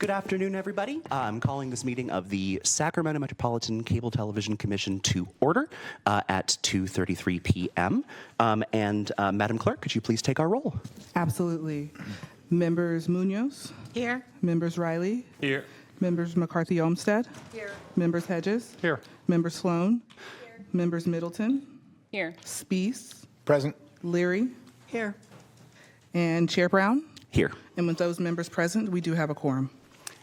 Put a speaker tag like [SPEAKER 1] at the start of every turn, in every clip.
[SPEAKER 1] Good afternoon, everybody. I'm calling this meeting of the Sacramento Metropolitan Cable Television Commission to order at 2:33 p.m. Madam Clerk, could you please take our roll?
[SPEAKER 2] Absolutely. Members Munoz?
[SPEAKER 3] Here.
[SPEAKER 2] Members Riley?
[SPEAKER 4] Here.
[SPEAKER 2] Members McCarthy-Olmsted?
[SPEAKER 3] Here.
[SPEAKER 2] Members Hedges?
[SPEAKER 4] Here.
[SPEAKER 2] Members Sloan? Here. Members Middleton?
[SPEAKER 3] Here.
[SPEAKER 2] Spees?
[SPEAKER 4] Present.
[SPEAKER 2] Leary?
[SPEAKER 3] Here.
[SPEAKER 2] And Chair Brown?
[SPEAKER 1] Here.
[SPEAKER 2] And with those members present, we do have a quorum.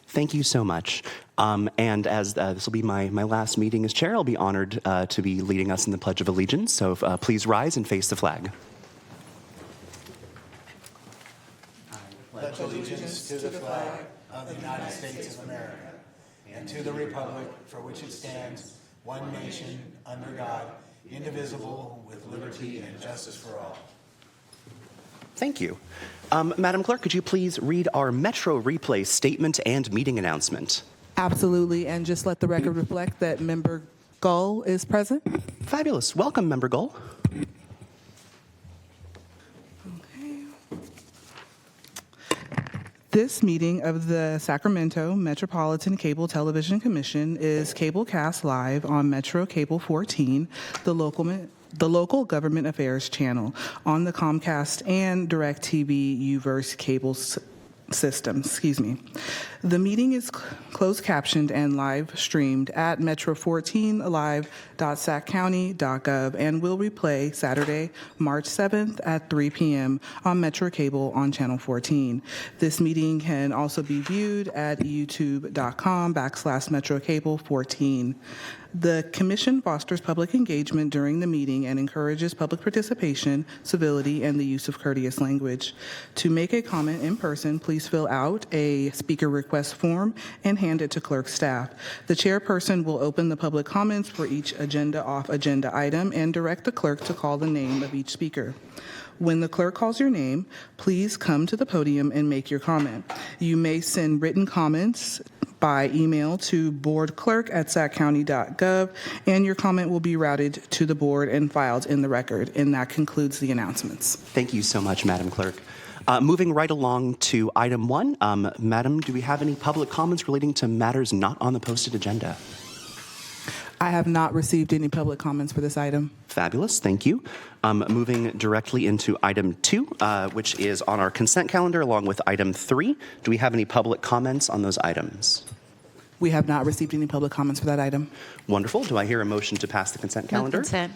[SPEAKER 1] Thank you so much. And as this will be my last meeting as chair, I'll be honored to be leading us in the Pledge of Allegiance. So please rise and face the flag.
[SPEAKER 5] Pledge allegiance to the flag of the United States of America and to the republic for which it stands, one nation, under God, indivisible, with liberty and justice for all.
[SPEAKER 1] Thank you. Madam Clerk, could you please read our Metro Replay statement and meeting announcement?
[SPEAKER 2] Absolutely. And just let the record reflect that Member Gull is present.
[SPEAKER 1] Fabulous. Welcome, Member Gull.
[SPEAKER 2] This meeting of the Sacramento Metropolitan Cable Television Commission is cablecast live on Metro Cable 14, the local government affairs channel on the Comcast and DirecTV Uverse cable system. The meeting is closed captioned and live streamed at metro14live.saccounty.gov and will replay Saturday, March 7th at 3 p.m. on Metro Cable on Channel 14. This meeting can also be viewed at youtube.com/MetroCable14. The Commission fosters public engagement during the meeting and encourages public participation, civility, and the use of courteous language. To make a comment in person, please fill out a speaker request form and hand it to clerk staff. The chairperson will open the public comments for each agenda item and direct the clerk to call the name of each speaker. When the clerk calls your name, please come to the podium and make your comment. You may send written comments by email to boardclerk@saccounty.gov, and your comment will be routed to the board and filed in the record. And that concludes the announcements.
[SPEAKER 1] Thank you so much, Madam Clerk. Moving right along to item 1, Madam, do we have any public comments relating to matters not on the posted agenda?
[SPEAKER 2] I have not received any public comments for this item.
[SPEAKER 1] Fabulous, thank you. Moving directly into item 2, which is on our consent calendar, along with item 3. Do we have any public comments on those items?
[SPEAKER 2] We have not received any public comments for that item.
[SPEAKER 1] Wonderful. Do I hear a motion to pass the consent calendar?
[SPEAKER 3] Move consent.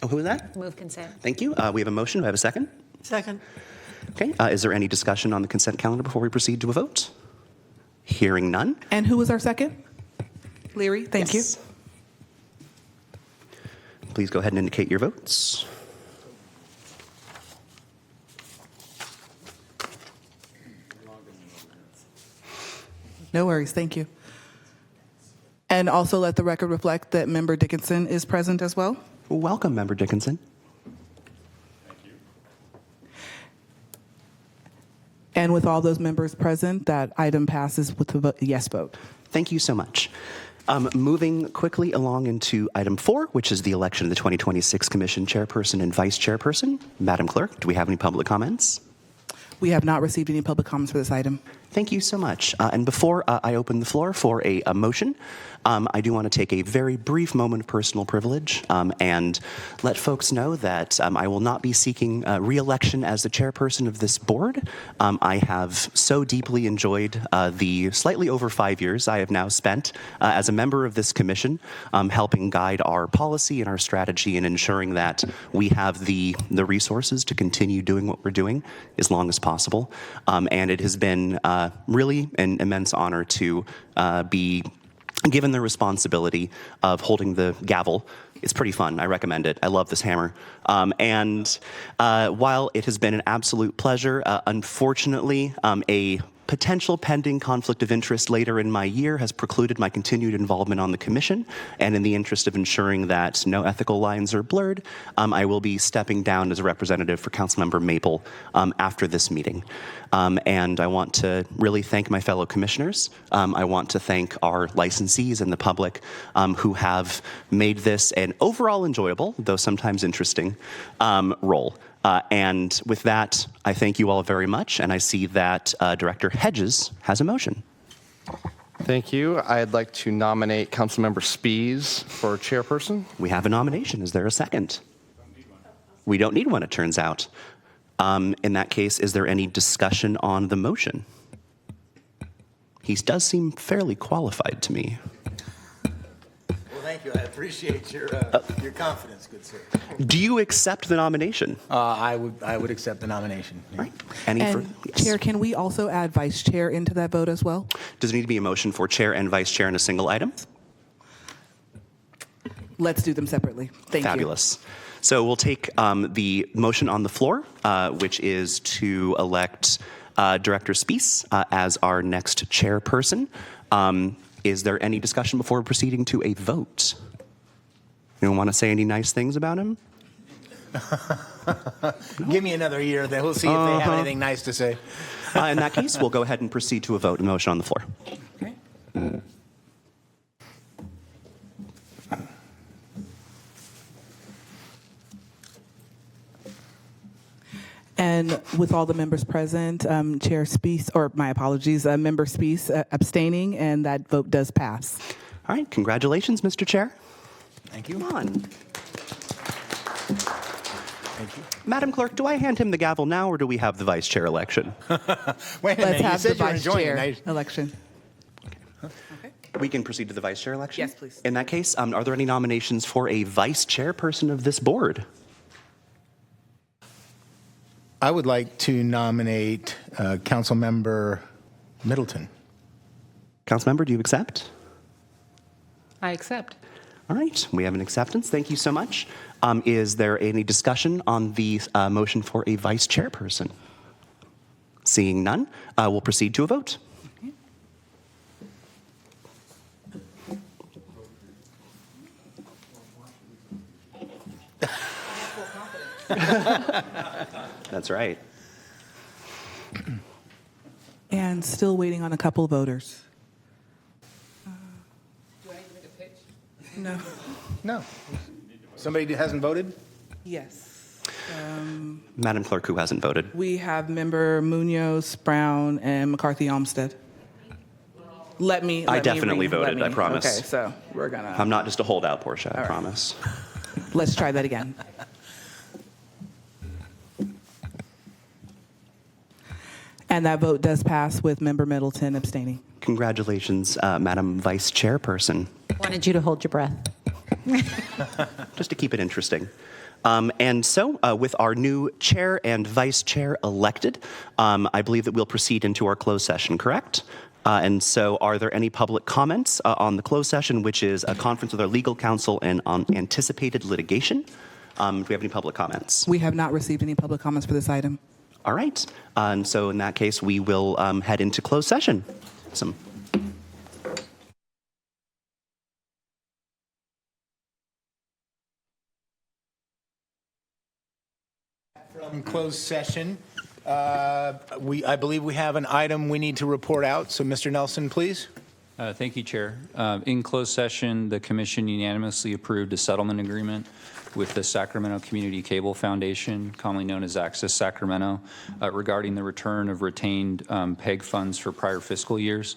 [SPEAKER 1] Oh, who is that?
[SPEAKER 3] Move consent.
[SPEAKER 1] Thank you. We have a motion. Do I have a second?
[SPEAKER 3] Second.
[SPEAKER 1] Okay. Is there any discussion on the consent calendar before we proceed to a vote? Hearing none.
[SPEAKER 2] And who was our second? Leary, thank you.
[SPEAKER 1] Please go ahead and indicate your votes.
[SPEAKER 2] No worries, thank you. And also let the record reflect that Member Dickinson is present as well.
[SPEAKER 1] Welcome, Member Dickinson.
[SPEAKER 4] Thank you.
[SPEAKER 2] And with all those members present, that item passes with a yes vote.
[SPEAKER 1] Thank you so much. Moving quickly along into item 4, which is the election of the 2026 Commission Chairperson and Vice Chairperson. Madam Clerk, do we have any public comments?
[SPEAKER 2] We have not received any public comments for this item.
[SPEAKER 1] Thank you so much. And before I open the floor for a motion, I do want to take a very brief moment of personal privilege and let folks know that I will not be seeking re-election as the chairperson of this board. I have so deeply enjoyed the slightly over 5 years I have now spent as a member of this commission, helping guide our policy and our strategy and ensuring that we have the resources to continue doing what we're doing as long as possible. And it has been really an immense honor to be given the responsibility of holding the gavel. It's pretty fun. I recommend it. I love this hammer. And while it has been an absolute pleasure, unfortunately, a potential pending conflict of interest later in my year has precluded my continued involvement on the commission, and in the interest of ensuring that no ethical lines are blurred, I will be stepping down as a representative for Councilmember Maple after this meeting. And I want to really thank my fellow commissioners. I want to thank our licensees and the public who have made this an overall enjoyable, though sometimes interesting, role. And with that, I thank you all very much, and I see that Director Hedges has a motion.
[SPEAKER 3] Thank you. I'd like to nominate Councilmember Spies for chairperson.
[SPEAKER 1] We have a nomination. Is there a second? We don't need one, it turns out. In that case, is there any discussion on the motion? He does seem fairly qualified to me.
[SPEAKER 5] Well, thank you. I appreciate your confidence, good sir.
[SPEAKER 1] Do you accept the nomination?
[SPEAKER 5] I would accept the nomination.
[SPEAKER 1] All right. Any
[SPEAKER 2] And
[SPEAKER 1] further? Yes.
[SPEAKER 2] Chair, can we also add vice chair into that vote as well?
[SPEAKER 1] Does it need to be a motion for chair and vice chair in a single item?
[SPEAKER 2] Let's do them separately. Thank you.
[SPEAKER 1] Fabulous. So we'll take the motion on the floor, which is to elect Director Spies as our next chairperson. Is there any discussion before proceeding to a vote? Anyone want to say any nice things about him?
[SPEAKER 5] Give me another year, then we'll see if they have anything nice to say.
[SPEAKER 1] In that case, we'll go ahead and proceed to a vote. A motion on the floor.
[SPEAKER 2] Okay. And with all the members present, Chair Spies, or my apologies, Member Spies abstaining, and that vote does pass.
[SPEAKER 1] All right. Congratulations, Mr. Chair.
[SPEAKER 5] Thank you.
[SPEAKER 1] Come on.
[SPEAKER 5] Thank you.
[SPEAKER 1] Madam Clerk, do I hand him the gavel now, or do we have the vice chair election?
[SPEAKER 5] Wait a
[SPEAKER 2] Let's
[SPEAKER 5] minute, you
[SPEAKER 2] have the
[SPEAKER 5] said you were
[SPEAKER 2] vice
[SPEAKER 5] enjoying
[SPEAKER 2] chair
[SPEAKER 5] it.
[SPEAKER 2] election.
[SPEAKER 1] We can proceed to the vice chair election?
[SPEAKER 2] Yes, please.
[SPEAKER 1] In that case, are there any nominations for a vice chairperson of this board?
[SPEAKER 5] I would like to nominate Councilmember Middleton.
[SPEAKER 1] Councilmember, do you accept?
[SPEAKER 6] I accept.
[SPEAKER 1] All right, we have an acceptance. Thank you so much. Is there any discussion on the motion for a vice chairperson? Seeing none, we'll proceed to a vote. That's right.
[SPEAKER 2] And still waiting on a couple of voters.
[SPEAKER 6] Do I need to make a pitch?
[SPEAKER 2] No.
[SPEAKER 5] No. Somebody hasn't voted?
[SPEAKER 2] Yes.
[SPEAKER 1] Madam Clerk, who hasn't voted?
[SPEAKER 2] We have member Munoz, Brown, and McCarthy-Olmsted. Let me
[SPEAKER 1] definitely
[SPEAKER 2] read-
[SPEAKER 1] voted,
[SPEAKER 2] let
[SPEAKER 1] I promise.
[SPEAKER 2] Okay, so we're gonna.
[SPEAKER 1] I'm not just a holdout, Portia, I
[SPEAKER 2] right.
[SPEAKER 1] promise.
[SPEAKER 2] Let's try that again. And that vote does pass with member Middleton abstaining.
[SPEAKER 1] Congratulations, Madam Vice Chairperson.
[SPEAKER 6] Wanted you to hold your breath.
[SPEAKER 1] Just to keep it interesting. And so, with our new chair and vice chair elected, I believe that we'll proceed into our closed session, correct? And so, are there any public comments on the closed session, which is a conference with our legal counsel and on anticipated litigation? Do we have any public comments?
[SPEAKER 2] We have not received any public comments for this item.
[SPEAKER 1] All right. And so, in that case, we will head into closed session. Awesome.
[SPEAKER 5] From closed session, I believe we have an item we need to report out. So, Mr. Nelson, please.
[SPEAKER 4] Thank you, Chair. In closed session, the Commission unanimously approved a settlement agreement with the Sacramento Community Cable Foundation, commonly known as Access Sacramento, regarding the return of retained PEG funds for prior fiscal years.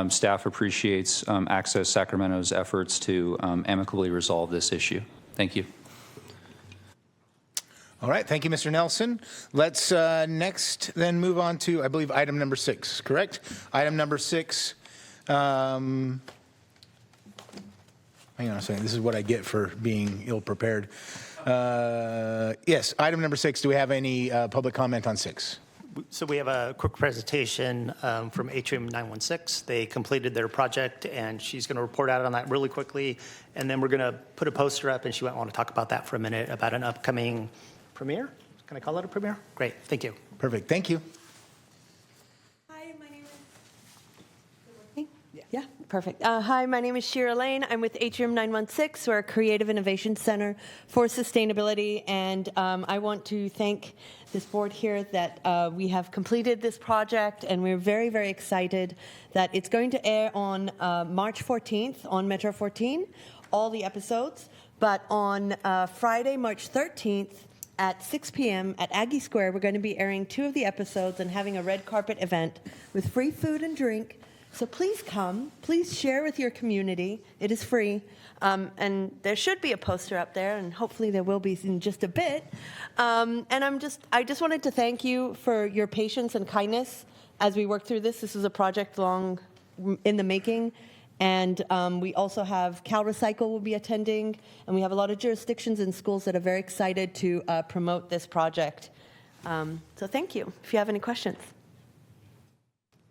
[SPEAKER 4] Staff appreciates Access Sacramento's efforts to amicably resolve this issue. Thank you.
[SPEAKER 5] All right. Thank you, Mr. Nelson. Let's next then move on to, I believe, item number 6, correct? Item number 6. Hang on a second. This is what I get for being ill-prepared. Yes, item number 6. Do we have any public comment on 6?
[SPEAKER 7] So we have a quick presentation from Atrium 916. They completed their project, and she's going to report out on that really quickly. And then we're going to put a poster up, and she might want to talk about that for a minute, about an upcoming premiere. Can I call it a premiere? Great. Thank you.
[SPEAKER 5] Perfect. Thank you.
[SPEAKER 8] Hi, my name is... Yeah, perfect. Hi, my name is Shira Lane. I'm with Atrium 916. We're a creative innovation center for sustainability, and I want to thank this board here that we have completed this project, and we're very, very excited that it's going to air on March 14th on Metro 14, all the episodes, but on Friday, March 13th, at 6 p.m. at Aggie Square. We're going to be airing 2 of the episodes and having a red carpet event with free food and drink. So please come. Please share with your community. It is free. And there should be a poster up there, and hopefully there will be in just a bit. And I just wanted to thank you for your patience and kindness as we work through this. This is a project long in the making. And we also have Cal Recycle will be attending, and we have a lot of jurisdictions and schools that are very excited to promote this project. So thank you. If you have any questions.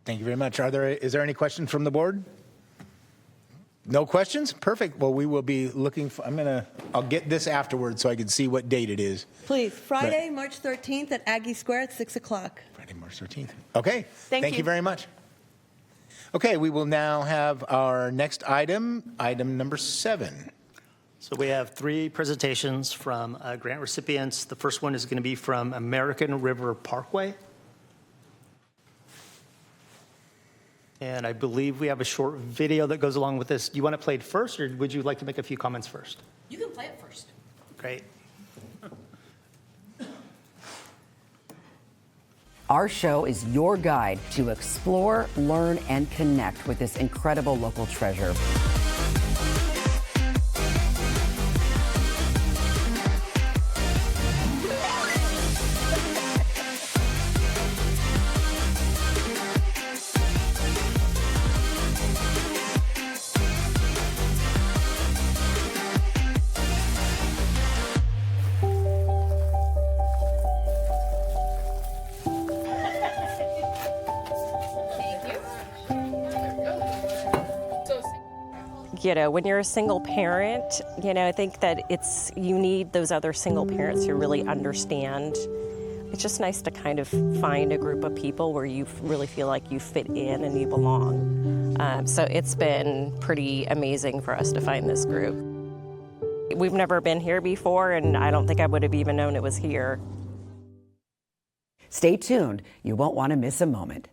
[SPEAKER 5] Thank you very much. Is there any questions from the board? No questions? Perfect. Well, we will be looking for, I'll get this afterwards so I can see what date it is.
[SPEAKER 8] Please, Friday, March 13th at Aggie Square at 6 o'clock.
[SPEAKER 5] Friday, March 13th. Okay.
[SPEAKER 8] Thank
[SPEAKER 5] you
[SPEAKER 8] you
[SPEAKER 5] very much. Okay, we will now have our next item number 7.
[SPEAKER 7] So we have 3 presentations from grant recipients. The first one is going to be from American River Parkway. And I believe we have a short video that goes along with this. Do you want it played first, or would you like to make a few comments first?
[SPEAKER 6] You can play it first.
[SPEAKER 7] Great.
[SPEAKER 9] Our show is your guide to explore, learn, and connect with this incredible local treasure.
[SPEAKER 10] You know, when you're a single parent, you know, I think that you need those other single parents who really understand. It's just nice to kind of find a group of people where you really feel like you fit in and you belong. So it's been pretty amazing for us to find this group. We've never been here before, and I don't think I would have even known it was here.
[SPEAKER 9] Stay tuned. You won't want to miss a moment.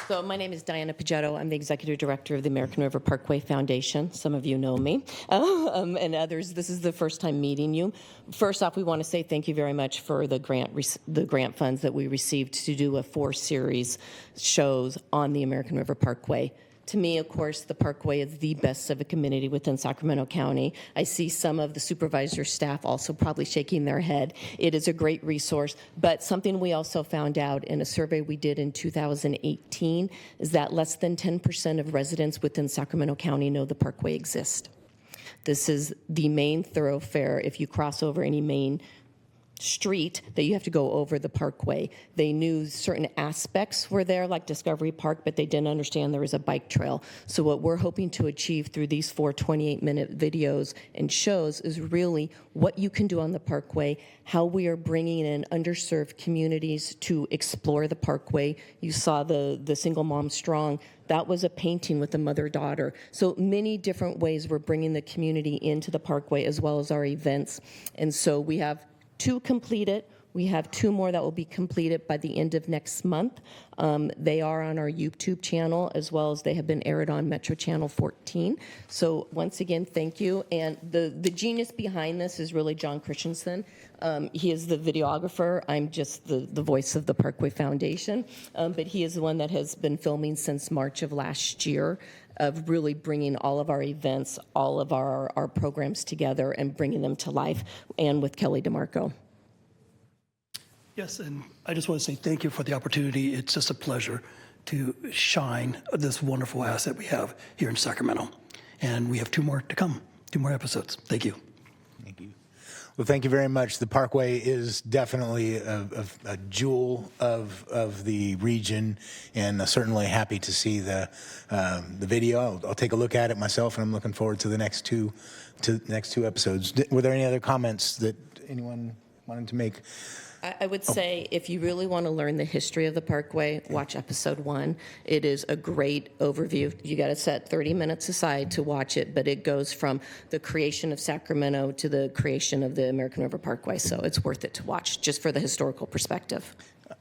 [SPEAKER 11] So my name is Diana Pagetto. I'm the executive director of the American River Parkway Foundation. Some of you know me, and others, this is the first time meeting you. First off, we want to say thank you very much for the grant funds that we received to do a 4-series shows on the American River Parkway. To me, of course, the Parkway is the best civic amenity within Sacramento County. I see some of the supervisor staff also probably shaking their head. It is a great resource, but something we also found out in a survey we did in 2018 is that less than 10% of residents within Sacramento County know the Parkway exists. This is the main thoroughfare if you cross over any main street that you have to go over the Parkway. They knew certain aspects were there, like Discovery Park, but they didn't understand there was a bike trail. So what we're hoping to achieve through these 4 28-minute videos and shows is really what you can do on the Parkway, how we are bringing in underserved communities to explore the Parkway. You saw the Single Mom Strong. That was a painting with a mother-daughter. So many different ways we're bringing the community into the Parkway as well as our events. And so we have 2 completed. We have 2 more that will be completed by the end of next month. They are on our YouTube channel as well as they have been aired on Metro Channel 14. So once again, thank you. And the genius behind this is really John Christensen. He is the videographer. I'm just the voice of the Parkway Foundation. But he is the one that has been filming since March of last year, of really bringing all of our events, all of our programs together and bringing them to life, and with Kelly DeMarco.
[SPEAKER 12] Yes, and I just want to say thank you for the opportunity. It's just a pleasure to shine this wonderful asset we have here in Sacramento. And we have 2 more to come, 2 more episodes. Thank you.
[SPEAKER 5] Thank you. Well, thank you very much. The Parkway is definitely a jewel of the region, and certainly happy to see the video. I'll take a look at it myself, and I'm looking forward to the next two episodes. Were there any other comments that anyone wanted to make?
[SPEAKER 11] I would say if you really want to learn the history of the Parkway, watch episode 1. It is a great overview. You got to set 30 minutes aside to watch it, but it goes from the creation of Sacramento to the creation of the American River Parkway. So it's worth it to watch just for the historical perspective.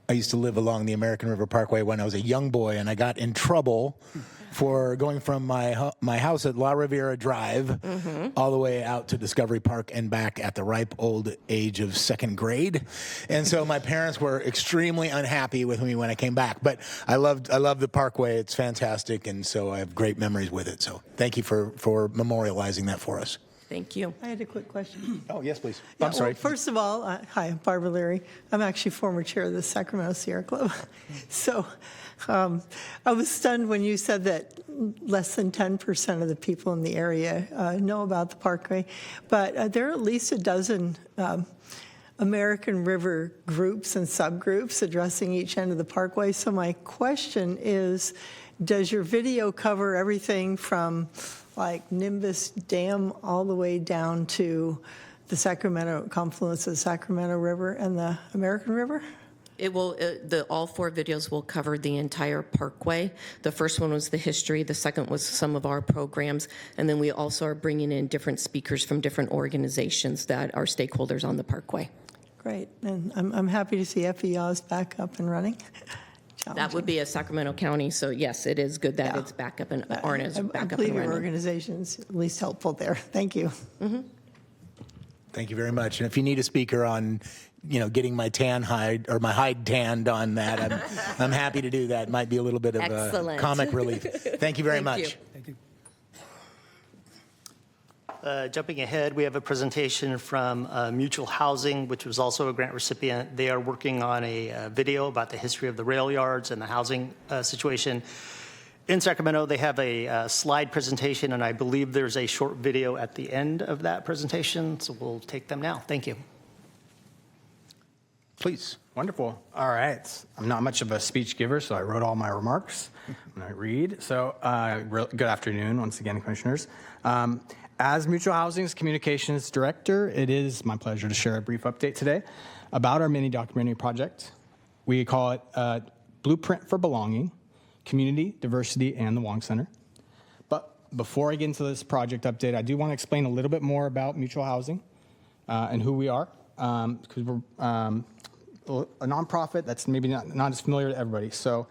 [SPEAKER 5] I used to live along the American River Parkway when I was a young boy, and I got in trouble for going from my house at La Riviera Drive all the way out to Discovery Park and back at the ripe old age of second grade. And so my parents were extremely unhappy with me when I came back. But I love the Parkway. It's fantastic, and so I have great memories with it. So thank you for memorializing that for us.
[SPEAKER 11] Thank you.
[SPEAKER 13] I had a quick question.
[SPEAKER 5] Oh, yes, please.
[SPEAKER 13] Yeah,
[SPEAKER 5] I'm sorry.
[SPEAKER 13] Well, first of all, hi, I'm Barbara Leary. I'm actually former chair of the Sacramento Sierra Club. So I was stunned when you said that less than 10% of the people in the area know about the Parkway. But there are at least a dozen American River groups and subgroups addressing each end of the Parkway. So my question is, does your video cover everything from like Nimbus Dam all the way down to the Sacramento confluence of the Sacramento River and the American River?
[SPEAKER 11] It will. All 4 videos will cover the entire Parkway. The first one was the history. The second was some of our programs, and then we also are bringing in different speakers from different organizations that are stakeholders on the Parkway.
[SPEAKER 13] Great, and I'm happy to see FEO is back up and running.
[SPEAKER 11] That would be a Sacramento County, so yes, it is good that it's back up and Arna is back up and
[SPEAKER 13] believe your
[SPEAKER 11] running.
[SPEAKER 13] organization's at least helpful there. Thank you.
[SPEAKER 5] Thank you very much. And if you need a speaker on, getting my tan hide or my hide tanned on that, I'm happy to do that. It might be a little bit of comic relief. Thank you very much.
[SPEAKER 7] Thank you. Jumping ahead, we have a presentation from Mutual Housing, which was also a grant recipient. They are working on a video about the history of the rail yards and the housing situation. In Sacramento, they have a slide presentation, and I believe there's a short video at the end of that presentation, so we'll take them now. Thank you.
[SPEAKER 14] Please. Wonderful. All right. I'm not much of a speech giver, so I wrote all my remarks when I read. So good afternoon, once again, Commissioners. As Mutual Housing's Communications Director, it is my pleasure to share a brief update today about our mini documentary project. We call it Blueprint for Belonging, Community, Diversity, and the Wong Center. But before I get into this project update, I do want to explain a little bit more about Mutual Housing and who we are, because we're a nonprofit that's maybe not as familiar to everybody. So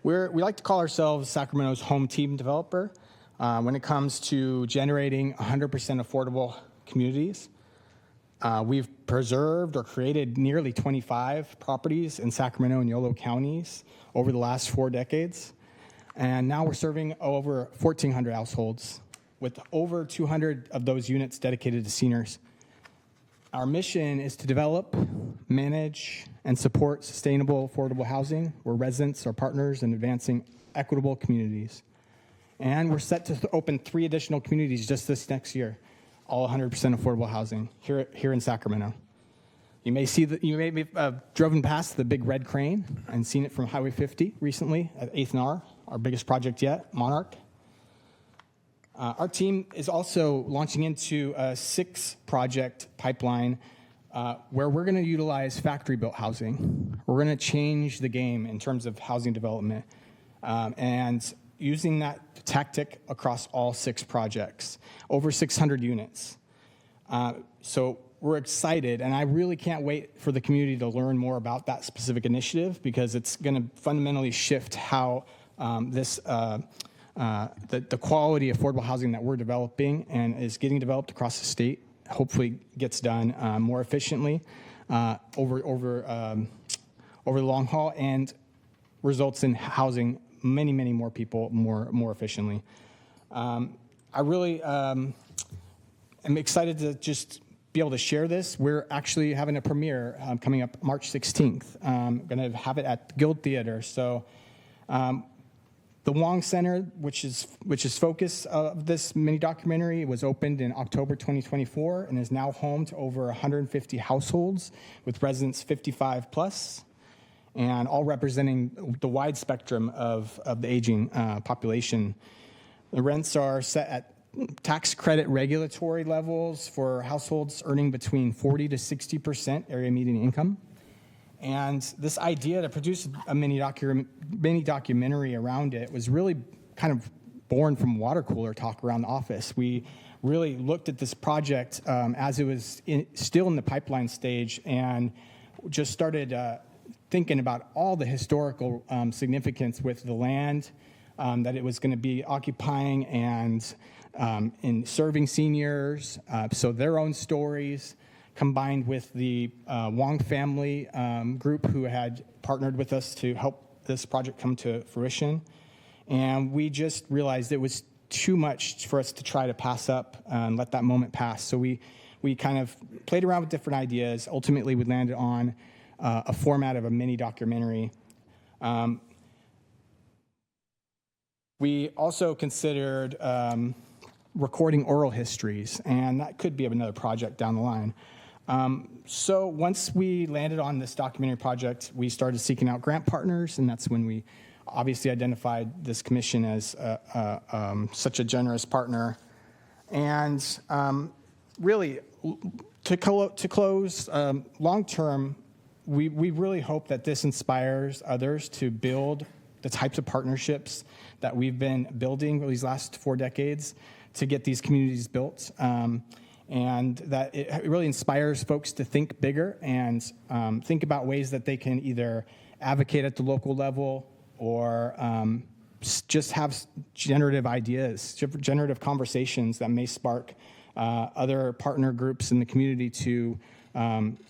[SPEAKER 14] we like to call ourselves Sacramento's home team developer when it comes to generating 100% affordable communities. We've preserved or created nearly 25 properties in Sacramento and Yolo counties over the last 4 decades. And now we're serving over 1,400 households with over 200 of those units dedicated to seniors. Our mission is to develop, manage, and support sustainable, affordable housing where residents are partners in advancing equitable communities. And we're set to open 3 additional communities just this next year, all 100% affordable housing here in Sacramento. You may have driven past the big red crane and seen it from Highway 50 recently at 8th and R, our biggest project yet, Monarch. Our team is also launching into a 6-project pipeline where we're going to utilize factory-built housing. We're going to change the game in terms of housing development and using that tactic across all 6 projects, over 600 units. So we're excited, and I really can't wait for the community to learn more about that specific initiative because it's going to fundamentally shift how the quality of affordable housing that we're developing and is getting developed across the state hopefully gets done more efficiently over the long haul and results in housing many more people more efficiently. I really am excited to just be able to share this. We're actually having a premiere coming up March 16th. Going to have it at Guild Theater. So the Wong Center, which is focus of this mini documentary, was opened in October 2024 and is now home to over 150 households with residents 55 plus, and all representing the wide spectrum of the aging population. The rents are set at tax credit regulatory levels for households earning between 40 to 60% area median income. And this idea to produce a mini documentary around it was really kind of born from water cooler talk around the office. We really looked at this project as it was still in the pipeline stage and just started thinking about all the historical significance with the land, that it was going to be occupying and in serving seniors, so their own stories, combined with the Wong family group who had partnered with us to help this project come to fruition. And we just realized it was too much for us to try to pass up and let that moment pass. So we kind of played around with different ideas. Ultimately, we landed on a format of a mini documentary. We also considered recording oral histories, and that could be another project down the line. So once we landed on this documentary project, we started seeking out grant partners, and that's when we obviously identified this commission as such a generous partner. And really, to close, long term, we really hope that this inspires others to build the types of partnerships that we've been building these last 4 decades to get these communities built. And that it really inspires folks to think bigger and think about ways that they can either advocate at the local level or just have generative ideas, generative conversations that may spark other partner groups in the community to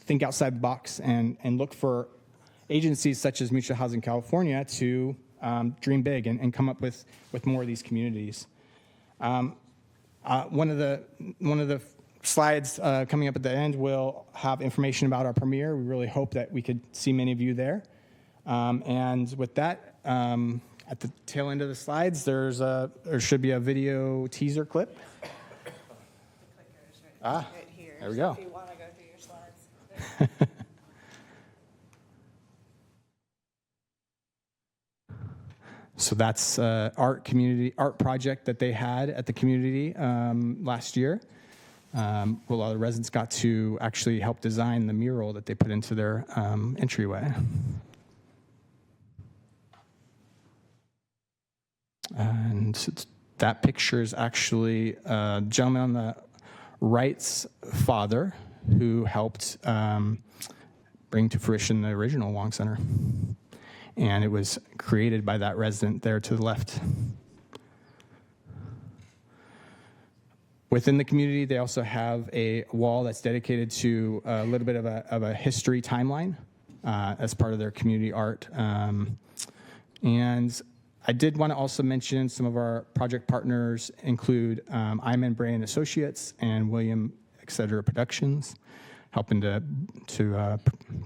[SPEAKER 14] think outside the box and look for agencies such as Mutual Housing California to dream big and come up with more of these communities. One of the slides coming up at the end will have information about our premiere. We really hope that we could see many of you there. And with that, at the tail end of the slides, there should be a video teaser clip. Right here. There we go. If you want to go through your slides. So that's art project that they had at the community last year. Well, a lot of the residents got to actually help design the mural that they put into their entryway. And that picture is actually a gentleman on the right's father who helped bring to fruition the original Wong Center. And it was created by that resident there to the left. Within the community, they also have a wall that's dedicated to a little bit of a history timeline as part of their community art. And I did want to also mention some of our project partners include Iman Bray and Associates and William Etc. Productions, helping to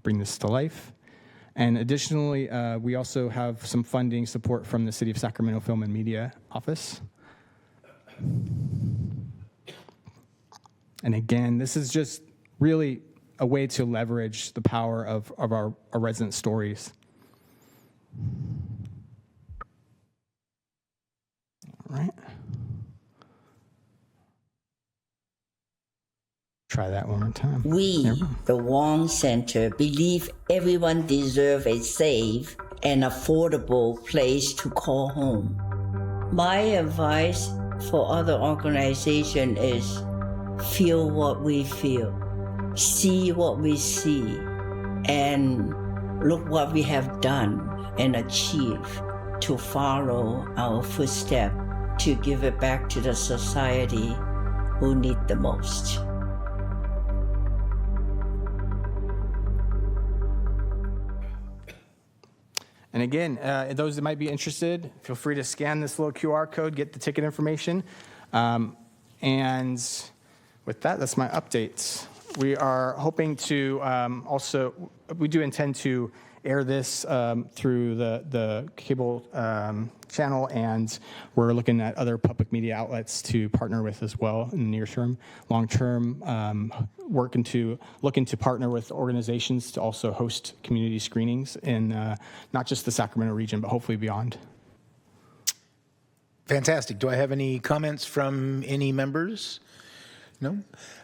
[SPEAKER 14] bring this to life. And additionally, we also have some funding support from the City of Sacramento Film and Media Office. And again, this is just really a way to leverage the power of our resident stories. All right. Try that one more time.
[SPEAKER 15] We, the Wong Center, believe everyone deserves a safe and affordable place to call home. My advice for other organizations is feel what we feel, see what we see, and look what we have done and achieved to follow our footsteps to give it back to the society who need the most.
[SPEAKER 14] And again, those that might be interested, feel free to scan this little QR code, get the ticket information. And with that, that's my update. We are hoping to we do intend to air this through the cable channel, and we're looking at other public media outlets to partner with as well in the near term. Long term, looking to partner with organizations to also host community screenings in not just the Sacramento region, but hopefully beyond.
[SPEAKER 5] Fantastic. Do I have any comments from any members? No?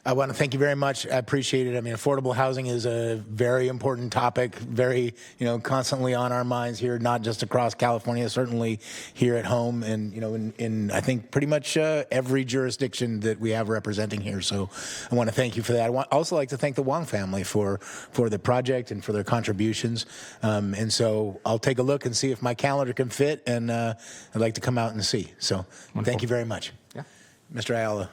[SPEAKER 5] I want to thank you very much. I appreciate it. I mean, affordable housing is a very important topic, very, constantly on our minds here, not just across California, certainly here at home and, in I think pretty much every jurisdiction that we have representing here. So I want to thank you for that. I want also like to thank the Wong family for the project and for their contributions. And so I'll take a look and see if my calendar can fit, and I'd like to come out and see. So Thank you very much.
[SPEAKER 14] Yeah.
[SPEAKER 5] Mr. Ayala.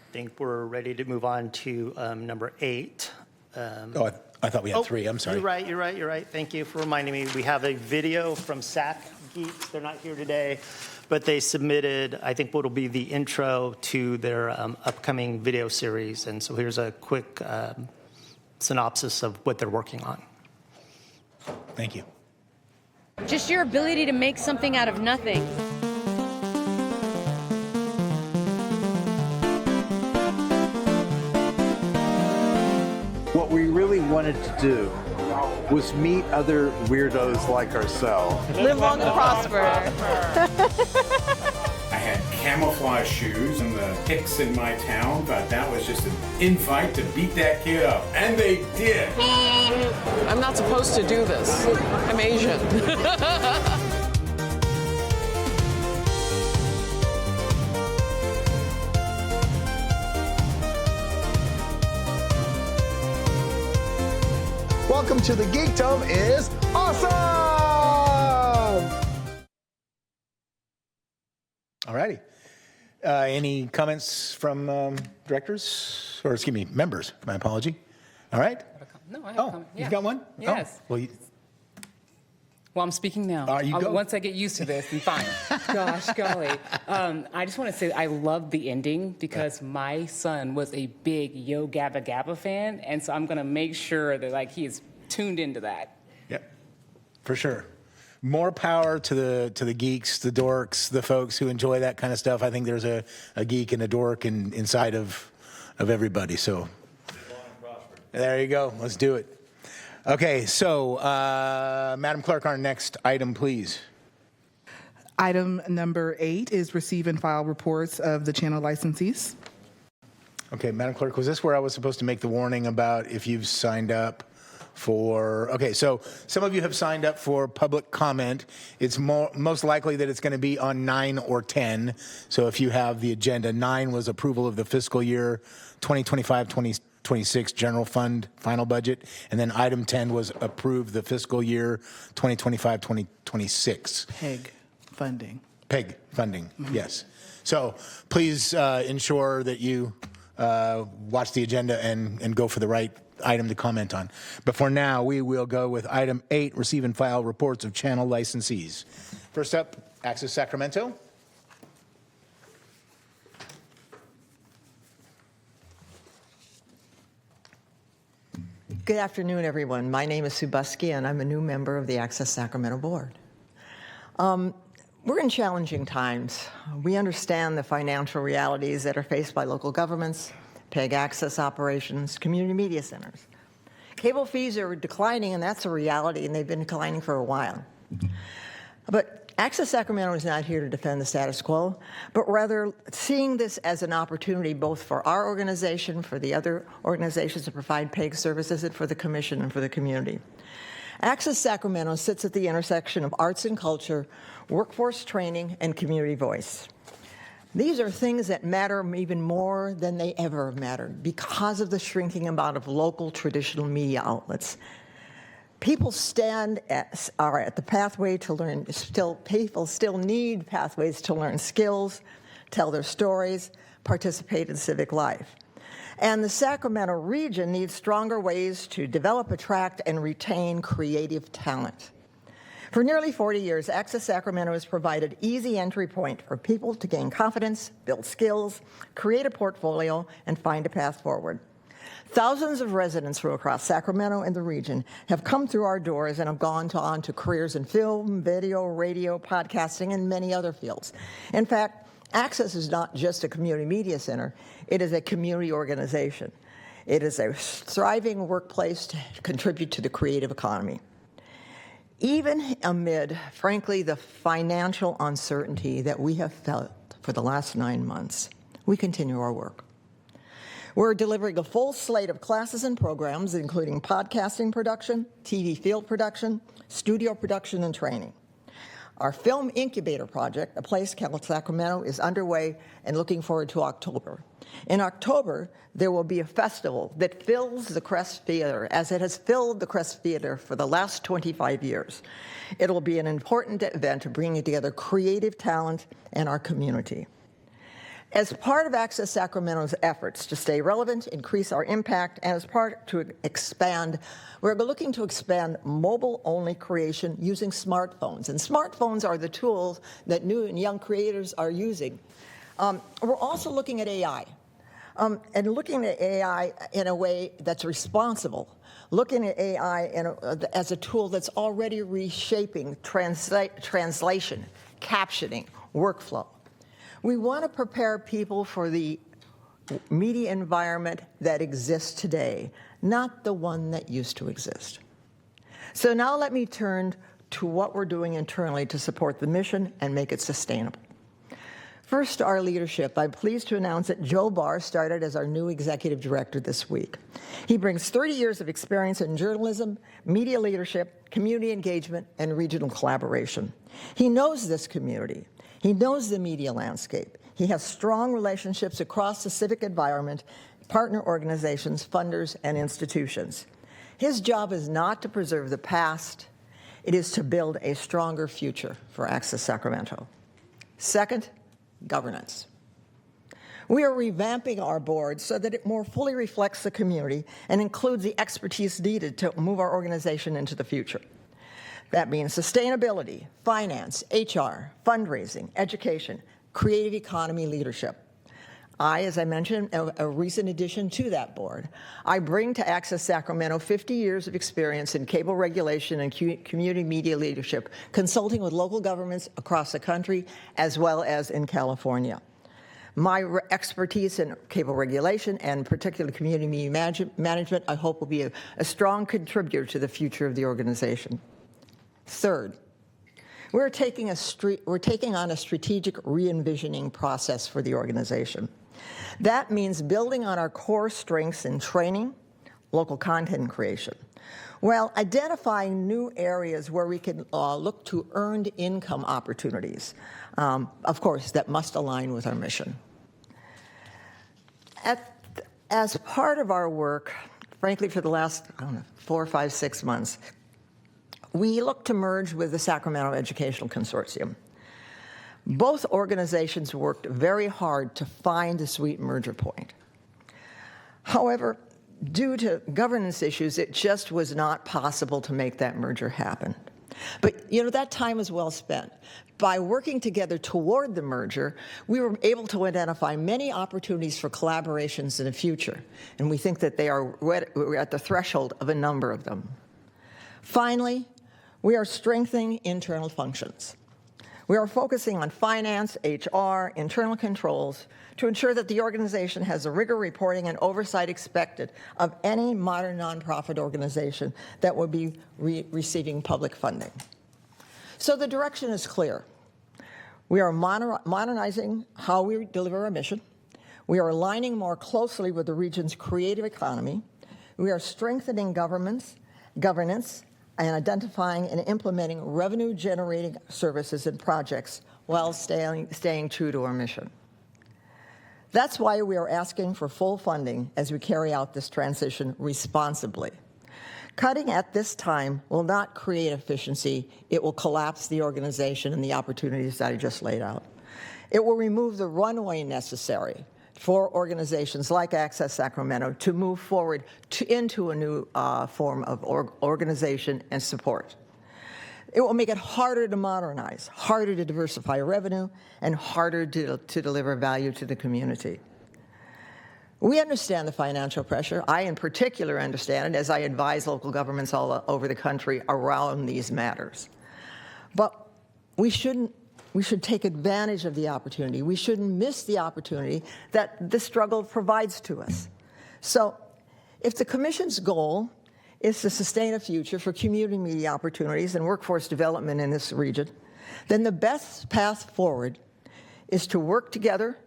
[SPEAKER 7] I think we're ready to move on to number 8.
[SPEAKER 5] I thought we had 3. I'm sorry.
[SPEAKER 7] You're right. Thank you for reminding me. We have a video from SAC Geeks. They're not here today, but they submitted, I think, what will be the intro to their upcoming video series. And so here's a quick synopsis of what they're working on.
[SPEAKER 5] Thank you.
[SPEAKER 16] Just your ability to make something out of nothing.
[SPEAKER 17] What we really wanted to do was meet other weirdos like ourselves.
[SPEAKER 16] Live long and prosper.
[SPEAKER 18] I had camouflage shoes, and the hicks in my town thought that was just an invite to beat that kid up. And they did.
[SPEAKER 19] I'm not supposed to do this. I'm Asian.
[SPEAKER 20] Welcome to the Geekdom is Awesome!
[SPEAKER 5] All righty. Any comments from directors? Or, excuse me, members. My apology. All right.
[SPEAKER 6] No, I have a comment.
[SPEAKER 5] You've got one?
[SPEAKER 6] Yes.
[SPEAKER 5] Oh,
[SPEAKER 6] Well, I'm speaking now. Once I get used to this, I'm fine. Gosh, golly. I just want to say I love the ending because my son was a big Yo Gabba Gabba fan, and so I'm going to make sure that he is tuned into that.
[SPEAKER 5] Yep, for sure. More power to the geeks, the dorks, the folks who enjoy that kind of stuff. I think there's a geek and a dork inside of everybody. So there you go. Let's do it. Okay, so Madam Clerk, our next item, please.
[SPEAKER 2] Item number 8 is receive and file reports of the channel licensees.
[SPEAKER 5] Okay, Madam Clerk, was this where I was supposed to make the warning about if you've signed up for, okay, so some of you have signed up for public comment. It's most likely that it's going to be on 9 or 10. So if you have the agenda, 9 was approval of the fiscal year 2025-2026 general fund final budget, and then item 10 was approve the fiscal year 2025-2026.
[SPEAKER 2] PEG funding.
[SPEAKER 5] PEG funding, yes. So please ensure that you watch the agenda and go for the right item to comment on. But for now, we will go with item 8, receive and file reports of channel licensees. First up, Access Sacramento.
[SPEAKER 21] Good afternoon, everyone. My name is Sue Buskey, and I'm a new member of the Access Sacramento Board. We're in challenging times. We understand the financial realities that are faced by local governments, PEG access operations, community media centers. Cable fees are declining, and that's a reality, and they've been declining for a while. But Access Sacramento is not here to defend the status quo, but rather seeing this as an opportunity both for our organization, for the other organizations that provide PEG services, and for the commission and for the community. Access Sacramento sits at the intersection of arts and culture, workforce training, and community voice. These are things that matter even more than they ever mattered because of the shrinking amount of local traditional media outlets. People are at the pathway to learn, people still need pathways to learn skills, tell their stories, participate in civic life. And the Sacramento region needs stronger ways to develop, attract, and retain creative talent. For nearly 40 years, Access Sacramento has provided easy entry point for people to gain confidence, build skills, create a portfolio, and find a path forward. Thousands of residents from across Sacramento and the region have come through our doors and have gone on to careers in film, video, radio, podcasting, and many other fields. In fact, Access is not just a community media center, it is a community organization. It is a thriving workplace to contribute to the creative economy. Even amid, frankly, the financial uncertainty that we have felt for the last 9 months, we continue our work. We're delivering a full slate of classes and programs, including podcasting production, TV field production, studio production, and training. Our Film Incubator project, A Place Called Sacramento, is underway and looking forward to October. In October, there will be a festival that fills the Crest Theater as it has filled the Crest Theater for the last 25 years. It will be an important event to bring together creative talent and our community. As part of Access Sacramento's efforts to stay relevant, increase our impact, and as part to expand, we're looking to expand mobile-only creation using smartphones. And smartphones are the tools that new and young creators are using. We're also looking at AI, and looking at AI in a way that's responsible, looking at AI as a tool that's already reshaping translation, captioning, workflow. We want to prepare people for the media environment that exists today, not the one that used to exist. So now let me turn to what we're doing internally to support the mission and make it sustainable. First, our leadership. I'm pleased to announce that Joe Barr started as our new executive director this week. He brings 30 years of experience in journalism, media leadership, community engagement, and regional collaboration. He knows this community. He knows the media landscape. He has strong relationships across the civic environment, partner organizations, funders, and institutions. His job is not to preserve the past. It is to build a stronger future for Access Sacramento. Second, governance. We are revamping our board so that it more fully reflects the community and includes the expertise needed to move our organization into the future. That means sustainability, finance, HR, fundraising, education, creative economy leadership. I, as I mentioned, am a recent addition to that board. I bring to Access Sacramento 50 years of experience in cable regulation and community media leadership, consulting with local governments across the country as well as in California. My expertise in cable regulation and particularly community media management, I hope, will be a strong contributor to the future of the organization. Third, we're taking on a strategic re-envisioning process for the organization. That means building on our core strengths in training, local content creation, while identifying new areas where we can look to earned income opportunities, of course, that must align with our mission. As part of our work, frankly, for the last 4, 5, 6 months, we look to merge with the Sacramento Educational Consortium. Both organizations worked very hard to find a sweet merger point. However, due to governance issues, it just was not possible to make that merger happen. But, that time was well spent. By working together toward the merger, we were able to identify many opportunities for collaborations in the future, and we think that we're at the threshold of a number of them. Finally, we are strengthening internal functions. We are focusing on finance, HR, internal controls to ensure that the organization has the rigor reporting and oversight expected of any modern nonprofit organization that will be receiving public funding. So the direction is clear. We are modernizing how we deliver our mission. We are aligning more closely with the region's creative economy. We are strengthening governance, and identifying and implementing revenue-generating services and projects while staying true to our mission. That's why we are asking for full funding as we carry out this transition responsibly. Cutting at this time will not create efficiency. It will collapse the organization and the opportunities that I just laid out. It will remove the runway necessary for organizations like Access Sacramento to move forward into a new form of organization and support. It will make it harder to modernize, harder to diversify revenue, and harder to deliver value to the community. We understand the financial pressure. I, in particular, understand it as I advise local governments all over the country around these matters. But we should take advantage of the opportunity. We shouldn't miss the opportunity that this struggle provides to us. So if the Commission's goal is to sustain a future for community media opportunities and workforce development in this region, then the best path forward is to work together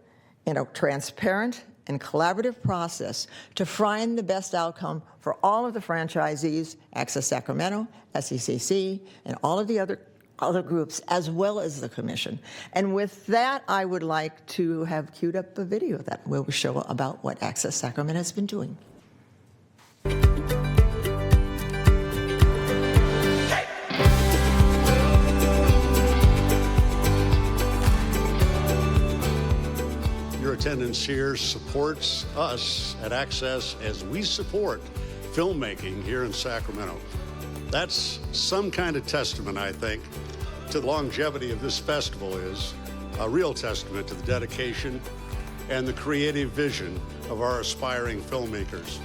[SPEAKER 21] in a transparent and collaborative process to find the best outcome for all of the franchisees, Access Sacramento, SECC, and all of the other groups, as well as the commission. And with that, I would like to have queued up a video that will show about what Access Sacramento has been doing.
[SPEAKER 3] Your attendance here supports us at Access as we support filmmaking here in Sacramento. That's some kind of testament, I think, to the longevity of this festival. Is a real testament to the dedication and the creative vision of our aspiring filmmakers.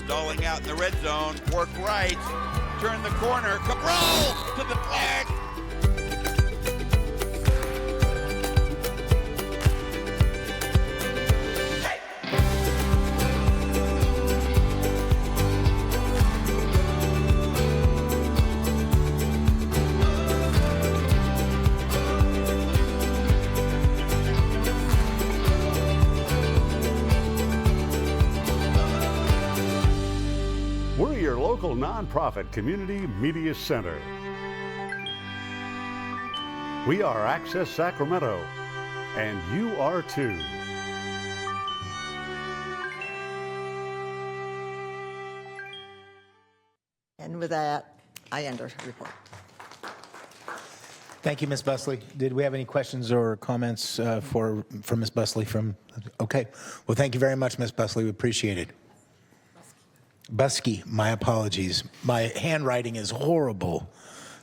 [SPEAKER 22] Stalling out in the red zone, work right, turn the corner, Cabral to the flag.
[SPEAKER 3] We're your local nonprofit community media center. We are Access Sacramento, and you are too.
[SPEAKER 21] And with that, I end our report.
[SPEAKER 5] Thank you, Ms. Busley. Did we have any questions or comments for Ms. Busley? Okay. Well, thank you very much, Ms. Busley. We appreciate it. Busky, my apologies. My handwriting is horrible.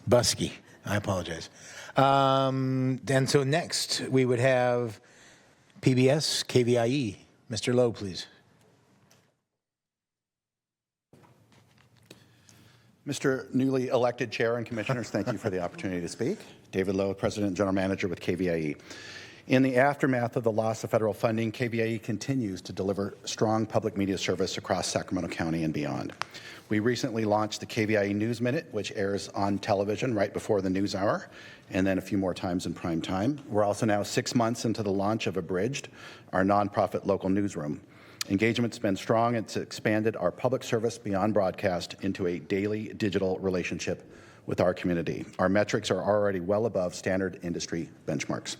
[SPEAKER 5] Busky, I apologize. And so next we would have PBS, KVIE. Mr. Lowe, please.
[SPEAKER 23] Mr. newly elected chair and commissioners, thank you for the opportunity to speak. David Lowe, President and General Manager with KVIE. In the aftermath of the loss of federal funding, KVIE continues to deliver strong public media service across Sacramento County and beyond. We recently launched the KVIE News Minute, which airs on television right before the news hour, and then a few more times in prime time. We're also now 6 months into the launch of Abridged, our nonprofit local newsroom. Engagement's been strong. It's expanded our public service beyond broadcast into a daily digital relationship with our community. Our metrics are already well above standard industry benchmarks.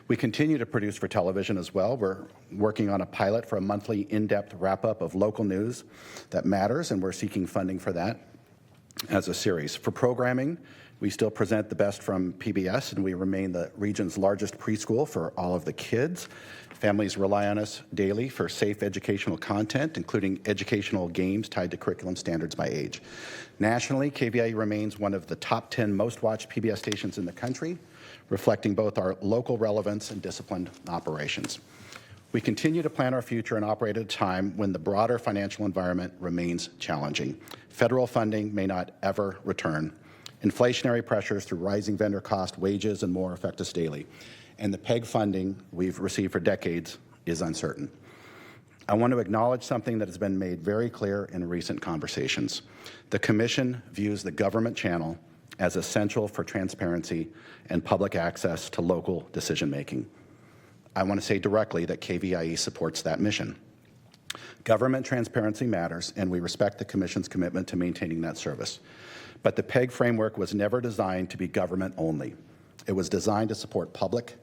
[SPEAKER 23] We continue to produce for television as well. We're working on a pilot for a monthly in-depth wrap-up of local news that matters, and we're seeking funding for that as a series. For programming, we still present the best from PBS, and we remain the region's largest preschool for all of the kids. Families rely on us daily for safe educational content, including educational games tied to curriculum standards by age. Nationally, KVIE remains one of the top 10 most watched PBS stations in the country, reflecting both our local relevance and disciplined operations. We continue to plan our future and operate at a time when the broader financial environment remains challenging. Federal funding may not ever return. Inflationary pressures through rising vendor cost, wages, and more affect us daily. And the PEG funding we've received for decades is uncertain. I want to acknowledge something that has been made very clear in recent conversations. The Commission views the government channel as essential for transparency and public access to local decision-making. I want to say directly that KVIE supports that mission. Government transparency matters, and we respect the Commission's commitment to maintaining that service. But the PEG framework was never designed to be government only. It was designed to support public,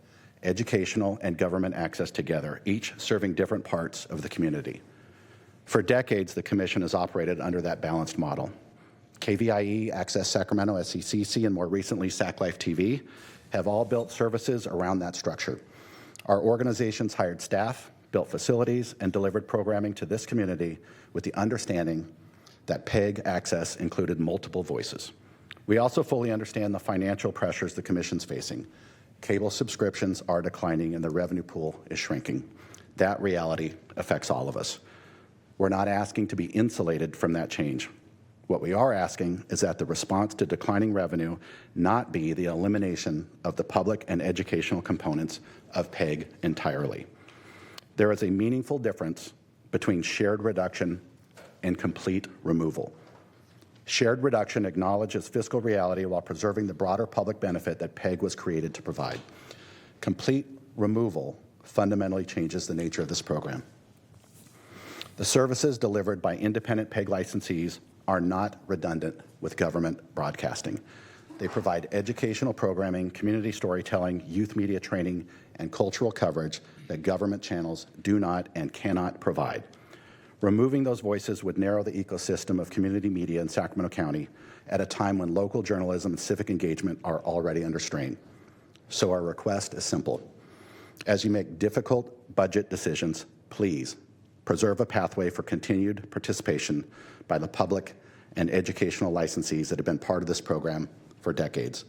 [SPEAKER 23] educational, and government access together, each serving different parts of the community. For decades, the Commission has operated under that balanced model. KVIE, Access Sacramento, SECC, and more recently SacLife TV have all built services around that structure. Our organizations hired staff, built facilities, and delivered programming to this community with the understanding that PEG access included multiple voices. We also fully understand the financial pressures the Commission's facing. Cable subscriptions are declining and the revenue pool is shrinking. That reality affects all of us. We're not asking to be insulated from that change. What we are asking is that the response to declining revenue not be the elimination of the public and educational components of PEG entirely. There is a meaningful difference between shared reduction and complete removal. Shared reduction acknowledges fiscal reality while preserving the broader public benefit that PEG was created to provide. Complete removal fundamentally changes the nature of this program. The services delivered by independent PEG licensees are not redundant with government broadcasting. They provide educational programming, community storytelling, youth media training, and cultural coverage that government channels do not and cannot provide. Removing those voices would narrow the ecosystem of community media in Sacramento County at a time when local journalism and civic engagement are already under strain. So our request is simple. As you make difficult budget decisions, please preserve a pathway for continued participation by the public and educational licensees that have been part of this program for decades.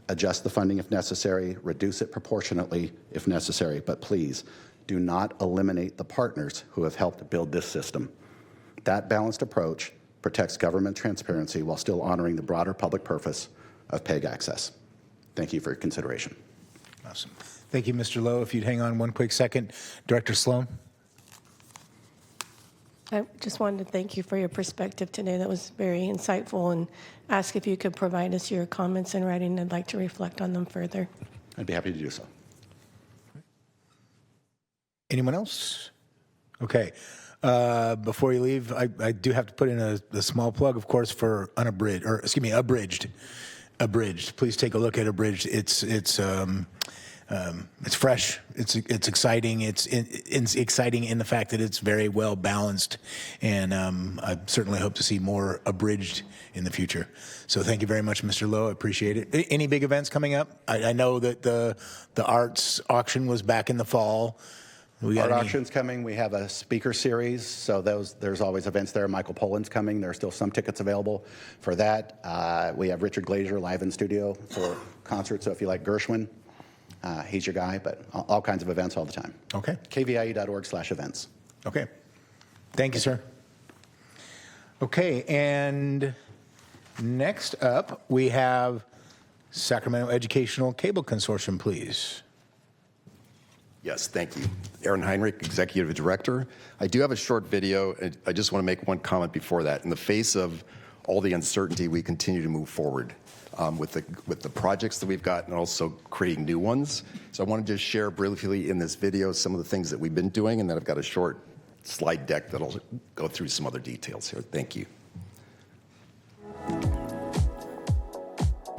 [SPEAKER 23] Adjust the funding if necessary, reduce it proportionately if necessary, but please do not eliminate the partners who have helped build this system. That balanced approach protects government transparency while still honoring the broader public purpose of PEG access. Thank you for your consideration.
[SPEAKER 5] Awesome. Thank you, Mr. Lowe. If you'd hang on one quick second. Director Sloan.
[SPEAKER 1] I just wanted to thank you for your perspective today. That was very insightful, and ask if you could provide us your comments in writing. I'd like to reflect on them further.
[SPEAKER 23] I'd be happy to do so.
[SPEAKER 5] Anyone else? Okay. Before you leave, I do have to put in a small plug, of course, for abridged. Abridged. Please take a look at Abridged. It's fresh. It's exciting. It's exciting in the fact that it's very well balanced, and I certainly hope to see more Abridged in the future. So thank you very much, Mr. Lowe. I appreciate it. Any big events coming up? I know that the arts auction was back in the fall.
[SPEAKER 23] Art auction's coming. We have a speaker series, so there's always events there. Michael Pollan's coming. There are still some tickets available for that. We have Richard Glazier live in studio for concerts, so if you like Gershwin, he's your guy, but all kinds of events all the time.
[SPEAKER 5] Okay.
[SPEAKER 23] kvie.org/events.
[SPEAKER 5] Okay. Thank you, sir. Okay, and next up, we have Sacramento Educational Cable Consortium, please.
[SPEAKER 4] Yes, thank you. Aaron Heinrich, Executive Director. I do have a short video, and I just want to make one comment before that. In the face of all the uncertainty, we continue to move forward with the projects that we've got and also creating new ones. So I want to just share briefly in this video some of the things that we've been doing, and then I've got a short slide deck that'll go through some other details here. Thank you.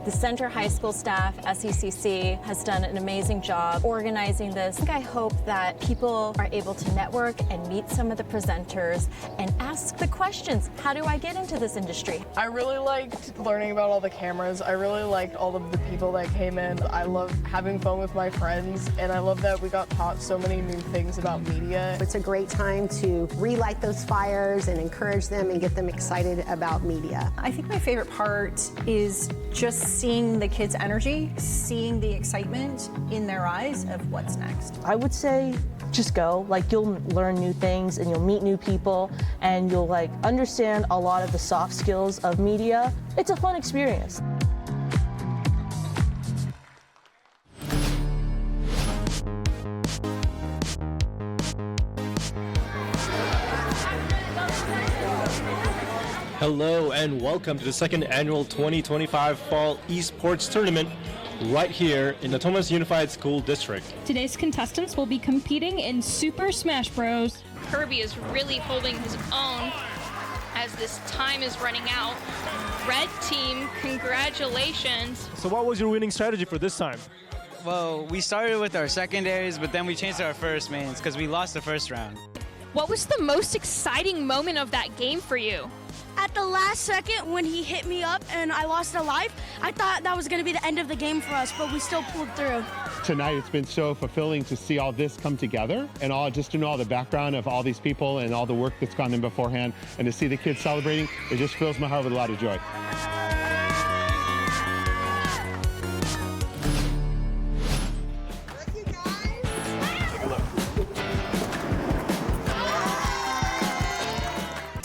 [SPEAKER 8] The Center High School staff, SECC, has done an amazing job organizing this. I hope that people are able to network and meet some of the presenters and ask the questions. How do I get into this industry?
[SPEAKER 19] I really liked learning about all the cameras. I really liked all of the people that came in. I love having fun with my friends, and I love that we got taught so many new things about media.
[SPEAKER 24] It's a great time to relight those fires and encourage them and get them excited about media.
[SPEAKER 25] I think my favorite part is just seeing the kids' energy, seeing the excitement in their eyes of what's next.
[SPEAKER 26] I would say just go. Like, you'll learn new things and you'll meet new people and you'll understand a lot of the soft skills of media. It's a fun experience.
[SPEAKER 27] Hello and welcome to the second annual 2025 Fall Esports Tournament right here in the Thomas Unified School District.
[SPEAKER 28] Today's contestants will be competing in Super Smash Bros.
[SPEAKER 29] Kirby is really holding his own as this time is running out. Red team, congratulations.
[SPEAKER 27] So what was your winning strategy for this time?
[SPEAKER 30] Well, we started with our secondaries, but then we changed to our first mains because we lost the first round.
[SPEAKER 29] What was the most exciting moment of that game for you?
[SPEAKER 31] At the last second when he hit me up and I lost a life, I thought that was going to be the end of the game for us, but we still pulled through.
[SPEAKER 32] Tonight it's been so fulfilling to see all this come together and just to know all the background of all these people and all the work that's gone in beforehand, and to see the kids celebrating, it just fills my heart with a lot of joy.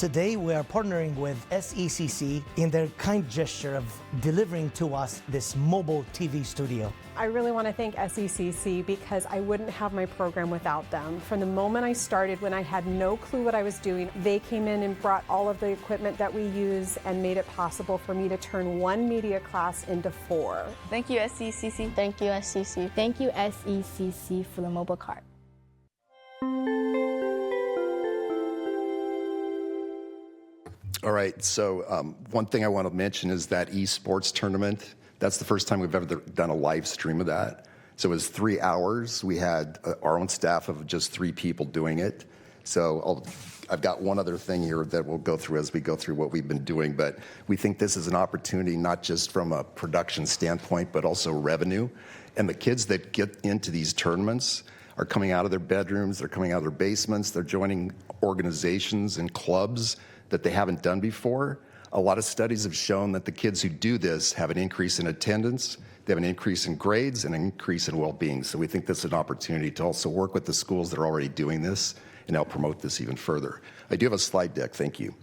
[SPEAKER 7] Today, we are partnering with SECC in their kind gesture of delivering to us this mobile TV studio.
[SPEAKER 9] I really want to thank SECC because I wouldn't have my program without them. From the moment I started, when I had no clue what I was doing, they came in and brought all of the equipment that we use and made it possible for me to turn one media class into 4.
[SPEAKER 10] Thank you, SECC.
[SPEAKER 11] Thank you, SECC. Thank you, SECC, for the mobile cart.
[SPEAKER 4] All right, so one thing I want to mention is that esports tournament. That's the first time we've ever done a live stream of that. So it was 3 hours. We had our own staff of just 3 people doing it. So I've got one other thing here that we'll go through as we go through what we've been doing, but we think this is an opportunity not just from a production standpoint, but also revenue. And the kids that get into these tournaments are coming out of their bedrooms, they're coming out of their basements, they're joining organizations and clubs that they haven't done before. A lot of studies have shown that the kids who do this have an increase in attendance, they have an increase in grades, and an increase in well-being. So we think this is an opportunity to also work with the schools that are already doing this and help promote this even further. I do have a slide deck, thank you.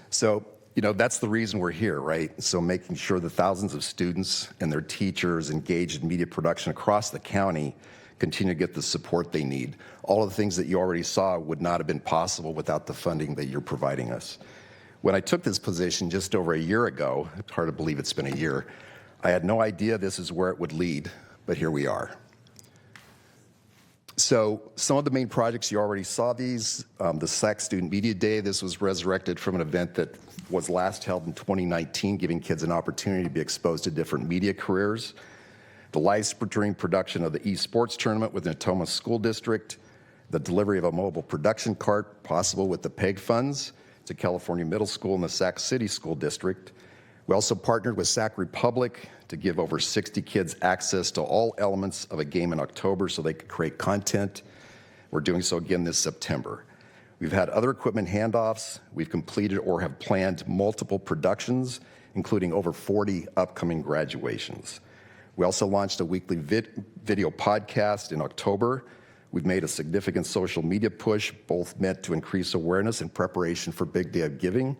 [SPEAKER 4] So, that's the reason we're here, right? So making sure that thousands of students and their teachers engaged in media production across the county continue to get the support they need. All of the things that you already saw would not have been possible without the funding that you're providing us. When I took this position just over a year ago, it's hard to believe it's been a year, I had no idea this is where it would lead, but here we are. So some of the main projects, you already saw these. The SAC Student Media Day, this was resurrected from an event that was last held in 2019, giving kids an opportunity to be exposed to different media careers. The live stream production of the esports tournament with the Natoma School District, the delivery of a mobile production cart possible with the PEG funds to California Middle School and the Sac City School District. We also partnered with Sac Republic to give over 60 kids access to all elements of a game in October so they could create content. We're doing so again this September. We've had other equipment handoffs. We've completed or have planned multiple productions, including over 40 upcoming graduations. We also launched a weekly video podcast in October. We've made a significant social media push, both meant to increase awareness in preparation for Big Day of Giving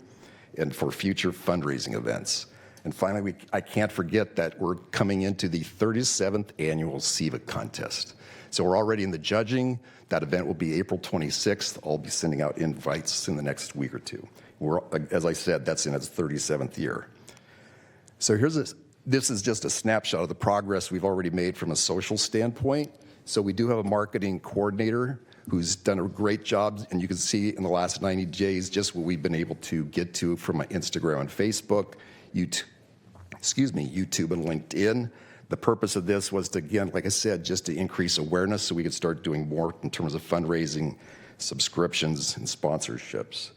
[SPEAKER 4] and for future fundraising events. And finally, I can't forget that we're coming into the 37th annual SIVA contest. So we're already in the judging. That event will be April 26th. I'll be sending out invites in the next week or two. As I said, that's in its 37th year. So this is just a snapshot of the progress we've already made from a social standpoint. So we do have a marketing coordinator who's done a great job, and you can see in the last 90 days just what we've been able to get to from Instagram and Facebook, YouTube and LinkedIn. The purpose of this was to, again, like I said, just to increase awareness so we could start doing more in terms of fundraising, subscriptions, and sponsorships.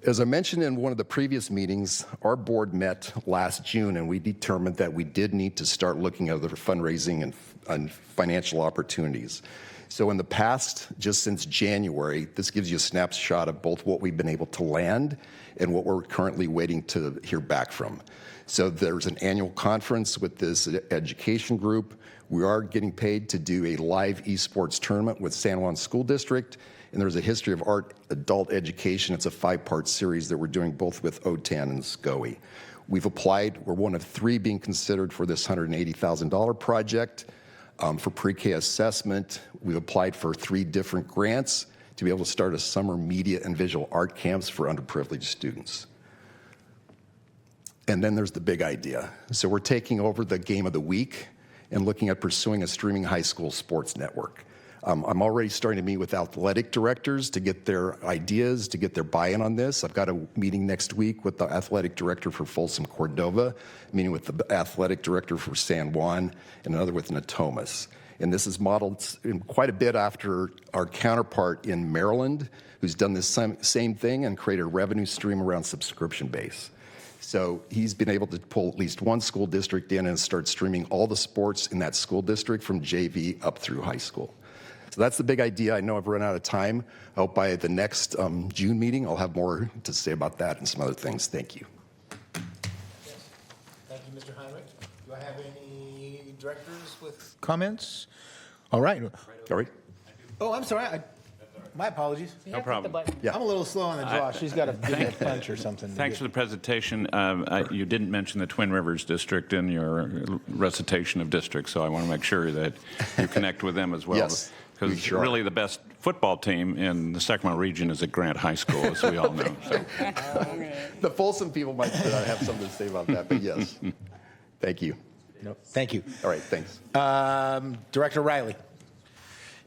[SPEAKER 4] As I mentioned in one of the previous meetings, our board met last June and we determined that we did need to start looking at other fundraising and financial opportunities. So in the past, just since January, this gives you a snapshot of both what we've been able to land and what we're currently waiting to hear back from. So there's an annual conference with this education group. We are getting paid to do a live esports tournament with San Juan School District. And there's a history of art adult education. It's a 5-part series that we're doing both with OTAN and SCOE. We've applied. We're one of 3 being considered for this $180,000 project. For pre-K assessment, we've applied for 3 different grants to be able to start a summer media and visual art camps for underprivileged students. And then there's the big idea. So we're taking over the game of the week and looking at pursuing a streaming high school sports network. I'm already starting to meet with athletic directors to get their ideas, to get their buy-in on this. I've got a meeting next week with the athletic director for Folsom Cordova, meeting with the athletic director for San Juan, and another with Natomas. And this is modeled quite a bit after our counterpart in Maryland, who's done this same thing and created a revenue stream around subscription base. So he's been able to pull at least one school district in and start streaming all the sports in that school district from JV up through high school. So that's the big idea. I know I've run out of time. I hope by the next June meeting, I'll have more to say about that and some other things. Thank you.
[SPEAKER 5] Yes. Thank you, Mr. Heinrich. Do I have any directors with comments? All right.
[SPEAKER 4] All right.
[SPEAKER 5] Oh, I'm sorry. My apologies.
[SPEAKER 2] No problem.
[SPEAKER 5] Yeah. I'm a little slow on the draw. She's got to give me a punch or something.
[SPEAKER 2] Thanks for the presentation. You didn't mention the Twin Rivers District in your recitation of districts, so I want to make sure that you connect with them as well.
[SPEAKER 4] Yes,
[SPEAKER 2] Because
[SPEAKER 4] sure.
[SPEAKER 2] really the best football team in the Sacramento region is at Grant High School, as we all know. So.
[SPEAKER 4] The Folsom people might have something to say about that, but yes. Thank you.
[SPEAKER 5] Nope. Thank you.
[SPEAKER 4] All right, thanks.
[SPEAKER 5] Director Riley.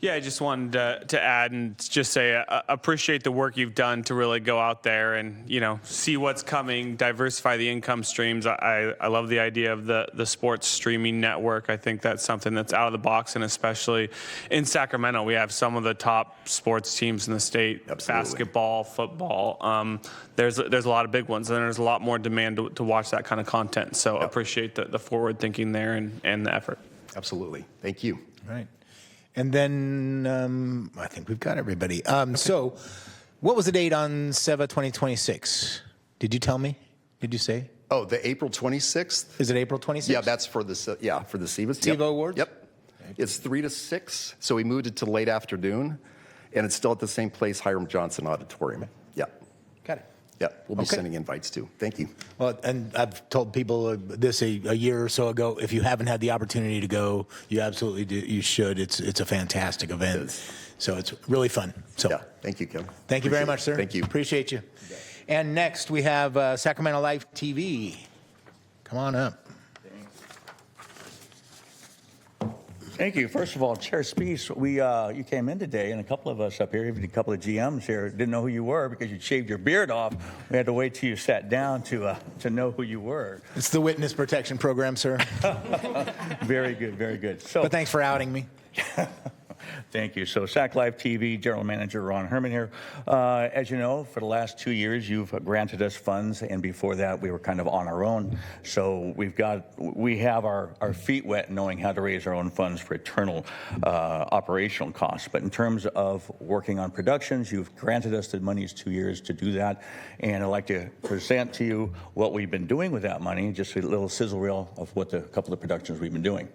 [SPEAKER 6] Yeah, I just wanted to add and just say appreciate the work you've done to really go out there and, see what's coming, diversify the income streams. I love the idea of the sports streaming network. I think that's something that's out of the box, and especially in Sacramento, we have some of the top sports teams in the state, basketball, football. There's a lot of big ones, and there's a lot more demand to watch that kind of content. So appreciate the forward thinking there and the effort.
[SPEAKER 4] Absolutely. Thank you.
[SPEAKER 5] All right. And then I think we've got everybody. So what was the date on SEVA 2026? Did you tell me? Did you say?
[SPEAKER 4] Oh, the April 26th?
[SPEAKER 5] Is it April 26th?
[SPEAKER 4] Yeah, that's for the SEVA.
[SPEAKER 5] SEVA Awards?
[SPEAKER 4] Yep. It's 3 to 6, so we moved it to late afternoon, and it's still at the same place, Hiram Johnson Auditorium. Yeah.
[SPEAKER 5] Got it.
[SPEAKER 4] Yeah, we'll be sending invites too. Thank you.
[SPEAKER 5] Well, and I've told people this a year or so ago. If you haven't had the opportunity to go, you absolutely do. You should. It's a fantastic event. So it's really fun. So
[SPEAKER 4] yeah, thank you, Kim.
[SPEAKER 5] Thank you very much, sir.
[SPEAKER 4] Thank you.
[SPEAKER 5] Appreciate you. And next we have Sacramento Live TV. Come on up.
[SPEAKER 10] Thank you. First of all, Chair Spees, you came in today, and a couple of us up here, even a couple of GMs here, didn't know who you were because you shaved your beard off. We had to wait till you sat down to know who you were.
[SPEAKER 5] It's the witness protection program, sir.
[SPEAKER 10] Very good, very good.
[SPEAKER 5] But thanks for outing me.
[SPEAKER 10] Thank you. So SAC Live TV, General Manager Ron Herman here. As you know, for the last 2 years, you've granted us funds, and before that, we were kind of on our own. So we have our feet wet knowing how to raise our own funds for eternal operational costs. But in terms of working on productions, you've granted us the monies 2 years to do that, and I'd like to present to you what we've been doing with that money, just a little sizzle reel of what a couple of productions we've been doing.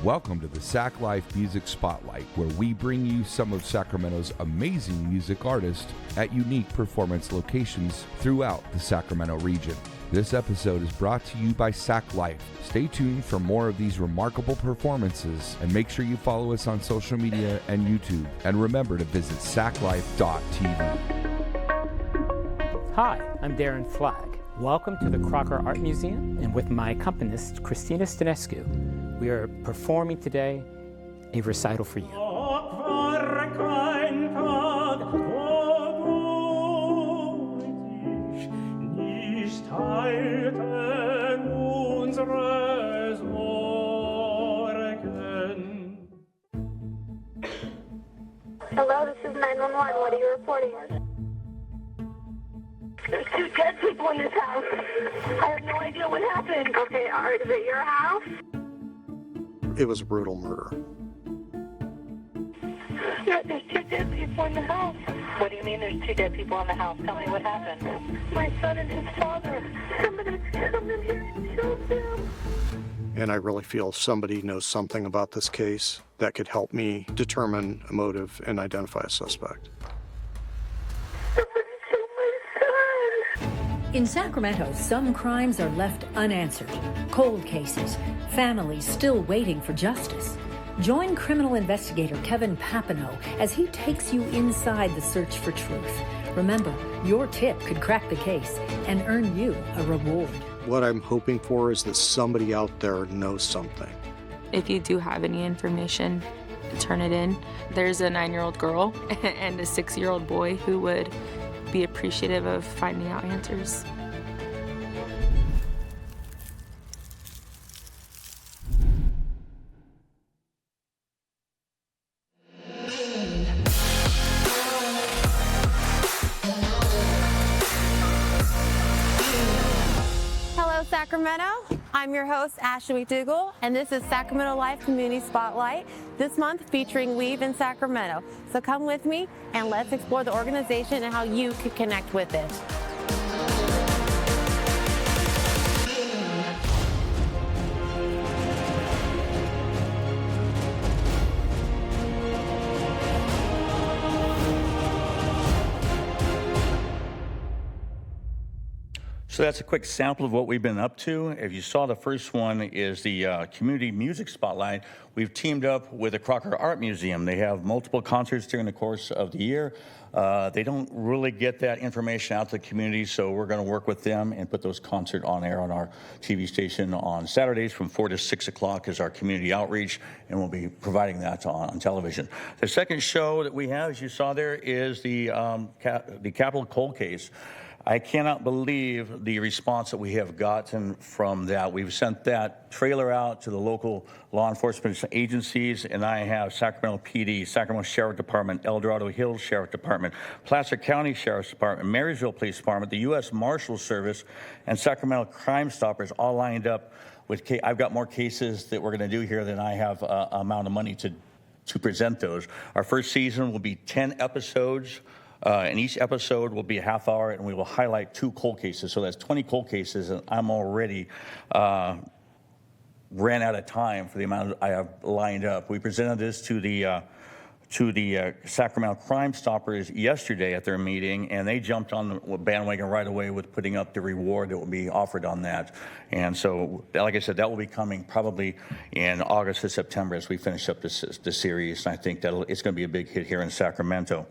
[SPEAKER 12] Welcome to the Sac Life Music Spotlight, where we bring you some of Sacramento's amazing music artists at unique performance locations throughout the Sacramento region. This episode is brought to you by Sac Life. Stay tuned for more of these remarkable performances, and make sure you follow us on social media and YouTube. And remember to visit saclife.tv.
[SPEAKER 13] Hi, I'm Darren Flagg. Welcome to the Crocker Art Museum, and with my accompanist, Christina Stanescu, we are performing today a recital for you.
[SPEAKER 14] Hello, this is 911. What are you reporting? There's 2 dead people in this house. I have no idea what happened. Okay, is it your house?
[SPEAKER 15] It was a brutal murder.
[SPEAKER 14] Yeah, there's 2 dead people in the house. What do you mean there's 2 dead people in the house? Tell me what happened. My son and his father. Somebody's come in here and killed them.
[SPEAKER 15] And I really feel somebody knows something about this case that could help me determine a motive and identify a suspect.
[SPEAKER 16] In Sacramento, some crimes are left unanswered. Cold cases, families still waiting for justice. Join criminal investigator Kevin Papineau as he takes you inside the search for truth. Remember, your tip could crack the case and earn you a reward.
[SPEAKER 15] What I'm hoping for is that somebody out there knows something.
[SPEAKER 17] If you do have any information, turn it in. There's a 9-year-old girl and a 6-year-old boy who would be appreciative of finding out answers.
[SPEAKER 18] Hello, Sacramento. I'm your host, Ashley McDougall, and this is Sacramento Life Community Spotlight, this month featuring Weave in Sacramento. So come with me and let's explore the organization and how you can connect with it.
[SPEAKER 10] So that's a quick sample of what we've been up to. If you saw, the first one is the Community Music Spotlight. We've teamed up with the Crocker Art Museum. They have multiple concerts during the course of the year. They don't really get that information out to the community, so we're going to work with them and put those concerts on air on our TV station on Saturdays from 4 to 6 o'clock is our community outreach, and we'll be providing that on television. The second show that we have, as you saw there, is the Capitol Cold Case. I cannot believe the response that we have gotten from that. We've sent that trailer out to the local law enforcement agencies, and I have Sacramento PD, Sacramento Sheriff Department, El Dorado Hills Sheriff Department, Placer County Sheriff's Department, Marysville Police Department, the U.S. Marshals Service, and Sacramento Crime Stoppers all lined up with I've got more cases that we're going to do here than I have amount of money to present those. Our first season will be 10 episodes. And each episode will be a half hour, and we will highlight 2 cold cases. So that's 20 cold cases, and I'm already ran out of time for the amount I have lined up. We presented this to the Sacramento Crime Stoppers yesterday at their meeting, and they jumped on the bandwagon right away with putting up the reward that will be offered on that. And so, like I said, that will be coming probably in August or September as we finish up the series. And I think it's going to be a big hit here in Sacramento.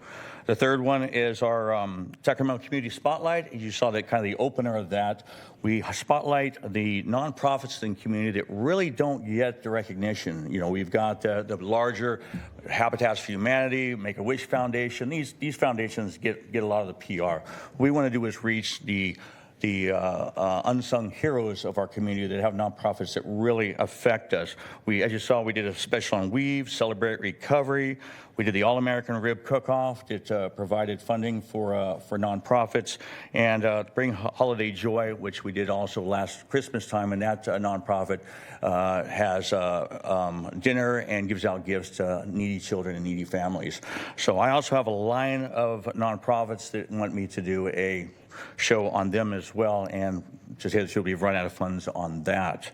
[SPEAKER 10] The third one is our Sacramento Community Spotlight. You saw that kind of the opener of that. We spotlight the nonprofits in the community that really don't get the recognition. You know, we've got the larger Habitats for Humanity, Make-A-Wish Foundation. These foundations get a lot of the PR. What we want to do is reach the unsung heroes of our community that have nonprofits that really affect us. As you saw, we did a special on Weave, Celebrate Recovery. We did the All-American Rib Cook-Off that provided funding for nonprofits, and Bring Holiday Joy, which we did also last Christmas time, and that nonprofit has dinner and gives out gifts to needy children and needy families. So I also have a line of nonprofits that want me to do a show on them as well, and just had to run out of funds on that.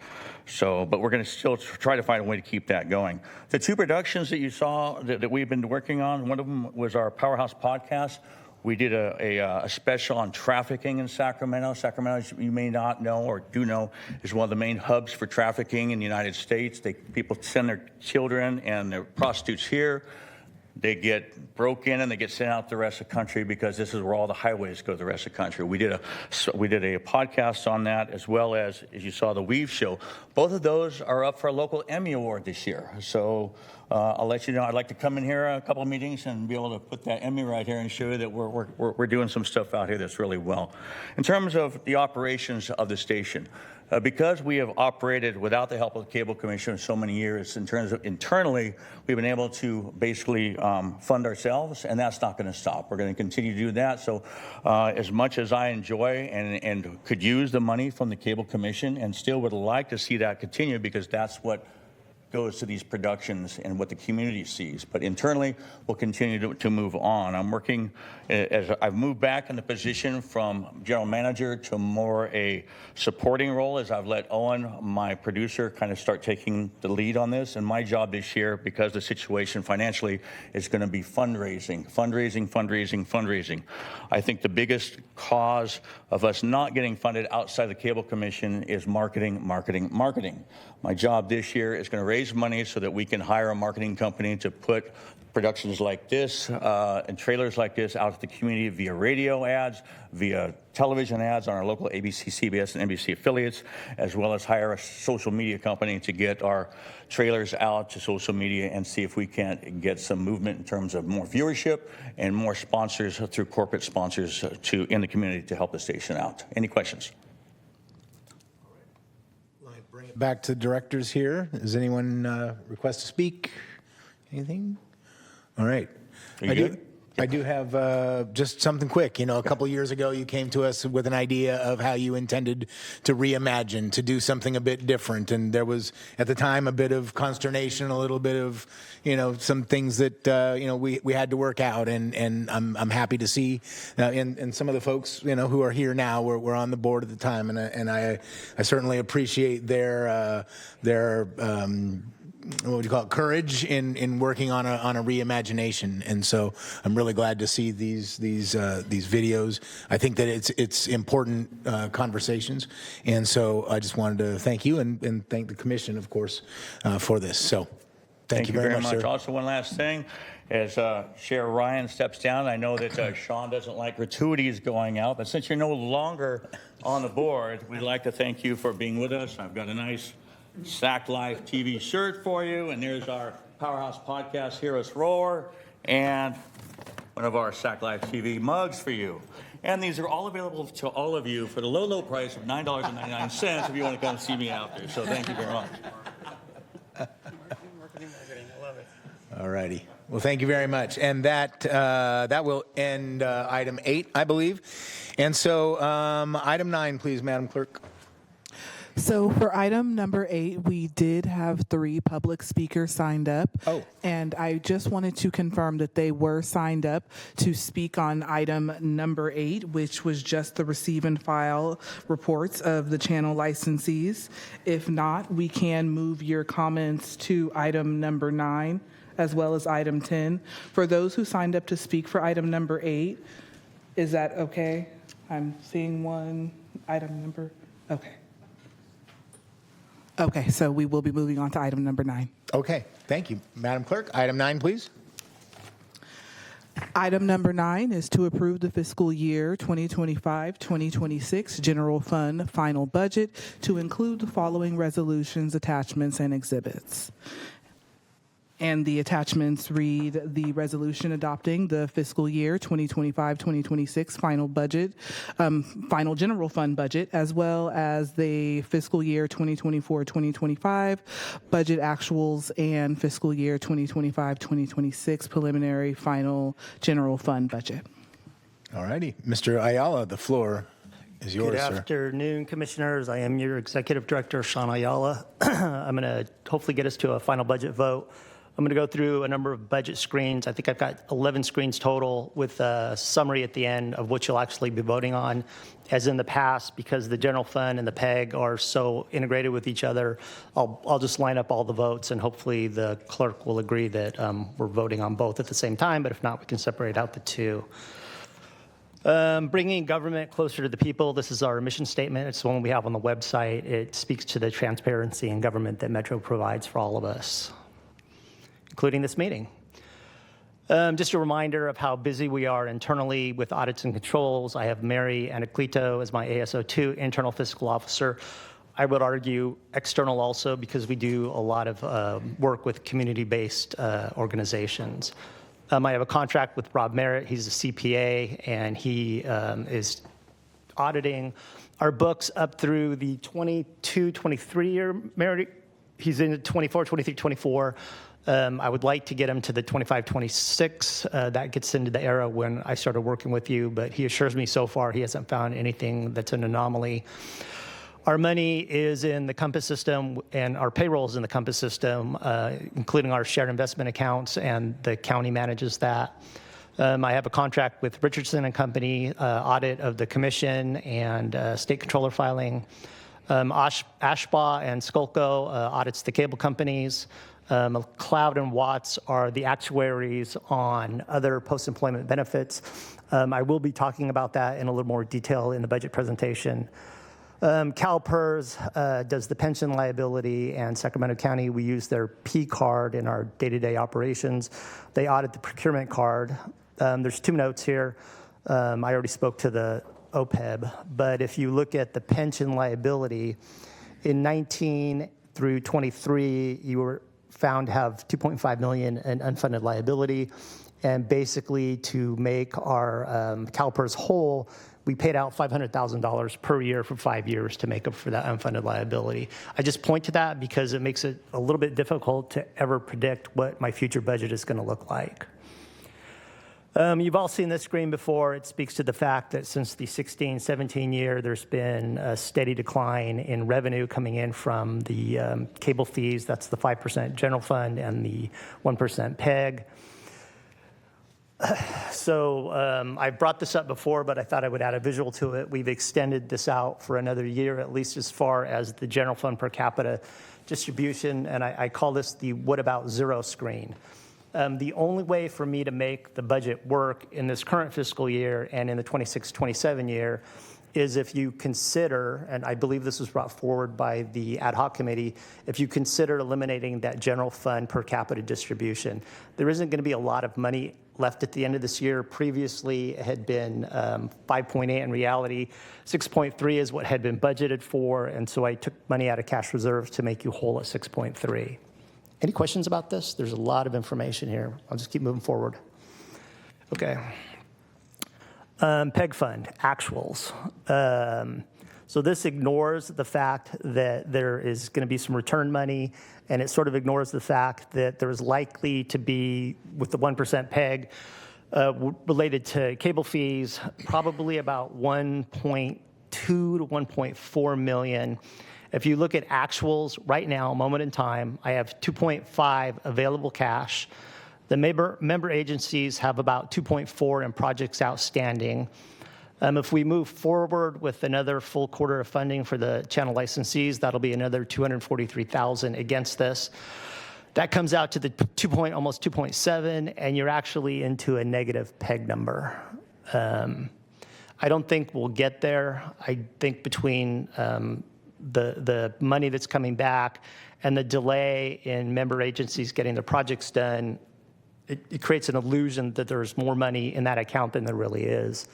[SPEAKER 10] So, but we're going to still try to find a way to keep that going. The 2 productions that you saw that we've been working on, one of them was our Powerhouse podcast. We did a special on trafficking in Sacramento. Sacramento, as you may not know or do know, is one of the main hubs for trafficking in the United States. People send their children and their prostitutes here. They get broke in and they get sent out to the rest of the country because this is where all the highways go to the rest of the country. We did a podcast on that, as well as you saw, the Weave Show. Both of those are up for a local Emmy Award this year. So I'll let you know. I'd like to come in here a couple of meetings and be able to put that Emmy right here and show you that we're doing some stuff out here that's really well. In terms of the operations of the station, because we have operated without the help of the Cable Commission for so many years, in terms of internally, we've been able to basically fund ourselves, and that's not going to stop. We're going to continue to do that. So as much as I enjoy and could use the money from the Cable Commission, and still would like to see that continue, because that's what goes to these productions and what the community sees. But internally, we'll continue to move on. I'm working, as I've moved back in the position from general manager to more a supporting role, as I've let Owen, my producer, kind of start taking the lead on this. And my job this year, because the situation financially, is going to be fundraising. I think the biggest cause of us not getting funded outside the Cable Commission is marketing. My job this year is going to raise money so that we can hire a marketing company to put productions like this and trailers like this out to the community via radio ads, via television ads on our local ABC, CBS, and NBC affiliates, as well as hire a social media company to get our trailers out to social media and see if we can't get some movement in terms of more viewership and more sponsors through corporate sponsors in the community to help the station out. Any questions?
[SPEAKER 5] Bring it back to directors here. Does anyone request to speak? Anything? All right. I do have just something quick. You know, a couple years ago, you came to us with an idea of how you intended to reimagine, to do something a bit different. And there was, at the time, a bit of consternation, a little bit of, some things that, we had to work out. And I'm happy to see, and some of the folks, who are here now were on the board at the time. And I certainly appreciate their what would you call it, courage in working on a reimagination. And so I'm really glad to see these videos. I think that it's important conversations. And so I just wanted to thank you and thank the commission, of course, for this. So thank you very much, sir.
[SPEAKER 10] Also, one last thing. As Chair Ryan steps down, I know that Sean doesn't like gratuities going out, but since you're no longer on the board, we'd like to thank you for being with us. I've got a nice Sac Life TV shirt for you, and there's our Powerhouse Podcast Hear Us Roar, and one of our Sac Life TV mugs for you. And these are all available to all of you for the low, low price of $9.99 if you want to come see me out there. So thank you very much.
[SPEAKER 5] All righty. Well, thank you very much. And that will end item 8, I believe. And so item 9, please, Madam Clerk.
[SPEAKER 1] So for item number 8, we did have 3 public speakers signed up.
[SPEAKER 5] Oh.
[SPEAKER 1] And I just wanted to confirm that they were signed up to speak on item number 8, which was just the receive and file reports of the channel licensees. If not, we can move your comments to item number 9 as well as item 10. For those who signed up to speak for item number 8, is that okay? I'm seeing one item number, okay. Okay, so we will be moving on to item number 9.
[SPEAKER 5] Okay, thank you. Madam Clerk, item 9, please.
[SPEAKER 1] Item number 9 is to approve the fiscal year 2025-2026 general fund final budget to include the following resolutions, attachments, and exhibits. And the attachments read the resolution adopting the fiscal year 2025-2026 final budget, final general fund budget, as well as the fiscal year 2024-2025 budget actuals and fiscal year 2025-2026 preliminary final general fund budget.
[SPEAKER 5] All righty. Mr. Ayala, the floor is yours, sir.
[SPEAKER 3] Good afternoon, Commissioners. I am your Executive Director, Sean Ayala. I'm going to hopefully get us to a final budget vote. I'm going to go through a number of budget screens. I think I've got 11 screens total with a summary at the end of what you'll actually be voting on. As in the past, because the general fund and the PEG are so integrated with each other, I'll just line up all the votes, and hopefully the clerk will agree that we're voting on both at the same time, but if not, we can separate out the two. Bringing government closer to the people. This is our mission statement. It's the one we have on the website. It speaks to the transparency in government that Metro provides for all of us, including this meeting. Just a reminder of how busy we are internally with audits and controls. I have Mary Anacleto as my ASO2 internal fiscal officer. I would argue external also, because we do a lot of work with community-based organizations. I have a contract with Rob Merritt. He's a CPA, and he is auditing our books up through the 22-23 year. Merritt, he's in the 24, 23, 24. I would like to get him to the 25-26. That gets into the era when I started working with you, but he assures me so far he hasn't found anything that's an anomaly. Our money is in the Compass system, and our payroll is in the Compass system, including our shared investment accounts, and the county manages that. I have a contract with Richardson and Company, audit of the commission and state controller filing. Ashbaugh and Skolko audits the cable companies. Cloud and Watts are the actuaries on other post-employment benefits. I will be talking about that in a little more detail in the budget presentation. CalPERS does the pension liability, and Sacramento County, we use their P card in our day-to-day operations. They audit the procurement card. There's 2 notes here. I already spoke to the OPEB, but if you look at the pension liability, in 19 through 23, you were found to have $2.5 million in unfunded liability, and basically to make our CalPERS whole, we paid out $500,000 per year for 5 years to make up for that unfunded liability. I just point to that because it makes it a little bit difficult to ever predict what my future budget is going to look like. You've all seen this screen before. It speaks to the fact that since the 16-17 year, there's been a steady decline in revenue coming in from the cable fees. That's the 5% general fund and the 1% PEG. So I've brought this up before, but I thought I would add a visual to it. We've extended this out for another year, at least as far as the general fund per capita distribution, and I call this the what about zero screen. The only way for me to make the budget work in this current fiscal year and in the 26-27 year is if you consider, and I believe this was brought forward by the ad hoc committee, if you consider eliminating that general fund per capita distribution. There isn't going to be a lot of money left at the end of this year. Previously, it had been 5.8. In reality, 6.3 is what had been budgeted for, and so I took money out of cash reserves to make you whole at 6.3. Any questions about this? There's a lot of information here. I'll just keep moving forward. Okay. PEG fund, actuals. So this ignores the fact that there is going to be some return money, and it sort of ignores the fact that there is likely to be, with the 1% PEG, related to cable fees, probably about 1.2 to 1.4 million. If you look at actuals right now, moment in time, I have 2.5 available cash. The member agencies have about 2.4 in projects outstanding. If we move forward with another full quarter of funding for the channel licensees, that'll be another $243,000 against this. That comes out to the almost 2.7, and you're actually into a negative PEG number. I don't think we'll get there. I think between the money that's coming back and the delay in member agencies getting their projects done, it creates an illusion that there's more money in that account than there really is.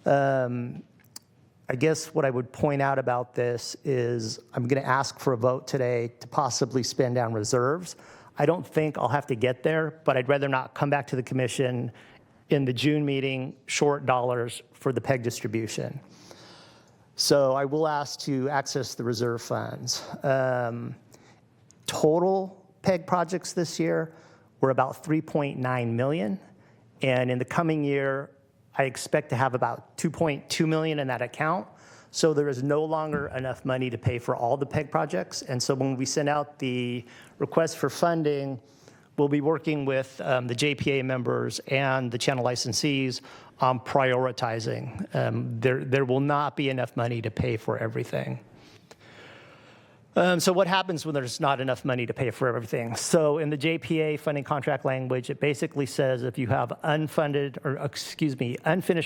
[SPEAKER 3] I guess what I would point out about this is I'm going to ask for a vote today to possibly spend down reserves. I don't think I'll have to get there, but I'd rather not come back to the commission in the June meeting short dollars for the PEG distribution. So I will ask to access the reserve funds. Total PEG projects this year were about 3.9 million. And in the coming year, I expect to have about 2.2 million in that account. So there is no longer enough money to pay for all the PEG projects. And so when we send out the request for funding, we'll be working with the JPA members and the channel licensees on prioritizing. There will not be enough money to pay for everything. So what happens when there's not enough money to pay for everything? So in the JPA funding contract language, it basically says if you have unfinished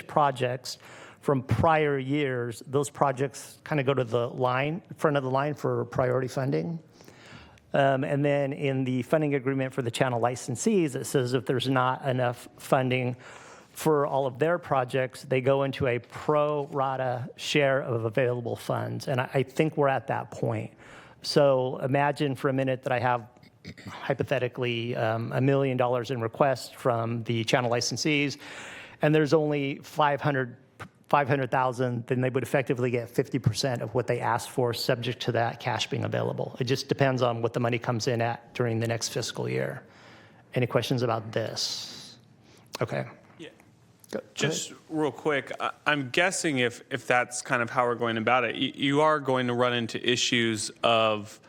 [SPEAKER 3] projects from prior years, those projects kind of go to the front of the line for priority funding. And then in the funding agreement for the channel licensees, it says if there's not enough funding for all of their projects, they go into a pro rata share of available funds. And I think we're at that point. So imagine for a minute that I have hypothetically $1 million in requests from the channel licensees, and there's only 500,000, then they would effectively get 50% of what they asked for, subject to that cash being available. It just depends on what the money comes in at during the next fiscal year. Any questions about this? Okay.
[SPEAKER 6] Just real quick, I'm guessing if that's kind of how we're going about it, you are going to run into issues of,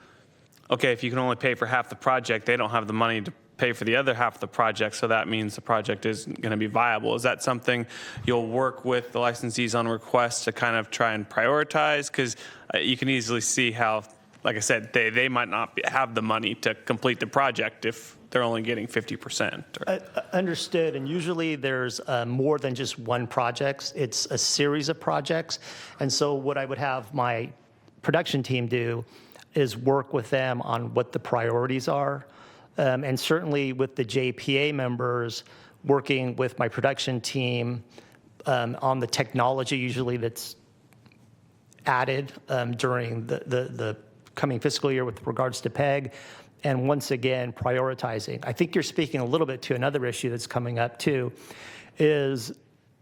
[SPEAKER 6] okay, if you can only pay for half the project, they don't have the money to pay for the other half of the project, so that means the project isn't going to be viable. Is that something you'll work with the licensees on request to kind of try and prioritize? Because you can easily see how, like I said, they might not have the money to complete the project if they're only getting 50%.
[SPEAKER 3] Understood, and usually there's more than just one project. It's a series of projects, and so what I would have my production team do is work with them on what the priorities are, and certainly with the JPA members, working with my production team on the technology usually that's added during the coming fiscal year with regards to PEG. And once again, prioritizing. I think you're speaking a little bit to another issue that's coming up too, is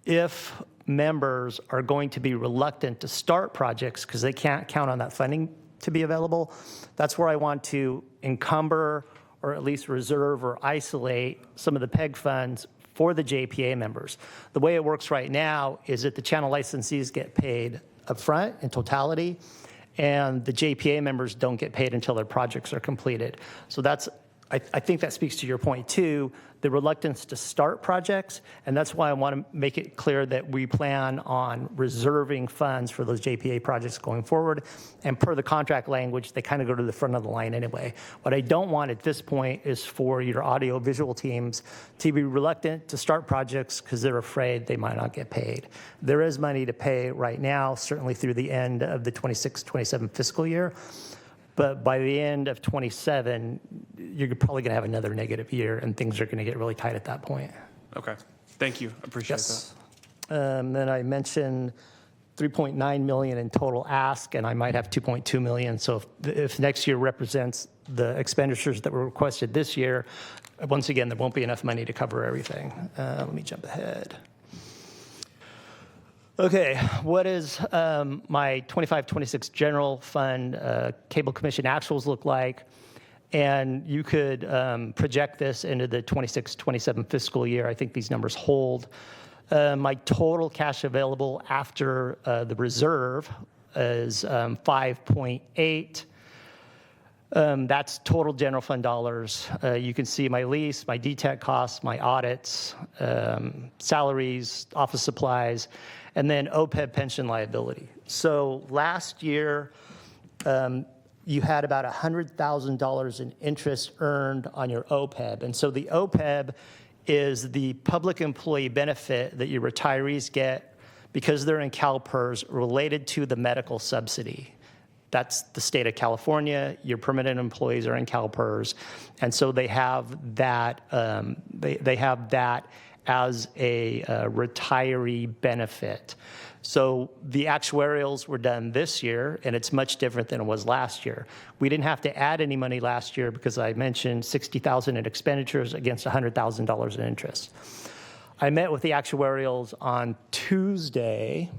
[SPEAKER 3] if members are going to be reluctant to start projects because they can't count on that funding to be available, that's where I want to encumber or at least reserve or isolate some of the PEG funds for the JPA members. The way it works right now is that the channel licensees get paid upfront in totality, and the JPA members don't get paid until their projects are completed. So that's I think that speaks to your point too, the reluctance to start projects, and that's why I want to make it clear that we plan on reserving funds for those JPA projects going forward, and per the contract language, they kind of go to the front of the line anyway. What I don't want at this point is for your audio-visual teams to be reluctant to start projects because they're afraid they might not get paid. There is money to pay right now, certainly through the end of the 26-27 fiscal year. But by the end of 27, you're probably going to have another negative year, and things are going to get really tight at that point.
[SPEAKER 6] Okay. Thank you. Appreciate that.
[SPEAKER 3] Then I mentioned $3.9 million in total ask, and I might have $2.2 million. So if next year represents the expenditures that were requested this year, once again, there won't be enough money to cover everything. Let me jump ahead. Okay, what is my 25-26 general fund cable commission actuals look like? And you could project this into the 26-27 fiscal year. I think these numbers hold. My total cash available after the reserve is 5.8. That's total general fund dollars. You can see my lease, my DTEC costs, my audits, salaries, office supplies, and then OPEB pension liability. So last year, you had about $100,000 in interest earned on your OPEB. And so the OPEB is the public employee benefit that your retirees get because they're in CalPERS related to the medical subsidy. That's the state of California. Your permanent employees are in CalPERS, and so they have that. They have that as a retiree benefit. So the actuarials were done this year, and it's much different than it was last year. We didn't have to add any money last year because I mentioned $60,000 in expenditures against $100,000 in interest. I met with the actuarials on Tuesday,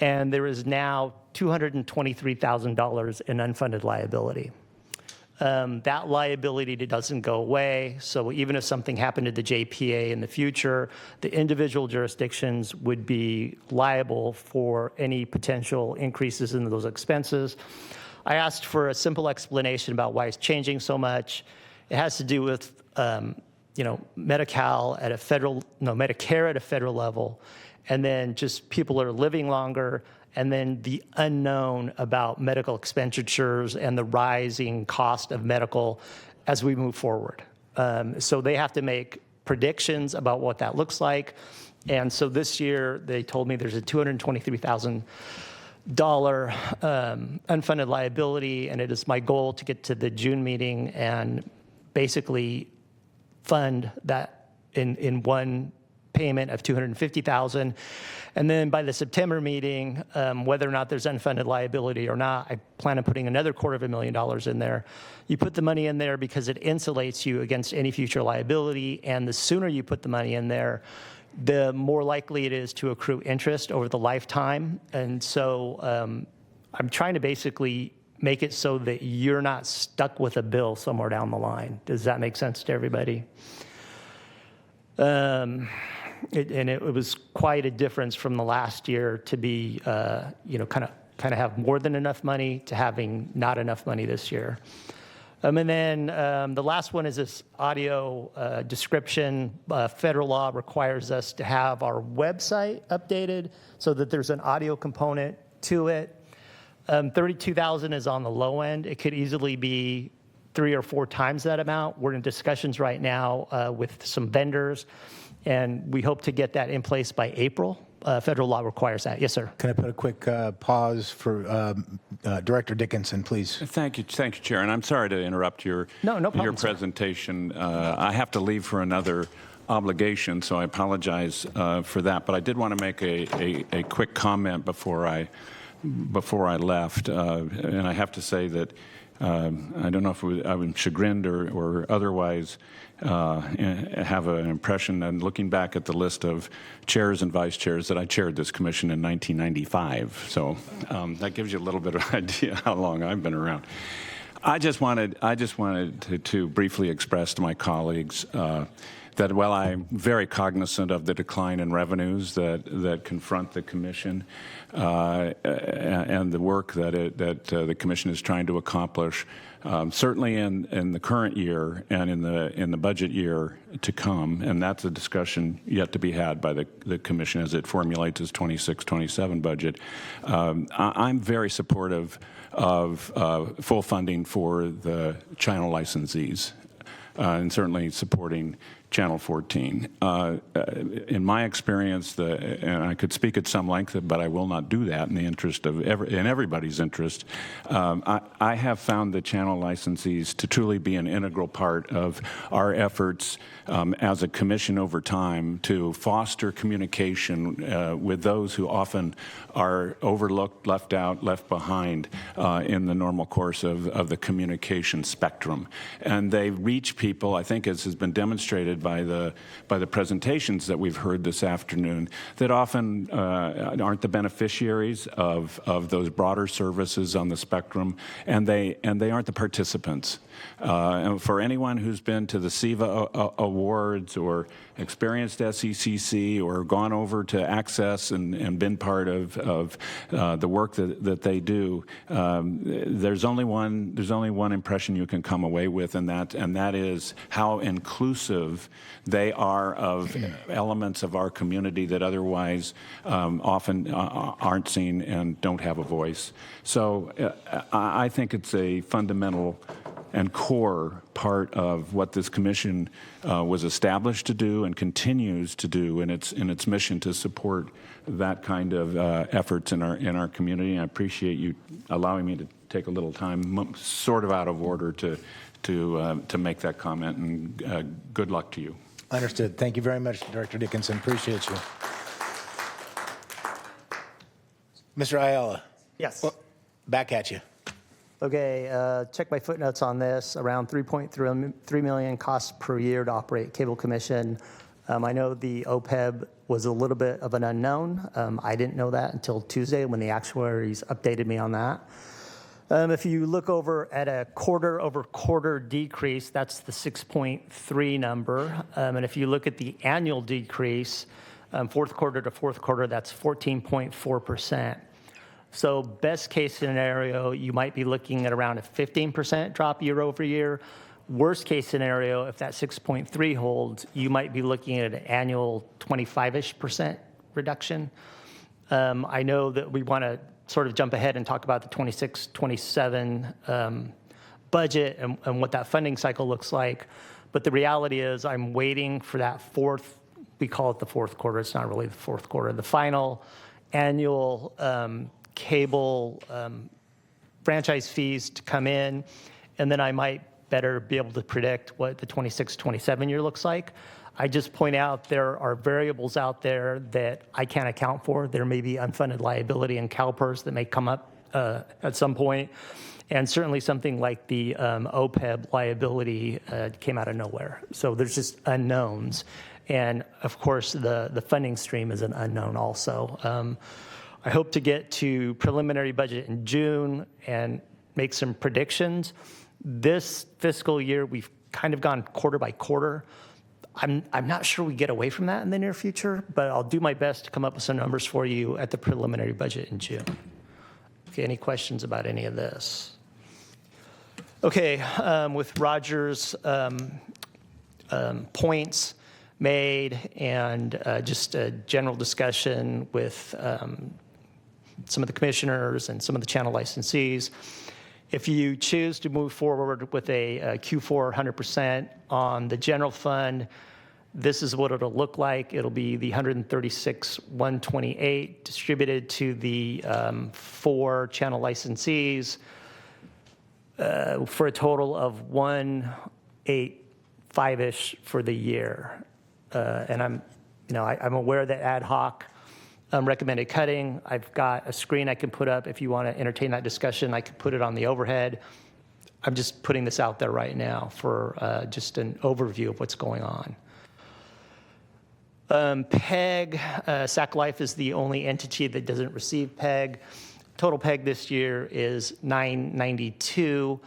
[SPEAKER 3] and there is now $223,000 in unfunded liability. That liability doesn't go away, so even if something happened to the JPA in the future, the individual jurisdictions would be liable for any potential increases in those expenses. I asked for a simple explanation about why it's changing so much. It has to do with Medi-Cal at a federal, Medicare at a federal level, and then just people are living longer, and then the unknown about medical expenditures and the rising cost of medical as we move forward. So they have to make predictions about what that looks like. And so this year, they told me there's a $223,000 unfunded liability, and it is my goal to get to the June meeting and basically fund that in one payment of $250,000. And then by the September meeting, whether or not there's unfunded liability or not, I plan on putting another $250,000 in there. You put the money in there because it insulates you against any future liability, and the sooner you put the money in there, the more likely it is to accrue interest over the lifetime. And so I'm trying to basically make it so that you're not stuck with a bill somewhere down the line. Does that make sense to everybody? It was quite a difference from the last year to be, kind of have more than enough money to having not enough money this year. And then the last one is this audio description. Federal law requires us to have our website updated so that there's an audio component to it. $32,000 is on the low end. It could easily be 3 or 4 times that amount. We're in discussions right now with some vendors, and we hope to get that in place by April. Federal law requires that. Yes, sir.
[SPEAKER 5] Can I put a quick pause for Director Dickinson, please?
[SPEAKER 2] Thank you, Chair. And I'm sorry to interrupt your
[SPEAKER 3] problem,
[SPEAKER 2] presentation. I have to leave for another obligation, so I apologize for that. But I did want to make a quick comment before I left, and I have to say that I don't know if I'm chagrined or otherwise have an impression, and looking back at the list of chairs and vice chairs, that I chaired this commission in 1995. So that gives you a little bit of idea how long I've been around. I just wanted to briefly express to my colleagues that while I'm very cognizant of the decline in revenues that confront the commission and the work that the commission is trying to accomplish, certainly in the current year and in the budget year to come, and that's a discussion yet to be had by the commission as it formulates its 26-27 budget. I'm very supportive of full funding for the channel licensees, and certainly supporting Channel 14. In my experience, and I could speak at some length, but I will not do that in the interest of in everybody's interest. I have found the channel licensees to truly be an integral part of our efforts as a commission over time to foster communication with those who often are overlooked, left out, left behind in the normal course of the communication spectrum. And they reach people, I think, as has been demonstrated by the presentations that we've heard this afternoon, that often aren't the beneficiaries of those broader services on the spectrum, and they aren't the participants. And for anyone who's been to the SIVA Awards or experienced SECC or gone over to Access and been part of the work that they do, there's only one impression you can come away with, and that is how inclusive they are of elements of our community that otherwise often aren't seen and don't have a voice. So I think it's a fundamental and core part of what this commission was established to do and continues to do in its mission to support that kind of efforts in our community. And I appreciate you allowing me to take a little time, sort of out of order, to make that comment. And good luck to you.
[SPEAKER 5] Understood. Thank you very much, Director Dickinson. Appreciate you. Mr. Ayala.
[SPEAKER 3] Yes.
[SPEAKER 5] Back at you.
[SPEAKER 3] Okay, check my footnotes on this. Around $3.3 million costs per year to operate Cable Commission. I know the OPEB was a little bit of an unknown. I didn't know that until Tuesday when the actuaries updated me on that. If you look over at a quarter-over-quarter decrease, that's the 6.3 number. And if you look at the annual decrease, fourth quarter to fourth quarter, that's 14.4%. So best case scenario, you might be looking at around a 15% drop year over year. Worst case scenario, if that 6.3 holds, you might be looking at an annual 25-ish% reduction. I know that we want to sort of jump ahead and talk about the 26-27 budget and what that funding cycle looks like. But the reality is I'm waiting for that we call it the fourth quarter, it's not really the fourth quarter, the final annual cable franchise fees to come in, and then I might better be able to predict what the 26-27 year looks like. I just point out there are variables out there that I can't account for. There may be unfunded liability in CalPERS that may come up at some point, and certainly something like the OPEB liability came out of nowhere. So there's just unknowns, and of course the funding stream is an unknown also. I hope to get to preliminary budget in June and make some predictions. This fiscal year, we've kind of gone quarter by quarter. I'm not sure we get away from that in the near future, but I'll do my best to come up with some numbers for you at the preliminary budget in June. Okay, any questions about any of this? Okay, with Roger's points made and just a general discussion with some of the commissioners and some of the channel licensees. If you choose to move forward with a Q4 100% on the general fund, this is what it'll look like. It'll be the $136,128 distributed to the 4 channel licensees for a total of $185-ish for the year. And I'm aware that ad hoc recommended cutting. I've got a screen I can put up. If you want to entertain that discussion, I could put it on the overhead. I'm just putting this out there right now for just an overview of what's going on. PEG, Sac Life is the only entity that doesn't receive PEG. Total PEG this year is $992.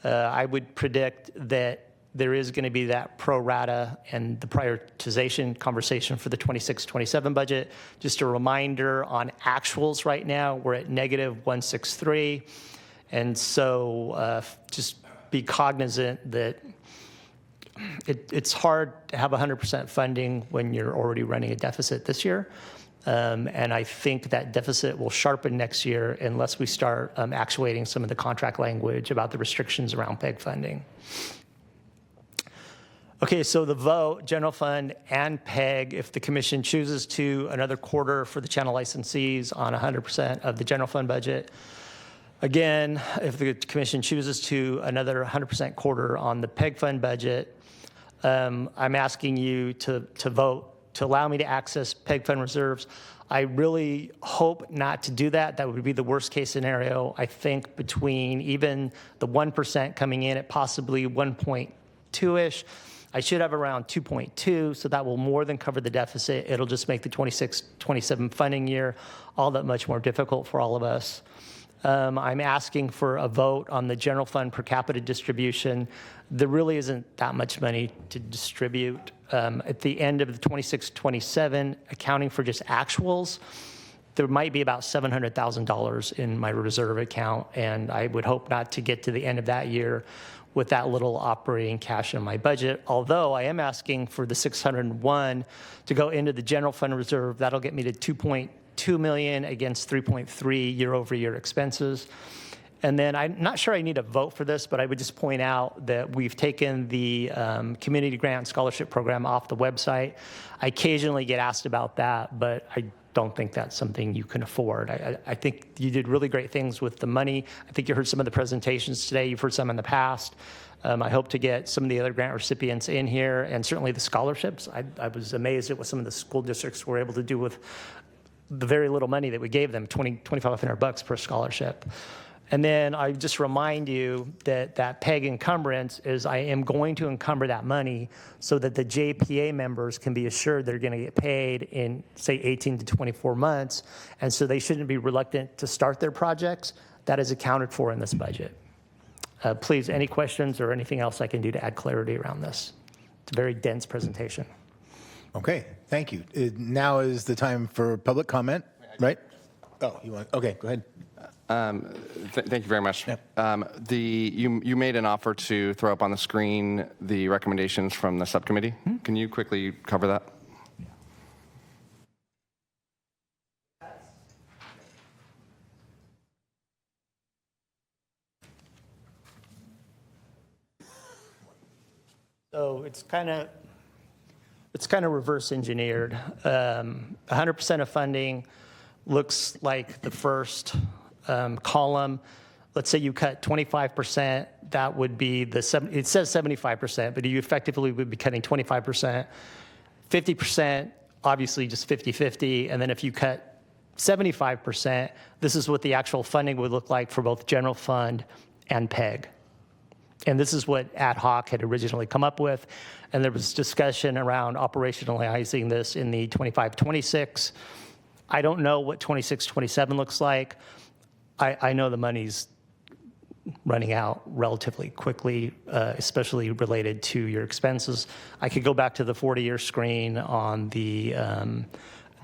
[SPEAKER 3] I would predict that there is going to be that pro rata and the prioritization conversation for the 26-27 budget. Just a reminder on actuals right now, we're at -163. And so just be cognizant that it's hard to have 100% funding when you're already running a deficit this year. And I think that deficit will sharpen next year unless we start actuating some of the contract language about the restrictions around PEG funding. Okay, so the vote, general fund and PEG, if the commission chooses to, another quarter for the channel licensees on 100% of the general fund budget. Again, if the commission chooses to, another 100% quarter on the PEG fund budget. I'm asking you to vote to allow me to access PEG fund reserves. I really hope not to do that. That would be the worst case scenario. I think between even the 1% coming in at possibly 1.2-ish, I should have around 2.2, so that will more than cover the deficit. It'll just make the 26-27 funding year all that much more difficult for all of us. I'm asking for a vote on the general fund per capita distribution. There really isn't that much money to distribute. At the end of the 26-27, accounting for just actuals, there might be about $700,000 in my reserve account, and I would hope not to get to the end of that year with that little operating cash in my budget. Although I am asking for the 601 to go into the general fund reserve. That'll get me to 2.2 million against 3.3 year-over-year expenses. And then I'm not sure I need a vote for this, but I would just point out that we've taken the community grant scholarship program off the website. I occasionally get asked about that, but I don't think that's something you can afford. I think you did really great things with the money. I think you heard some of the presentations today. You've heard some in the past. I hope to get some of the other grant recipients in here, and certainly the scholarships. I was amazed at what some of the school districts were able to do with the very little money that we gave them, $2,500 per scholarship. And then I just remind you that PEG encumbrance is I am going to encumber that money so that the JPA members can be assured they're going to get paid in, say, 18 to 24 months. And so they shouldn't be reluctant to start their projects. That is accounted for in this budget. Please, any questions or anything else I can do to add clarity around this? It's a very dense presentation.
[SPEAKER 5] Okay, thank you. Now is the time for public comment, right? Oh, you want? Okay, go ahead.
[SPEAKER 8] Thank you very much. Yep. You made an offer to throw up on the screen the recommendations from the subcommittee. Can you quickly cover that?
[SPEAKER 3] So it's kind of reverse engineered. 100% of funding looks like the first column. Let's say you cut 25%, that would be it says 75%, but you effectively would be cutting 25%. 50%, obviously just 50-50, and then if you cut 75%, this is what the actual funding would look like for both general fund and PEG. And this is what ad hoc had originally come up with, and there was discussion around operationalizing this in the 25-26. I don't know what 26-27 looks like. I know the money's running out relatively quickly, especially related to your expenses. I could go back to the 40-year screen on the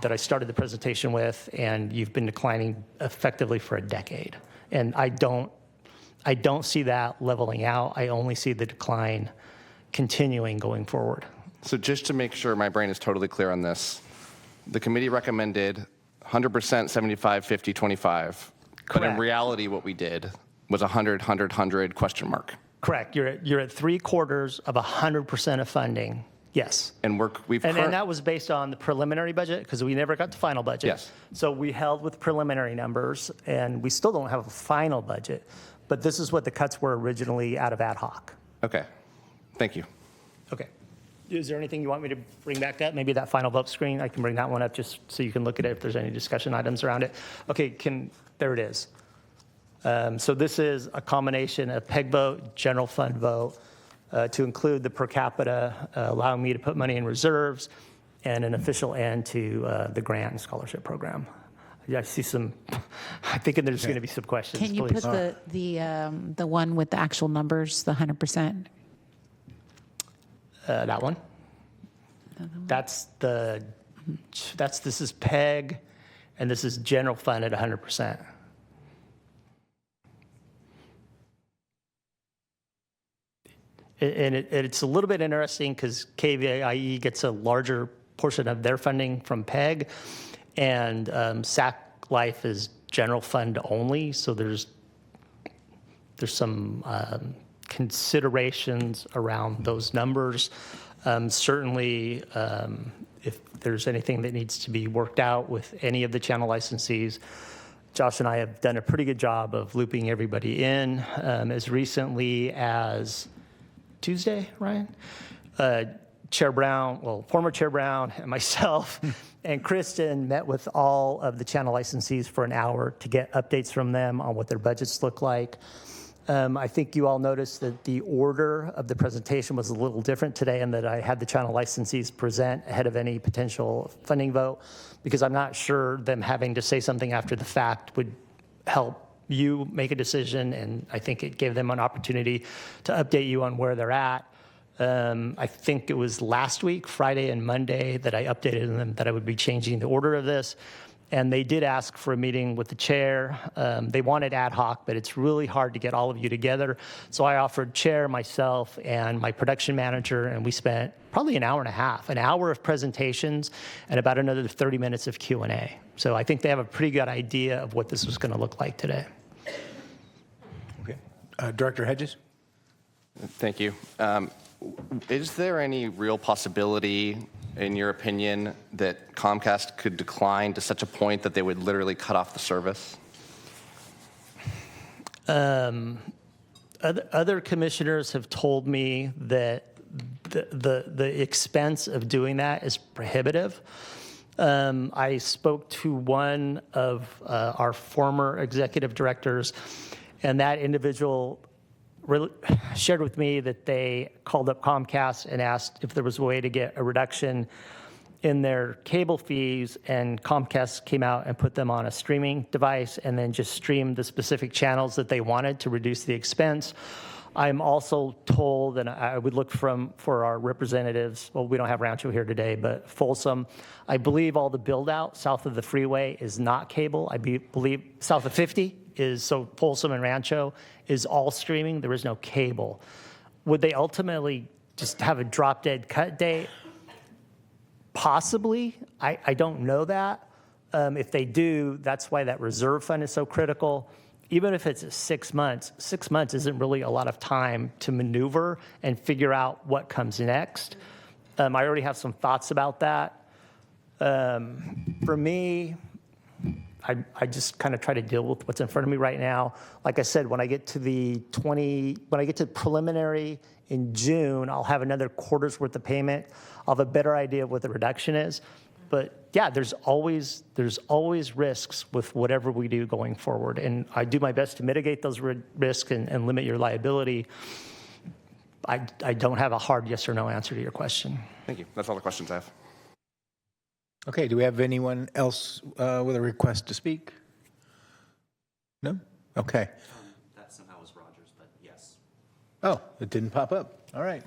[SPEAKER 3] that I started the presentation with, and you've been declining effectively for a decade. And I don't see that leveling out. I only see the decline continuing going forward.
[SPEAKER 8] So just to make sure my brain is totally clear on this, the committee recommended 100%, 75, 50, 25. But in reality, what we did was 100, 100, 100 question mark.
[SPEAKER 3] Correct. You're at 3/4 of 100% of funding. Yes.
[SPEAKER 8] And
[SPEAKER 3] and that was based on the preliminary budget because we never got to final budget.
[SPEAKER 8] Yes.
[SPEAKER 3] So we held with preliminary numbers, and we still don't have a final budget. But this is what the cuts were originally out of ad hoc.
[SPEAKER 8] Okay. Thank you.
[SPEAKER 3] Okay. Is there anything you want me to bring back up? Maybe that final vote screen, I can bring that one up just so you can look at it if there's any discussion items around it. Okay, there it is. So this is a combination of PEG vote, general fund vote, to include the per capita, allowing me to put money in reserves, and an official end to the grant and scholarship program. Yeah, I see some. I'm thinking there's going to be some questions.
[SPEAKER 19] Can you
[SPEAKER 3] please.
[SPEAKER 19] put the one with the actual numbers, the 100%?
[SPEAKER 3] That one. This is PEG, and this is general fund at 100%. And it's a little bit interesting because KVIE gets a larger portion of their funding from PEG, and SAC Life is general fund only. So there's some considerations around those numbers. Certainly, if there's anything that needs to be worked out with any of the channel licensees, Josh and I have done a pretty good job of looping everybody in. As recently as Tuesday, Ryan? Chair Brown, former Chair Brown and myself and Kristen met with all of the channel licensees for an hour to get updates from them on what their budgets look like. I think you all noticed that the order of the presentation was a little different today, and that I had the channel licensees present ahead of any potential funding vote, because I'm not sure them having to say something after the fact would help you make a decision, and I think it gave them an opportunity to update you on where they're at. I think it was last week, Friday and Monday, that I updated them that I would be changing the order of this. And they did ask for a meeting with the chair. They wanted ad hoc, but it's really hard to get all of you together. So I offered chair, myself, and my production manager, and we spent probably an hour and a half, an hour of presentations, and about another 30 minutes of Q&A. So I think they have a pretty good idea of what this was going to look like today.
[SPEAKER 5] Okay. Director Hedges?
[SPEAKER 8] Thank you. Is there any real possibility, in your opinion, that Comcast could decline to such a point that they would literally cut off the service?
[SPEAKER 3] Other commissioners have told me that the expense of doing that is prohibitive. I spoke to one of our former executive directors, and that individual shared with me that they called up Comcast and asked if there was a way to get a reduction in their cable fees, and Comcast came out and put them on a streaming device and then just streamed the specific channels that they wanted to reduce the expense. I'm also told, and I would look for our representatives, well, we don't have Rancho here today, but Folsom, I believe all the build out south of the freeway is not cable. I believe south of 50 is, so Folsom and Rancho is all streaming. There is no cable. Would they ultimately just have a drop dead cut date? Possibly. I don't know that. If they do, that's why that reserve fund is so critical. Even if it's 6 months, 6 months isn't really a lot of time to maneuver and figure out what comes next. I already have some thoughts about that. For me, I just kind of try to deal with what's in front of me right now. Like I said, when I get to preliminary in June, I'll have another quarter's worth of payment. I'll have a better idea of what the reduction is. But yeah, there's always risks with whatever we do going forward. And I do my best to mitigate those risks and limit your liability. I don't have a hard yes or no answer to your question.
[SPEAKER 8] Thank you. That's all the questions I have.
[SPEAKER 5] Okay, do we have anyone else with a request to speak? No? Okay.
[SPEAKER 19] That somehow was Rogers, but yes.
[SPEAKER 5] Oh, it didn't pop up. All right.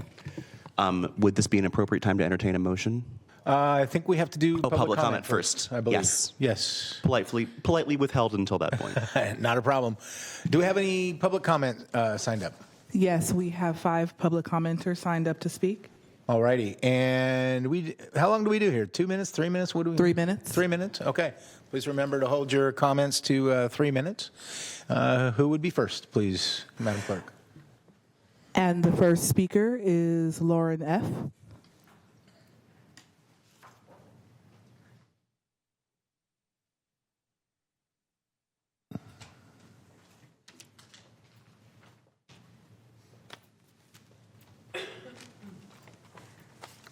[SPEAKER 19] Would this be an appropriate time to entertain a motion?
[SPEAKER 5] I think we have to do
[SPEAKER 19] public comment first.
[SPEAKER 5] I believe.
[SPEAKER 19] Yes.
[SPEAKER 5] Yes.
[SPEAKER 19] Politely withheld until that point.
[SPEAKER 5] Not a problem. Do we have any public comment signed up?
[SPEAKER 1] Yes, we have 5 public commenters signed up to speak.
[SPEAKER 5] All righty. And how long do we do here? 2 minutes, 3 minutes? What do we?
[SPEAKER 1] 3 minutes.
[SPEAKER 5] 3 minutes? Okay. Please remember to hold your comments to 3 minutes. Who would be first, please, Madam Clerk?
[SPEAKER 1] And the first speaker is Lauren F.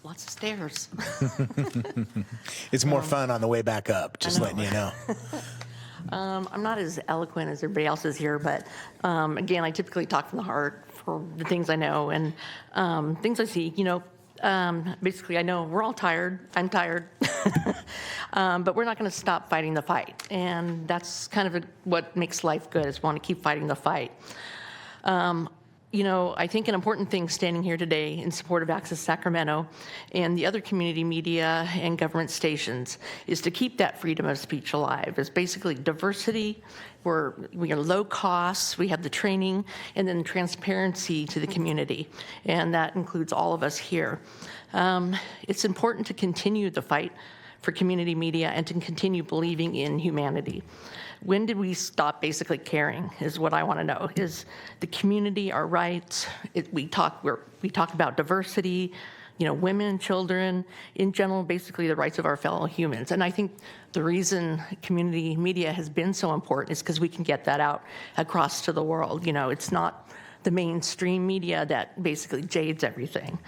[SPEAKER 20] Lots of stairs.
[SPEAKER 5] It's more fun on the way back up, just letting you know.
[SPEAKER 20] I'm not as eloquent as everybody else is here, but again, I typically talk from the heart for the things I know and things I see. Basically, I know we're all tired. I'm tired. But we're not going to stop fighting the fight. And that's kind of what makes life good, is want to keep fighting the fight. I think an important thing standing here today in support of Access Sacramento and the other community media and government stations is to keep that freedom of speech alive. It's basically diversity, we are low costs, we have the training, and then transparency to the community, and that includes all of us here. It's important to continue the fight for community media and to continue believing in humanity. When did we stop basically caring is what I want to know. Is the community our rights? We talk about diversity, women and children, in general, basically the rights of our fellow humans. And I think the reason community media has been so important is because we can get that out across to the world. It's not the mainstream media that basically jades everything,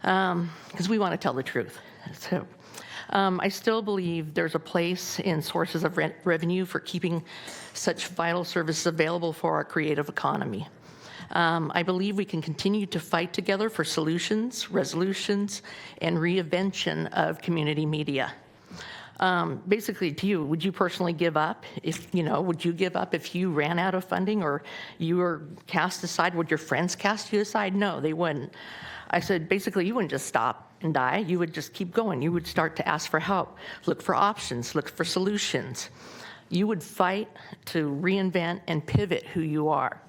[SPEAKER 20] because we want to tell the truth. So. I still believe there's a place in sources of revenue for keeping such vital services available for our creative economy. I believe we can continue to fight together for solutions, resolutions, and reinvention of community media. Basically, to you, would you personally give up would you give up if you ran out of funding or you were cast aside? Would your friends cast you aside? No, they wouldn't. I said, basically, you wouldn't just stop and die. You would just keep going. You would start to ask for help, look for options, look for solutions. You would fight to reinvent and pivot who you are.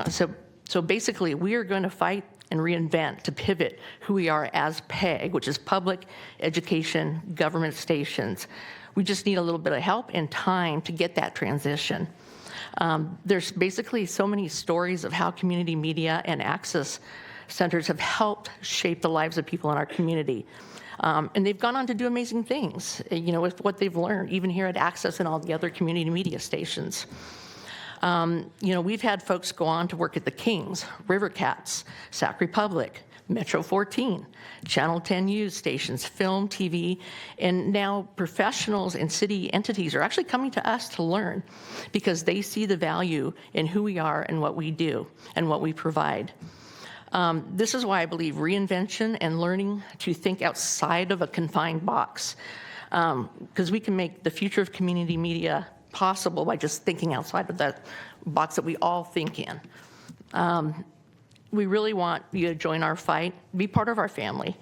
[SPEAKER 20] So basically, we are going to fight and reinvent to pivot who we are as PEG, which is public education government stations. We just need a little bit of help and time to get that transition. There's basically so many stories of how community media and access centers have helped shape the lives of people in our community. And they've gone on to do amazing things, with what they've learned, even here at Access and all the other community media stations. We've had folks go on to work at the Kings, River Cats, Sac Republic, Metro 14, Channel 10 News stations, film, TV, and now professionals and city entities are actually coming to us to learn because they see the value in who we are and what we do and what we provide. This is why I believe reinvention and learning to think outside of a confined box, because we can make the future of community media possible by just thinking outside of that box that we all think in. We really want you to join our fight, be part of our family.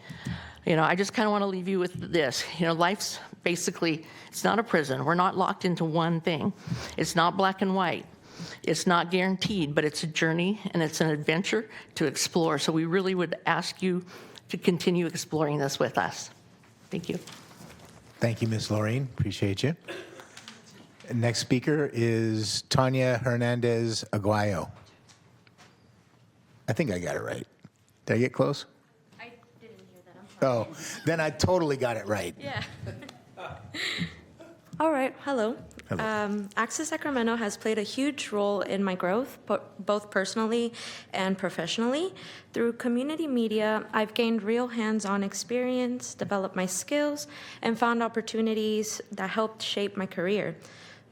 [SPEAKER 20] I just kind of want to leave you with this. Life's basically, it's not a prison. We're not locked into one thing. It's not black and white. It's not guaranteed, but it's a journey and it's an adventure to explore. So we really would ask you to continue exploring this with us. Thank you.
[SPEAKER 5] Thank you, Ms. Laureen. Appreciate you. Next speaker is Tanya Hernandez Aguayo. I think I got it right. Did I get close?
[SPEAKER 21] I didn't hear that. I'm sorry.
[SPEAKER 5] Oh, then I totally got it right.
[SPEAKER 21] Yeah. All right. Hello.
[SPEAKER 5] Hello.
[SPEAKER 21] Access Sacramento has played a huge role in my growth, both personally and professionally. Through community media, I've gained real hands-on experience, developed my skills, and found opportunities that helped shape my career.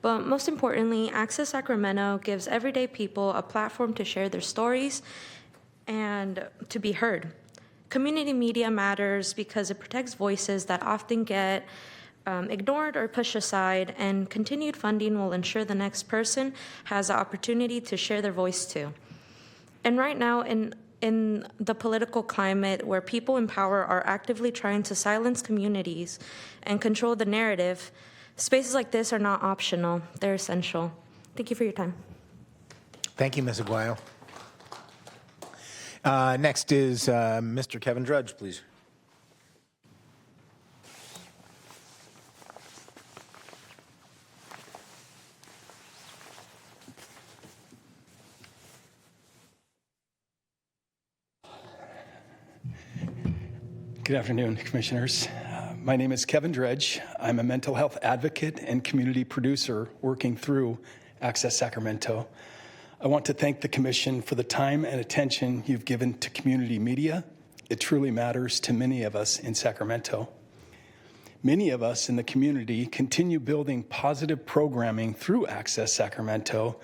[SPEAKER 21] But most importantly, Access Sacramento gives everyday people a platform to share their stories and to be heard. Community media matters because it protects voices that often get ignored or pushed aside, and continued funding will ensure the next person has the opportunity to share their voice too. And right now, in the political climate where people in power are actively trying to silence communities and control the narrative, spaces like this are not optional, they're essential. Thank you for your time.
[SPEAKER 5] Thank you, Ms. Aguayo. Next is Mr. Kevin Drudge, please.
[SPEAKER 22] Good afternoon, Commissioners. My name is Kevin Dredge. I'm a mental health advocate and community producer working through Access Sacramento. I want to thank the Commission for the time and attention you've given to community media. It truly matters to many of us in Sacramento. Many of us in the community continue building positive programming through Access Sacramento,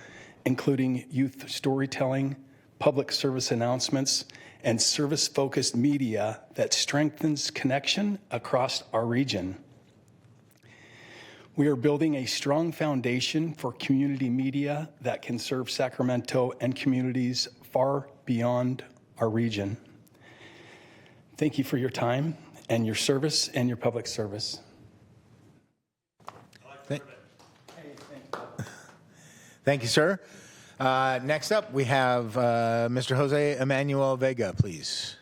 [SPEAKER 22] including youth storytelling, public service announcements, and service-focused media that strengthens connection across our region. We are building a strong foundation for community media that can serve Sacramento and communities far beyond our region. Thank you for your time and your service and your public service.
[SPEAKER 5] Thank you, sir. Next up, we have Mr. Jose Emmanuel Vega, please.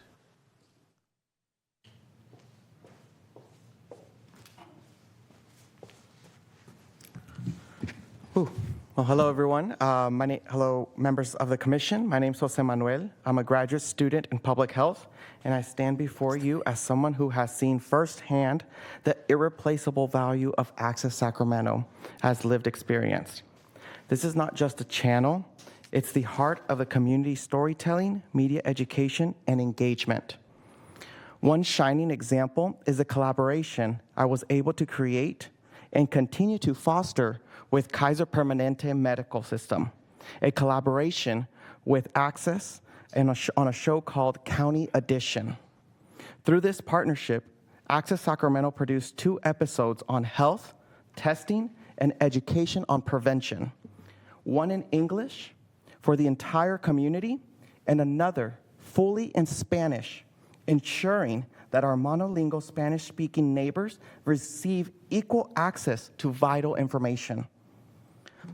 [SPEAKER 7] Well, hello, everyone. Hello, members of the commission. My name is Jose Manuel. I'm a graduate student in public health, and I stand before you as someone who has seen firsthand the irreplaceable value of Access Sacramento as lived experience. This is not just a channel, it's the heart of the community storytelling, media education, and engagement. One shining example is the collaboration I was able to create and continue to foster with Kaiser Permanente Medical System, a collaboration with Access and on a show called County Edition. Through this partnership, Access Sacramento produced 2 episodes on health, testing, and education on prevention. One in English for the entire community, and another fully in Spanish, ensuring that our monolingual Spanish-speaking neighbors receive equal access to vital information.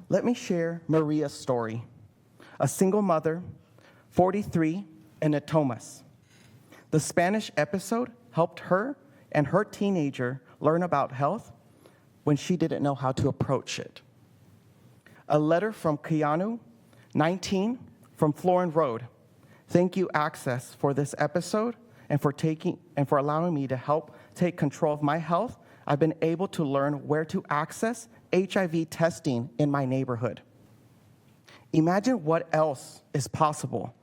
[SPEAKER 7] Let me share Maria's story, a single mother, 43, in Natomas. The Spanish episode helped her and her teenager learn about health when she didn't know how to approach it. A letter from Keanu, 19, from Florin Road. Thank you, Access, for this episode and for allowing me to help take control of my health. I've been able to learn where to access HIV testing in my neighborhood. Imagine what else is possible.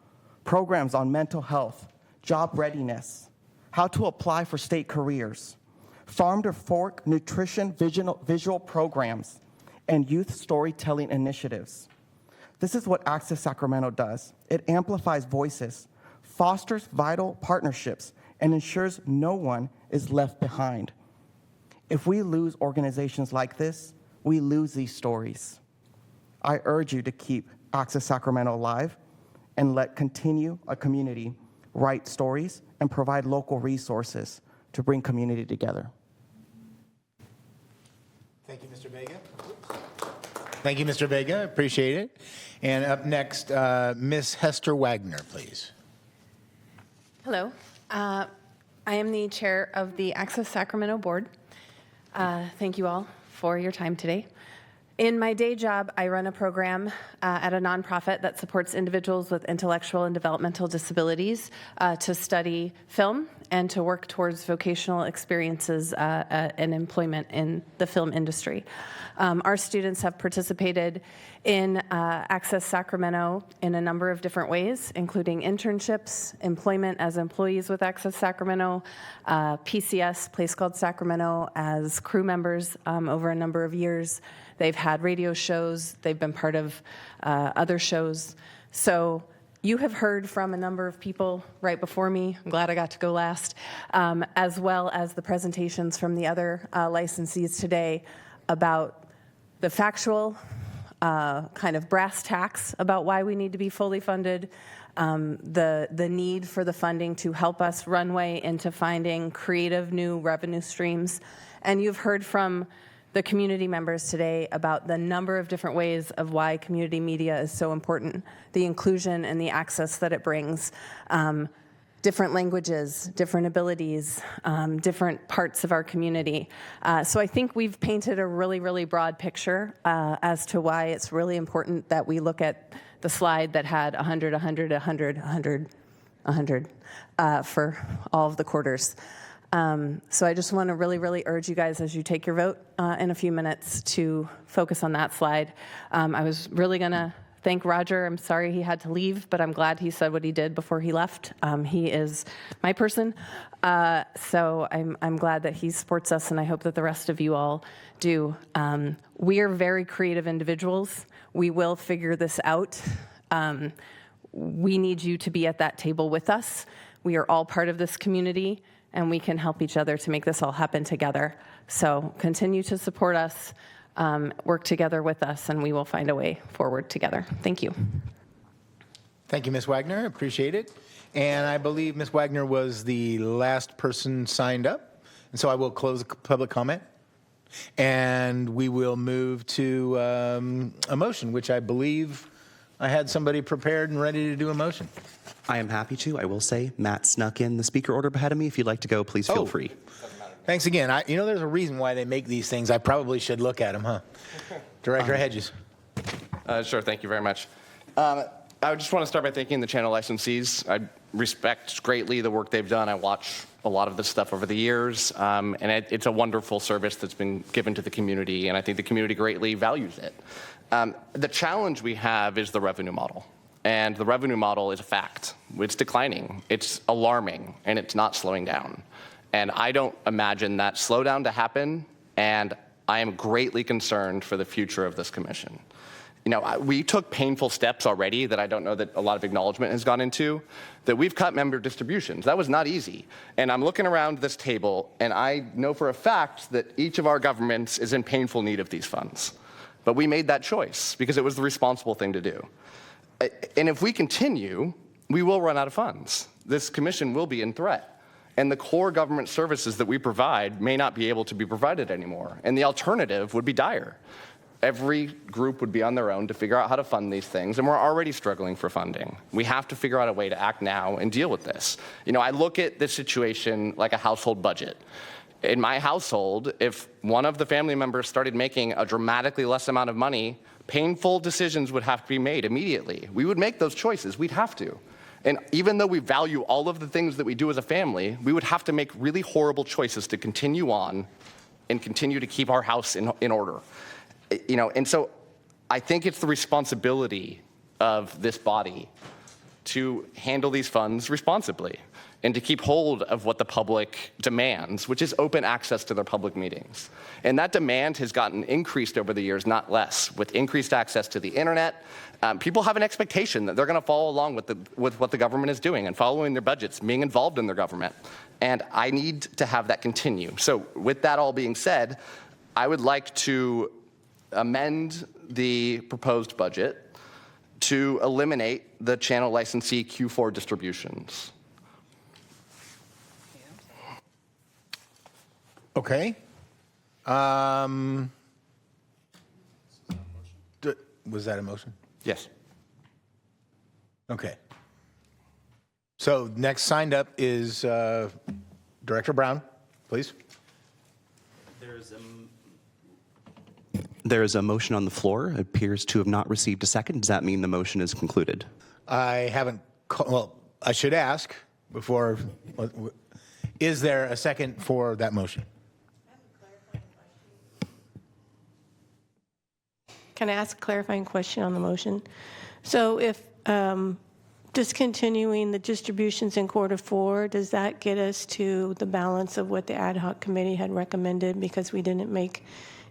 [SPEAKER 7] Programs on mental health, job readiness, how to apply for state careers, farm to fork nutrition visual programs, and youth storytelling initiatives. This is what Access Sacramento does. It amplifies voices, fosters vital partnerships, and ensures no one is left behind. If we lose organizations like this, we lose these stories. I urge you to keep Access Sacramento alive and let continue a community write stories and provide local resources to bring community together.
[SPEAKER 5] Thank you, Mr. Vega. Thank you, Mr. Vega. Appreciate it. And up next, Ms. Hester Wagner, please.
[SPEAKER 9] Hello. I am the chair of the Access Sacramento Board. Thank you all for your time today. In my day job, I run a program at a nonprofit that supports individuals with intellectual and developmental disabilities to study film and to work towards vocational experiences and employment in the film industry. Our students have participated in Access Sacramento in a number of different ways, including internships, employment as employees with Access Sacramento, PCS, Place Called Sacramento, as crew members over a number of years. They've had radio shows. They've been part of other shows. So you have heard from a number of people right before me. I'm glad I got to go last, as well as the presentations from the other licensees today about the factual kind of brass tacks about why we need to be fully funded, the need for the funding to help us runway into finding creative new revenue streams. And you've heard from the community members today about the number of different ways of why community media is so important, the inclusion and the access that it brings, different languages, different abilities, different parts of our community. So I think we've painted a really, really broad picture as to why it's really important that we look at the slide that had 100, 100, 100, 100, 100 for all of the quarters. So I just want to really, really urge you guys as you take your vote in a few minutes to focus on that slide. I was really going to thank Roger. I'm sorry he had to leave, but I'm glad he said what he did before he left. He is my person. So I'm glad that he supports us, and I hope that the rest of you all do. We are very creative individuals. We will figure this out. We need you to be at that table with us. We are all part of this community, and we can help each other to make this all happen together. So continue to support us, work together with us, and we will find a way forward together. Thank you.
[SPEAKER 5] Thank you, Ms. Wagner. Appreciate it. And I believe Ms. Wagner was the last person signed up. And so I will close public comment. And we will move to a motion, which I believe I had somebody prepared and ready to do a motion.
[SPEAKER 19] I am happy to. I will say Matt snuck in the speaker order ahead of me. If you'd like to go, please feel free.
[SPEAKER 5] Thanks again. There's a reason why they make these things. I probably should look at them, huh? Director Hedges.
[SPEAKER 8] Sure, thank you very much. I just want to start by thanking the channel licensees. I respect greatly the work they've done. I watch a lot of this stuff over the years, and it's a wonderful service that's been given to the community, and I think the community greatly values it. The challenge we have is the revenue model, and the revenue model is a fact. It's declining, it's alarming, and it's not slowing down. And I don't imagine that slowdown to happen, and I am greatly concerned for the future of this commission. We took painful steps already that I don't know that a lot of acknowledgement has gone into, that we've cut member distributions. That was not easy. And I'm looking around this table, and I know for a fact that each of our governments is in painful need of these funds. But we made that choice because it was the responsible thing to do. And if we continue, we will run out of funds. This commission will be in threat. And the core government services that we provide may not be able to be provided anymore. And the alternative would be dire. Every group would be on their own to figure out how to fund these things, and we're already struggling for funding. We have to figure out a way to act now and deal with this. I look at this situation like a household budget. In my household, if one of the family members started making a dramatically less amount of money, painful decisions would have to be made immediately. We would make those choices. We'd have to. And even though we value all of the things that we do as a family, we would have to make really horrible choices to continue on and continue to keep our house in order. And so I think it's the responsibility of this body to handle these funds responsibly and to keep hold of what the public demands, which is open access to their public meetings. And that demand has gotten increased over the years, not less. With increased access to the internet, people have an expectation that they're going to follow along with what the government is doing and following their budgets, being involved in their government. And I need to have that continue. So with that all being said, I would like to amend the proposed budget to eliminate the channel licensee Q4 distributions.
[SPEAKER 5] Okay. Was that a motion?
[SPEAKER 8] Yes.
[SPEAKER 5] Okay. So next signed up is Director Brown, please.
[SPEAKER 19] There is a motion on the floor. It appears to have not received a second. Does that mean the motion is concluded?
[SPEAKER 5] I haven't, well, I should ask before, is there a second for that motion?
[SPEAKER 4] Can I ask a clarifying question on the motion? So if discontinuing the distributions in Q4, does that get us to the balance of what the ad hoc committee had recommended because we didn't make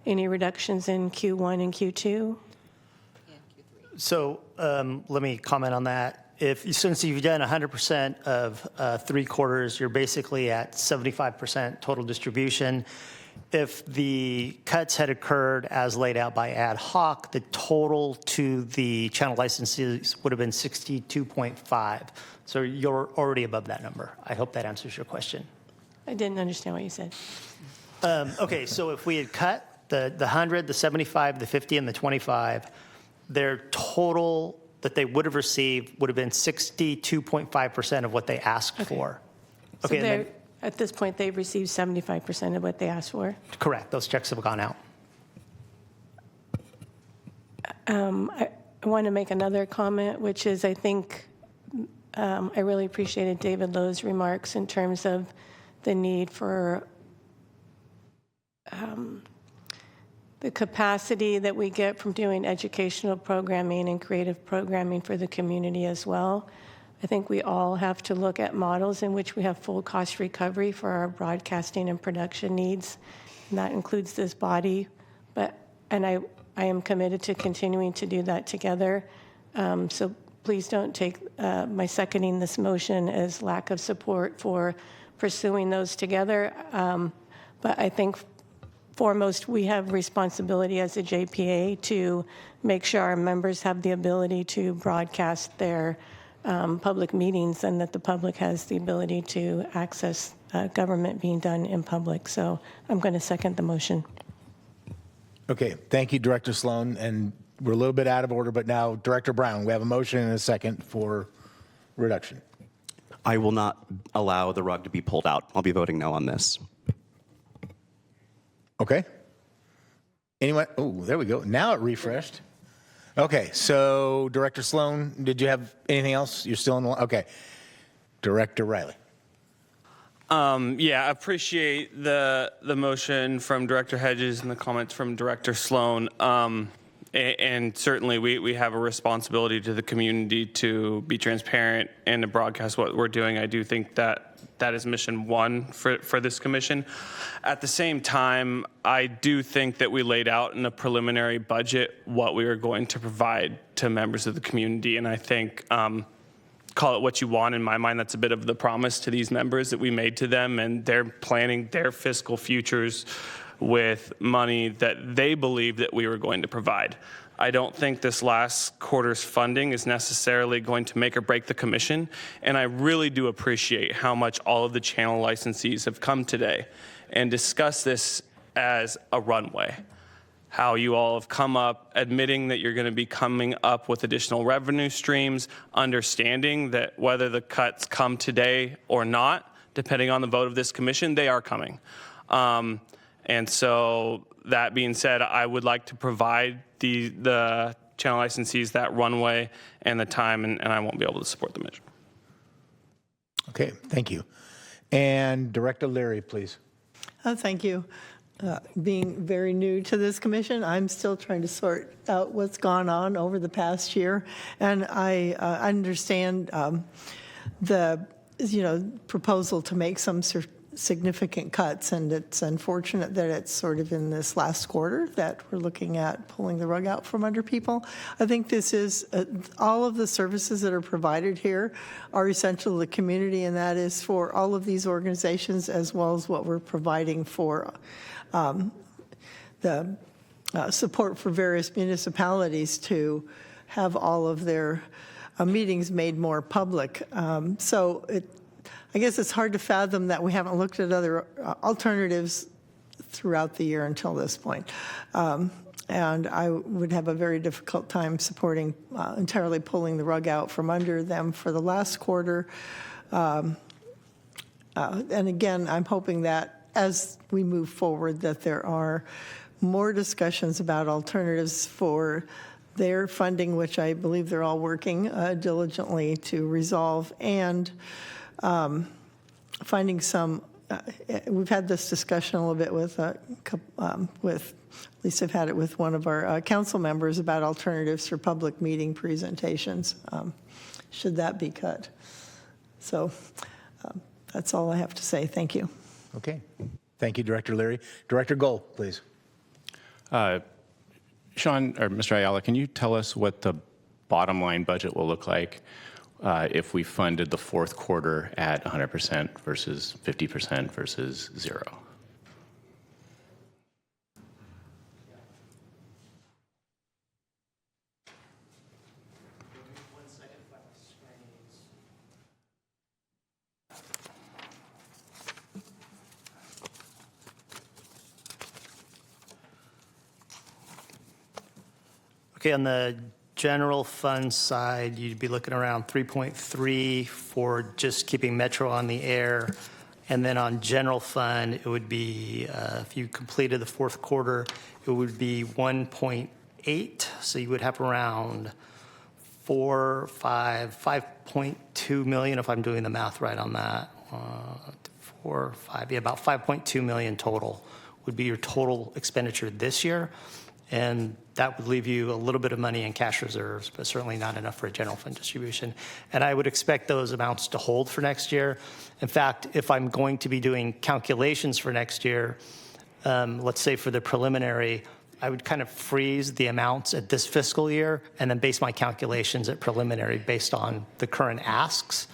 [SPEAKER 4] any reductions in Q1 and Q2?
[SPEAKER 3] So let me comment on that. Since you've done 100% of 3 quarters, you're basically at 75% total distribution. If the cuts had occurred as laid out by ad hoc, the total to the channel licensees would have been 62.5. So you're already above that number. I hope that answers your question.
[SPEAKER 4] I didn't understand what you said.
[SPEAKER 3] Okay, so if we had cut the 100, the 75, the 50, and the 25, their total that they would have received would have been 62.5% of what they asked for. Okay,
[SPEAKER 4] So at this point, they've received 75% of what they asked for?
[SPEAKER 3] Correct. Those checks have gone out.
[SPEAKER 4] I want to make another comment, which is I think I really appreciated David Lowe's remarks in terms of the need for the capacity that we get from doing educational programming and creative programming for the community as well. I think we all have to look at models in which we have full cost recovery for our broadcasting and production needs, and that includes this body. And I am committed to continuing to do that together. So please don't take my seconding this motion as lack of support for pursuing those together. But I think foremost, we have responsibility as a JPA to make sure our members have the ability to broadcast their public meetings and that the public has the ability to access government being done in public. So I'm going to second the motion.
[SPEAKER 5] Okay, thank you, Director Sloan. And we're a little bit out of order, but now, Director Brown, we have a motion and a second for reduction.
[SPEAKER 19] I will not allow the rug to be pulled out. I'll be voting no on this.
[SPEAKER 5] Okay. Anyone? Oh, there we go. Now it refreshed. Okay, so Director Sloan, did you have anything else? You're still in the line? Okay. Director Riley.
[SPEAKER 6] Yeah, I appreciate the motion from Director Hedges and the comments from Director Sloan. And certainly we have a responsibility to the community to be transparent and to broadcast what we're doing. I do think that is mission one for this commission. At the same time, I do think that we laid out in a preliminary budget what we are going to provide to members of the community. And I think, call it what you want, in my mind, that's a bit of the promise to these members that we made to them, and they're planning their fiscal futures with money that they believe that we were going to provide. I don't think this last quarter's funding is necessarily going to make or break the commission, and I really do appreciate how much all of the channel licensees have come today and discussed this as a runway. How you all have come up admitting that you're going to be coming up with additional revenue streams, understanding that whether the cuts come today or not, depending on the vote of this commission, they are coming. And so that being said, I would like to provide the channel licensees that runway and the time, and I won't be able to support the measure.
[SPEAKER 5] Okay, thank you. And Director Leary, please.
[SPEAKER 11] Thank you. Being very new to this commission, I'm still trying to sort out what's gone on over the past year, and I understand the proposal to make some significant cuts, and it's unfortunate that it's sort of in this last quarter that we're looking at pulling the rug out from under people. I think this is all of the services that are provided here are essential to the community, and that is for all of these organizations as well as what we're providing for the support for various municipalities to have all of their meetings made more public. I guess it's hard to fathom that we haven't looked at other alternatives throughout the year until this point. And I would have a very difficult time supporting entirely pulling the rug out from under them for the last quarter. And again, I'm hoping that as we move forward that there are more discussions about alternatives for their funding, which I believe they're all working diligently to resolve, and finding some, we've had this discussion a little bit with at least I've had it with one of our council members about alternatives for public meeting presentations, should that be cut. So that's all I have to say. Thank you.
[SPEAKER 5] Okay. Thank you, Director Leary. Director Gohl, please.
[SPEAKER 12] Sean, or Mr. Ayala, can you tell us what the bottom line budget will look like if we funded the fourth quarter at 100% versus 50% versus zero?
[SPEAKER 3] Okay, on the general fund side, you'd be looking around 3.3 for just keeping Metro on the air. And then on general fund, it would be, if you completed the fourth quarter, it would be 1.8. So you would have around 5.2 million, if I'm doing the math right on that. 4, 5, yeah, about 5.2 million total would be your total expenditure this year. And that would leave you a little bit of money in cash reserves, but certainly not enough for a general fund distribution. And I would expect those amounts to hold for next year. In fact, if I'm going to be doing calculations for next year, let's say for the preliminary, I would kind of freeze the amounts at this fiscal year and then base my calculations at preliminary based on the current asks.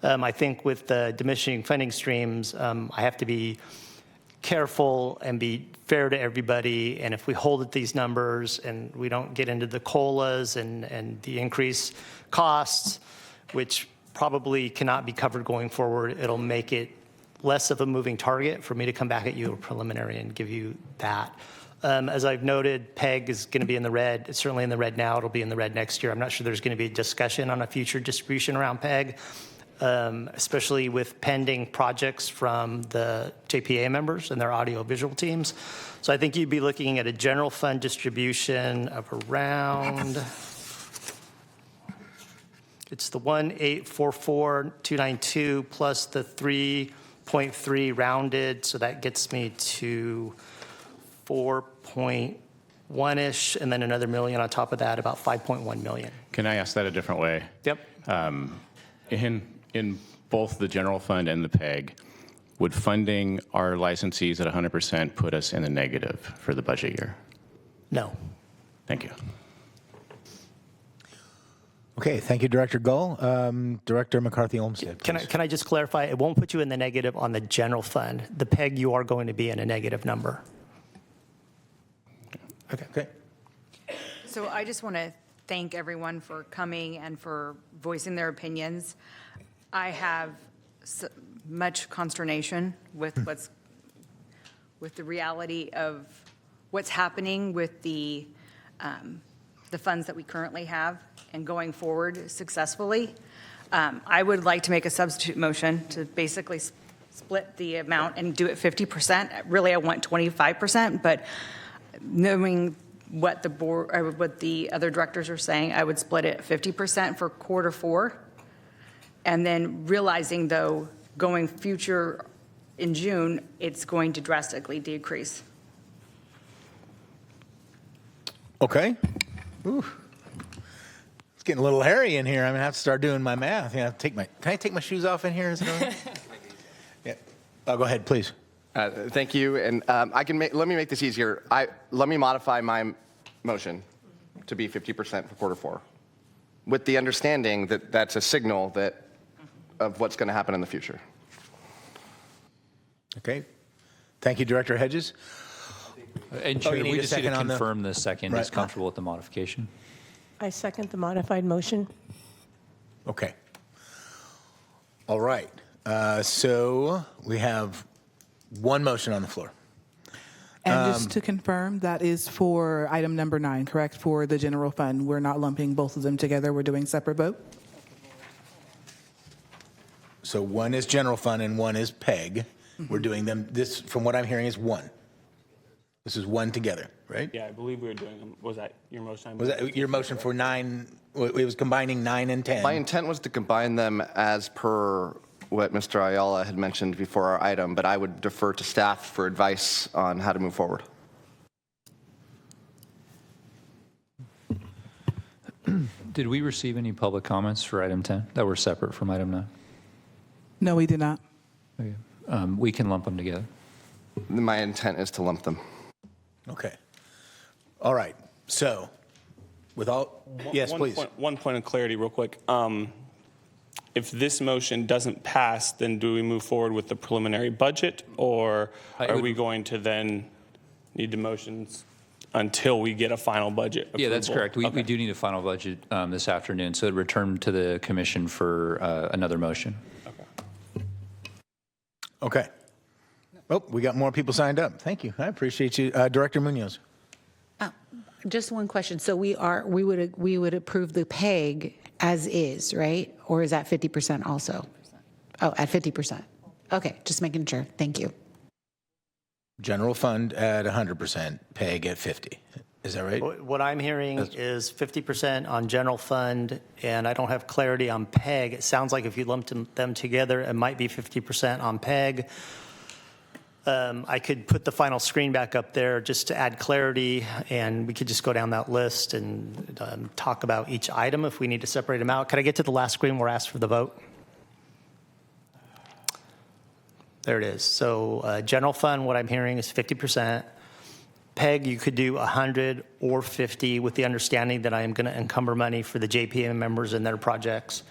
[SPEAKER 3] I think with the diminishing funding streams, I have to be careful and be fair to everybody. And if we hold at these numbers and we don't get into the COLAs and the increased costs, which probably cannot be covered going forward, it'll make it less of a moving target for me to come back at you preliminary and give you that. As I've noted, PEG is going to be in the red. It's certainly in the red now. It'll be in the red next year. I'm not sure there's going to be a discussion on a future distribution around PEG, especially with pending projects from the JPA members and their audiovisual teams. So I think you'd be looking at a general fund distribution of around, it's the 1,844,292 plus the 3.3 rounded. So that gets me to 4.1-ish, and then another million on top of that, about 5.1 million.
[SPEAKER 12] Can I ask that a different way?
[SPEAKER 3] Yep.
[SPEAKER 12] In both the general fund and the PEG, would funding our licensees at 100% put us in the negative for the budget year?
[SPEAKER 3] No.
[SPEAKER 12] Thank you.
[SPEAKER 13] Okay, thank you, Director Gull. Director McCarthy-Olmsted.
[SPEAKER 3] Can I just clarify? It won't put you in the negative on the general fund. The PEG, you are going to be in a negative number.
[SPEAKER 13] Okay.
[SPEAKER 14] So I just want to thank everyone for coming and for voicing their opinions. I have much consternation with with the reality of what's happening with the funds that we currently have and going forward successfully. I would like to make a substitute motion to basically split the amount and do it 50%. Really, I want 25%, but knowing what the board or what the other directors are saying, I would split it 50% for quarter 4, and then realizing though going future in June, it's going to drastically decrease.
[SPEAKER 13] Okay. Ooh. It's getting a little hairy in here. I'm gonna have to start doing my math. Can I take my shoes off in here? Is it all right? Yeah. Go ahead, please.
[SPEAKER 8] Thank you, and let me make this easier. Let me modify my motion to be 50% for quarter 4, with the understanding that that's a signal of what's going to happen in the future.
[SPEAKER 13] Okay. Thank you, Director Hedges.
[SPEAKER 23] And Chair, we just need to confirm
[SPEAKER 13] the
[SPEAKER 23] the second is comfortable with the modification.
[SPEAKER 4] I second the modified motion.
[SPEAKER 13] Okay. All right. So we have one motion on the floor.
[SPEAKER 1] And just to confirm, that is for item number 9, correct? For the general fund. We're not lumping both of them together. We're doing separate vote?
[SPEAKER 13] So one is general fund and one is PEG. We're doing them, this, from what I'm hearing, is one. This is one together, right?
[SPEAKER 6] Yeah, I believe we were doing them. Was that your motion?
[SPEAKER 13] Was that your motion for 9? It was combining 9 and 10.
[SPEAKER 8] My intent was to combine them as per what Mr. Ayala had mentioned before our item, but I would defer to staff for advice on how to move forward.
[SPEAKER 23] Did we receive any public comments for item 10 that were separate from item 9?
[SPEAKER 1] No, we did not.
[SPEAKER 23] Okay. We can lump them together.
[SPEAKER 8] My intent is to lump them.
[SPEAKER 13] Okay. All right. So, yes, please.
[SPEAKER 6] One point of clarity, real quick. If this motion doesn't pass, then do we move forward with the preliminary budget, or are we going to then need the motions until we get a final budget approval?
[SPEAKER 23] Yeah, that's correct. We do need a final budget this afternoon, so return to the commission for another motion.
[SPEAKER 13] Okay. Oh, we got more people signed up. Thank you. I appreciate you. Director Munoz.
[SPEAKER 24] Just one question. So we would approve the PEG as is, right? Or is that 50% also? Oh, at 50%. Okay, just making sure. Thank you.
[SPEAKER 13] General fund at 100%, PEG at 50. Is that right?
[SPEAKER 3] What I'm hearing is 50% on general fund, and I don't have clarity on PEG. It sounds like if you lumped them together, it might be 50% on PEG. I could put the final screen back up there just to add clarity, and we could just go down that list and talk about each item if we need to separate them out. Can I get to the last screen where I asked for the vote? There it is. So general fund, what I'm hearing is 50%. PEG, you could do 100 or 50 with the understanding that I am going to encumber money for the JPM members and their projects.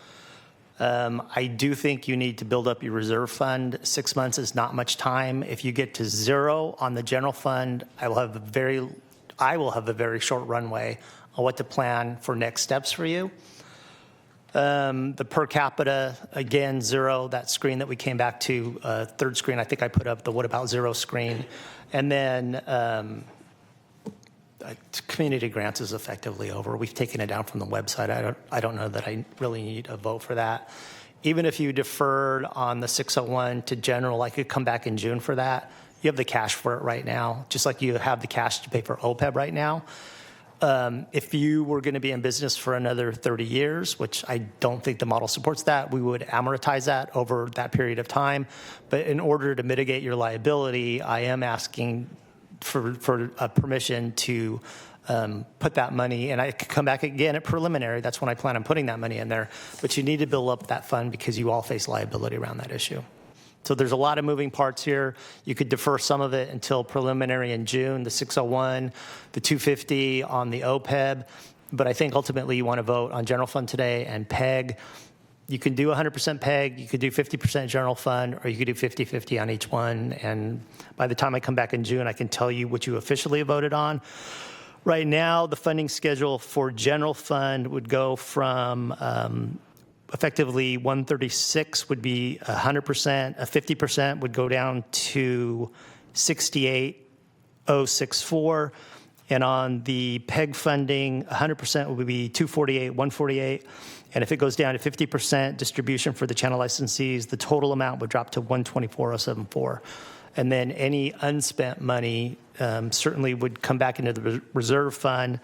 [SPEAKER 3] I do think you need to build up your reserve fund. 6 months is not much time. If you get to zero on the general fund, I will have a very short runway on what to plan for next steps for you. The per capita, again, zero, that screen that we came back to, third screen, I think I put up the what about zero screen. And then community grants is effectively over. We've taken it down from the website. I don't know that I really need a vote for that. Even if you deferred on the 601 to general, I could come back in June for that. You have the cash for it right now, just like you have the cash to pay for OPEB right now. If you were going to be in business for another 30 years, which I don't think the model supports that, we would amortize that over that period of time. But in order to mitigate your liability, I am asking for permission to put that money, and I could come back again at preliminary. That's when I plan on putting that money in there. But you need to build up that fund because you all face liability around that issue. So there's a lot of moving parts here. You could defer some of it until preliminary in June, the 601, the 250 on the OPEB. But I think ultimately you want to vote on general fund today and PEG. You can do 100% PEG, you could do 50% general fund, or you could do 50-50 on each one. And by the time I come back in June, I can tell you what you officially voted on. Right now, the funding schedule for general fund would go from effectively 136 would be 100%, a 50% would go down to 68,064. And on the PEG funding, 100% would be 248, 148. And if it goes down to 50% distribution for the channel licensees, the total amount would drop to 124,074. And then any unspent money certainly would come back into the reserve fund.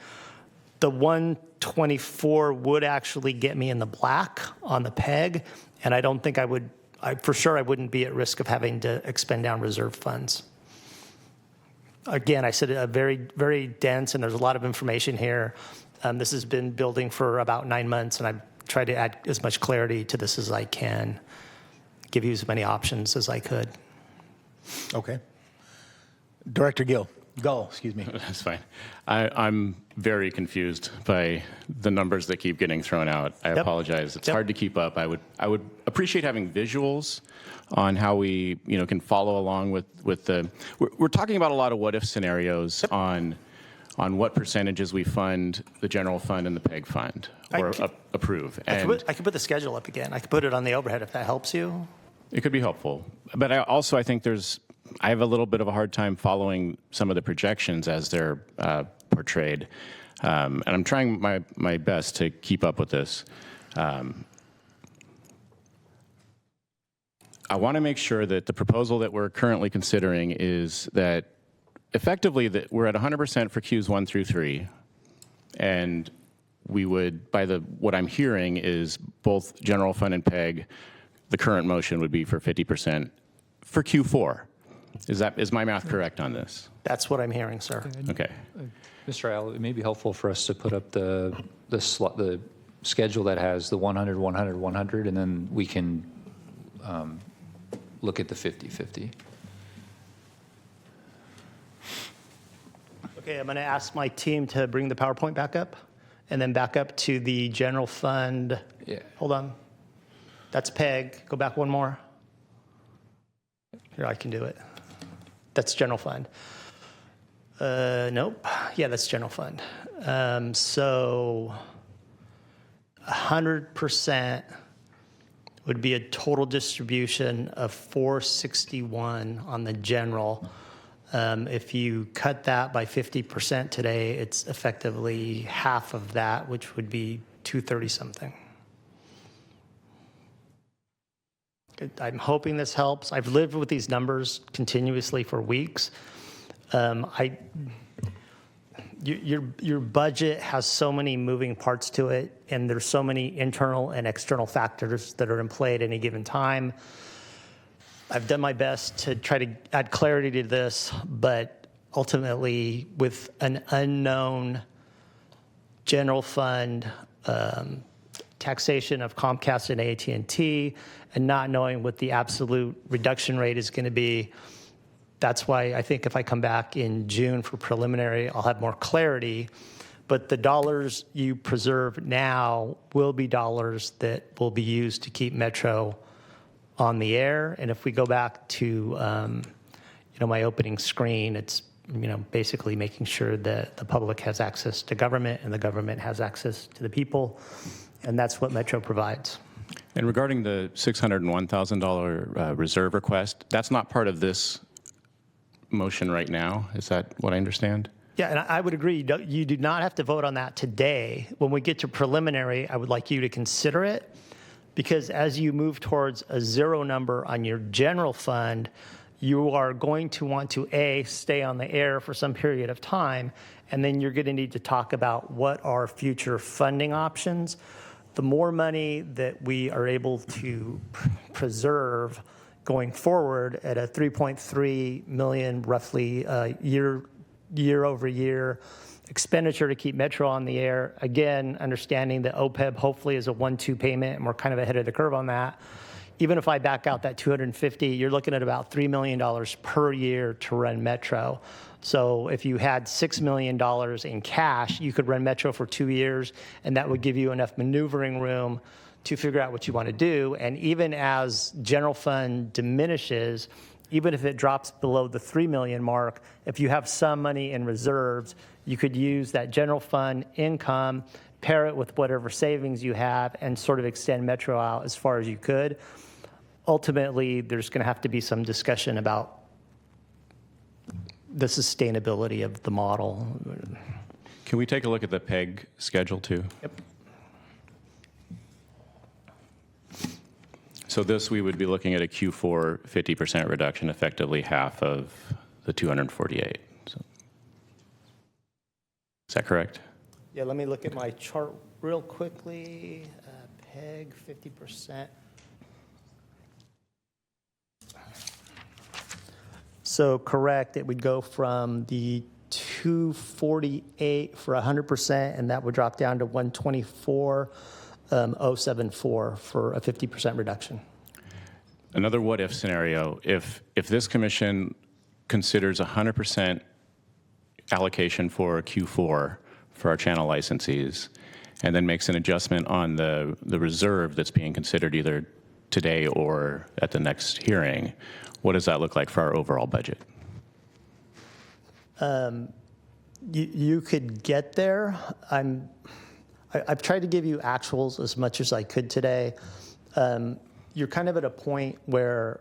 [SPEAKER 3] The 124 would actually get me in the black on the PEG, and I don't think I would, for sure I wouldn't be at risk of having to expend down reserve funds. Again, I said very, very dense, and there's a lot of information here. This has been building for about 9 months, and I've tried to add as much clarity to this as I can, give you as many options as I could.
[SPEAKER 13] Okay. Director Gill. Gull, excuse me.
[SPEAKER 12] That's fine. I'm very confused by the numbers that keep getting thrown out. I apologize. It's hard to keep up. I would appreciate having visuals on how we can follow along with the. We're talking about a lot of what if scenarios on what percentages we fund the general fund and the PEG fund or approve.
[SPEAKER 3] I could put the schedule up again. I could put it on the overhead if that helps you.
[SPEAKER 12] It could be helpful, but I think I have a little bit of a hard time following some of the projections as they're portrayed, and I'm trying my best to keep up with this. I want to make sure that the proposal that we're currently considering is that effectively that we're at 100% for Qs 1 through 3, and we would, what I'm hearing is both general fund and PEG, the current motion would be for 50% for Q4. Is my math correct on this?
[SPEAKER 3] That's what I'm hearing, sir.
[SPEAKER 12] Okay.
[SPEAKER 23] Mr. Ayala, it may be helpful for us to put up the schedule that has the 100, 100, 100, and then we can look at the 50-50.
[SPEAKER 3] Okay, I'm going to ask my team to bring the PowerPoint back up, and then back up to the general fund.
[SPEAKER 23] Yeah.
[SPEAKER 3] Hold on. That's PEG. Go back one more. Here, I can do it. That's general fund. Nope. Yeah, that's general fund. So 100% would be a total distribution of 461 on the general. If you cut that by 50% today, it's effectively half of that, which would be 230 something. I'm hoping this helps. I've lived with these numbers continuously for weeks. Your budget has so many moving parts to it, and there's so many internal and external factors that are in play at any given time. I've done my best to try to add clarity to this, but ultimately, with an unknown general fund, taxation of Comcast and AT&T, and not knowing what the absolute reduction rate is going to be. That's why I think if I come back in June for preliminary, I'll have more clarity. But the dollars you preserve now will be dollars that will be used to keep Metro on the air. And if we go back to my opening screen, it's basically making sure that the public has access to government and the government has access to the people, and that's what Metro provides.
[SPEAKER 12] And regarding the $601,000 reserve request, that's not part of this motion right now. Is that what I understand?
[SPEAKER 3] Yeah, and I would agree. You do not have to vote on that today. When we get to preliminary, I would like you to consider it, because as you move towards a zero number on your general fund, you are going to want to, A, stay on the air for some period of time, and then you're going to need to talk about what are future funding options. The more money that we are able to preserve going forward at a $3.3 million roughly year over year expenditure to keep Metro on the air, again, understanding that OPEB hopefully is a 1-2 payment, and we're kind of ahead of the curve on that. Even if I back out that $250, you're looking at about $3 million per year to run Metro. So if you had $6 million in cash, you could run Metro for 2 years, and that would give you enough maneuvering room to figure out what you want to do. And even as general fund diminishes, even if it drops below the 3 million mark, if you have some money in reserves, you could use that general fund income, pair it with whatever savings you have, and sort of extend Metro out as far as you could. Ultimately, there's going to have to be some discussion about the sustainability of the model.
[SPEAKER 12] Can we take a look at the PEG schedule too?
[SPEAKER 3] Yep.
[SPEAKER 12] So this, we would be looking at a Q4 50% reduction, effectively half of the 248. So, is that correct?
[SPEAKER 3] Yeah, let me look at my chart real quickly. PEG 50%. So correct, it would go from the 248 for 100%, and that would drop down to 124,074 for a 50% reduction.
[SPEAKER 12] Another what-if scenario, if this commission considers 100% allocation for Q4 for our channel licensees, and then makes an adjustment on the reserve that's being considered either today or at the next hearing, what does that look like for our overall budget?
[SPEAKER 3] You could get there. I've tried to give you actuals as much as I could today. You're kind of at a point where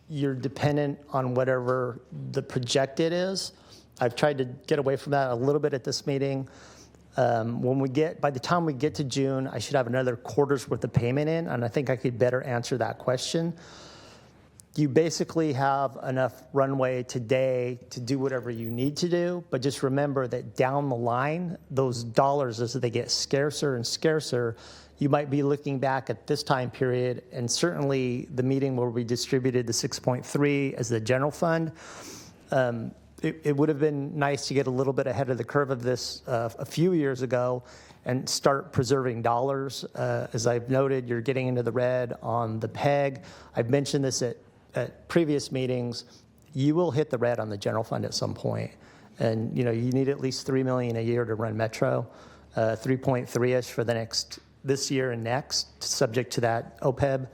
[SPEAKER 3] you're dependent on whatever the projected is. I've tried to get away from that a little bit at this meeting. By the time we get to June, I should have another quarter's worth of payment in, and I think I could better answer that question. You basically have enough runway today to do whatever you need to do, but just remember that down the line, those dollars, as they get scarcer and scarcer, you might be looking back at this time period, and certainly the meeting where we distributed the 6.3 as the general fund. It would have been nice to get a little bit ahead of the curve of this a few years ago and start preserving dollars. As I've noted, you're getting into the red on the PEG. I've mentioned this at previous meetings. You will hit the red on the general fund at some point. And you need at least $3 million a year to run Metro, 3.3-ish for this year and next, subject to that OPEB.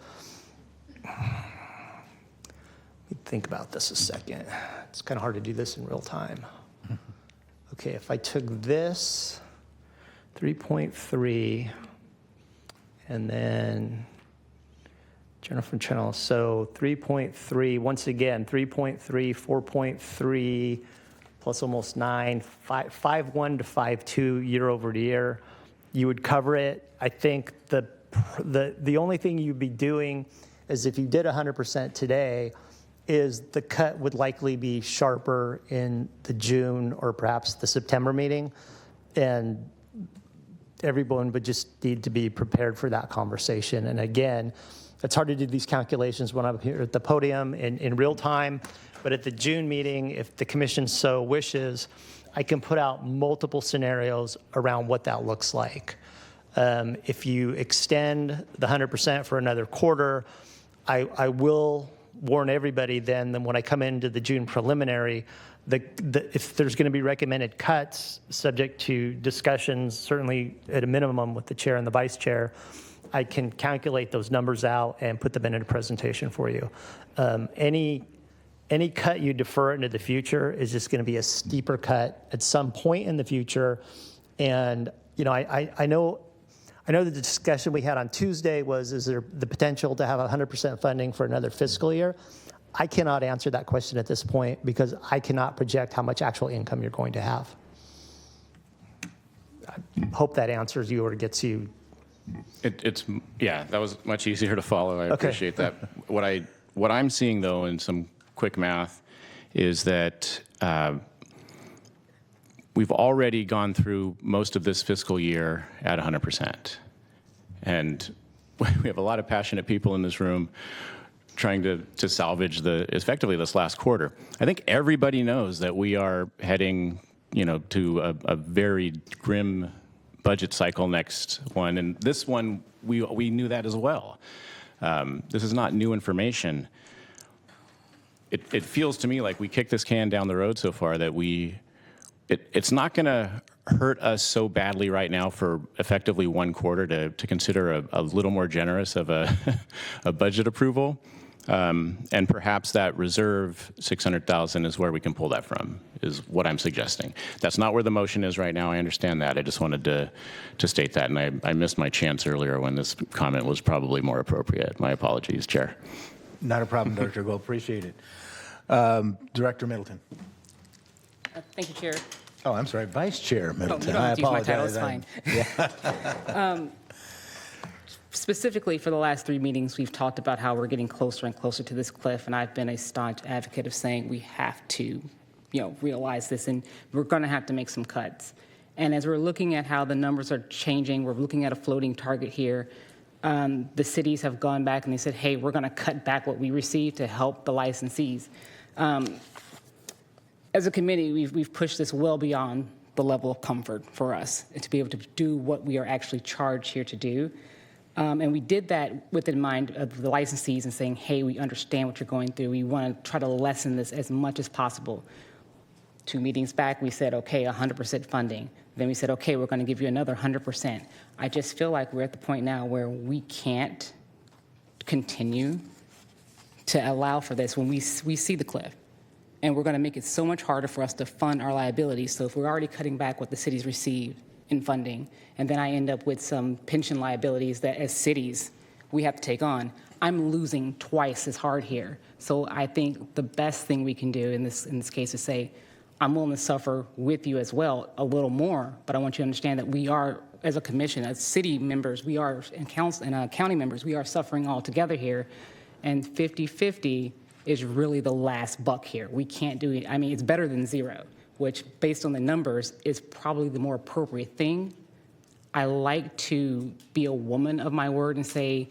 [SPEAKER 3] Let me think about this a second. It's kind of hard to do this in real time. Okay, if I took this 3.3 and then general fund channel, so 3.3, once again, 3.3, 4.3, plus almost 9, 5.1 to 5.2 year over year. You would cover it. I think the only thing you'd be doing is if you did 100% today, is the cut would likely be sharper in the June or perhaps the September meeting, and everyone would just need to be prepared for that conversation. And again, it's hard to do these calculations when I'm here at the podium in real time, but at the June meeting, if the commission so wishes, I can put out multiple scenarios around what that looks like. If you extend the 100% for another quarter, I will warn everybody then when I come into the June preliminary, if there's going to be recommended cuts, subject to discussions, certainly at a minimum with the chair and the vice chair, I can calculate those numbers out and put them in a presentation for you. Any cut you defer into the future is just going to be a steeper cut at some point in the future. And, you know, I know the discussion we had on Tuesday was, is there the potential to have 100% funding for another fiscal year? I cannot answer that question at this point because I cannot project how much actual income you're going to have. I hope that answers you or gets you.
[SPEAKER 12] Yeah, that was much easier to follow. I appreciate that. What I'm seeing, though, in some quick math is that we've already gone through most of this fiscal year at 100%. And we have a lot of passionate people in this room trying to salvage effectively this last quarter. I think everybody knows that we are heading, to a very grim budget cycle next one. And this one, we knew that as well. This is not new information. It feels to me like we kicked this can down the road so far that it's not going to hurt us so badly right now for effectively one quarter to consider a little more generous of a budget approval. And perhaps that reserve $600,000 is where we can pull that from, is what I'm suggesting. That's not where the motion is right now. I understand that. I just wanted to state that. And I missed my chance earlier when this comment was probably more appropriate. My apologies, Chair.
[SPEAKER 5] Not a problem, Director Gold. Appreciate it. Director Middleton.
[SPEAKER 15] Thank you, Chair.
[SPEAKER 5] Oh, I'm sorry, Vice Chair Middleton.
[SPEAKER 15] You don't have to use my title,
[SPEAKER 5] it's
[SPEAKER 15] fine.
[SPEAKER 5] Yeah.
[SPEAKER 15] Specifically for the last 3 meetings, we've talked about how we're getting closer and closer to this cliff, and I've been a staunch advocate of saying we have to, realize this, and we're going to have to make some cuts. And as we're looking at how the numbers are changing, we're looking at a floating target here. The cities have gone back and they said, hey, we're going to cut back what we receive to help the licensees. As a committee, we've pushed this well beyond the level of comfort for us to be able to do what we are actually charged here to do. And we did that with in mind of the licensees and saying, hey, we understand what you're going through. We want to try to lessen this as much as possible. 2 meetings back, we said, okay, 100% funding. Then we said, okay, we're going to give you another 100%. I just feel like we're at the point now where we can't continue to allow for this when we see the cliff. And we're going to make it so much harder for us to fund our liabilities. So if we're already cutting back what the cities receive in funding, and then I end up with some pension liabilities that as cities we have to take on, I'm losing twice as hard here. So I think the best thing we can do in this case is say, I'm willing to suffer with you as well a little more, but I want you to understand that we are, as a commission, as city members, we are, and county members, we are suffering all together here, and 50-50 is really the last buck here. We can't do it. I mean, it's better than zero, which based on the numbers is probably the more appropriate thing. I like to be a woman of my word and say,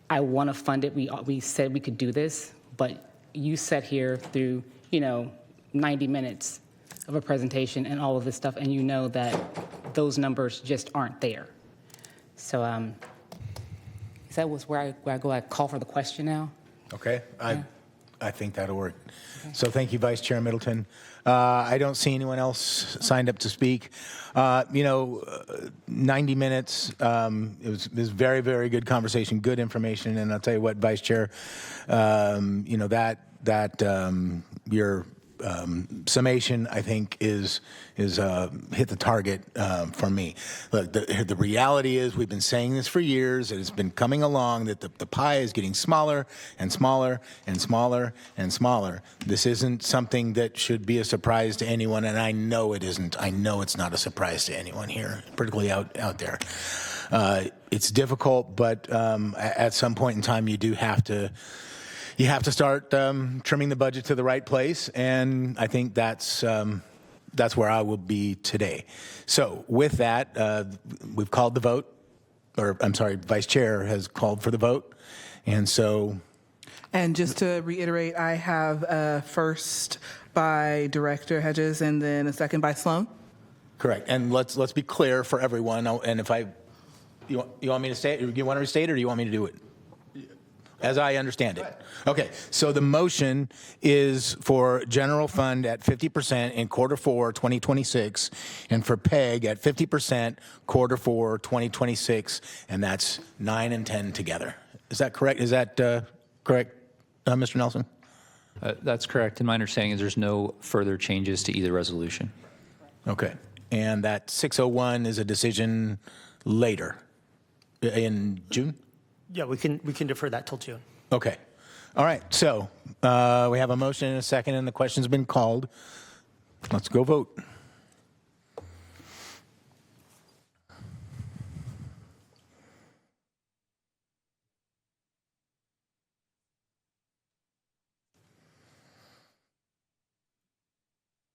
[SPEAKER 15] I want to fund it. We said we could do this, but you sat here through, 90 minutes of a presentation and all of this stuff, and you know that those numbers just aren't there. So is that where I call for the question now?
[SPEAKER 5] Okay.
[SPEAKER 15] Yeah.
[SPEAKER 5] I think that'll work.
[SPEAKER 15] Okay.
[SPEAKER 5] So thank you, Vice Chair Middleton. I don't see anyone else signed up to speak. 90 minutes, it was very, very good conversation, good information. And I'll tell you what, Vice Chair, your summation, I think, is hit the target for me. Look, the reality is we've been saying this for years. It has been coming along that the pie is getting smaller and smaller and smaller and smaller. This isn't something that should be a surprise to anyone, and I know it isn't. I know it's not a surprise to anyone here, particularly out there. It's difficult, but at some point in time, you do have to. You have to start trimming the budget to the right place, and I think that's where I will be today. So with that, we've called the vote, or I'm sorry, Vice Chair has called for the vote, and so.
[SPEAKER 1] And just to reiterate, I have a first by Director Hedges and then a second by Sloan.
[SPEAKER 5] Correct, and let's be clear for everyone. And if you want me to say it, you want to restate it, or do you want me to do it?
[SPEAKER 13] as I understand it. Okay, so the motion is for general fund at 50% in quarter four 2026, and for PEG at 50% quarter four 2026, and that's 9 and 10 together. Is that correct? Is that correct, Mr. Nelson?
[SPEAKER 23] That's correct. And my understanding is there's no further changes to either resolution.
[SPEAKER 13] Okay, and that 601 is a decision later in June?
[SPEAKER 3] Yeah, we can defer that till June.
[SPEAKER 13] Okay. All right. So we have a motion and a second, and the question's been called. Let's go vote.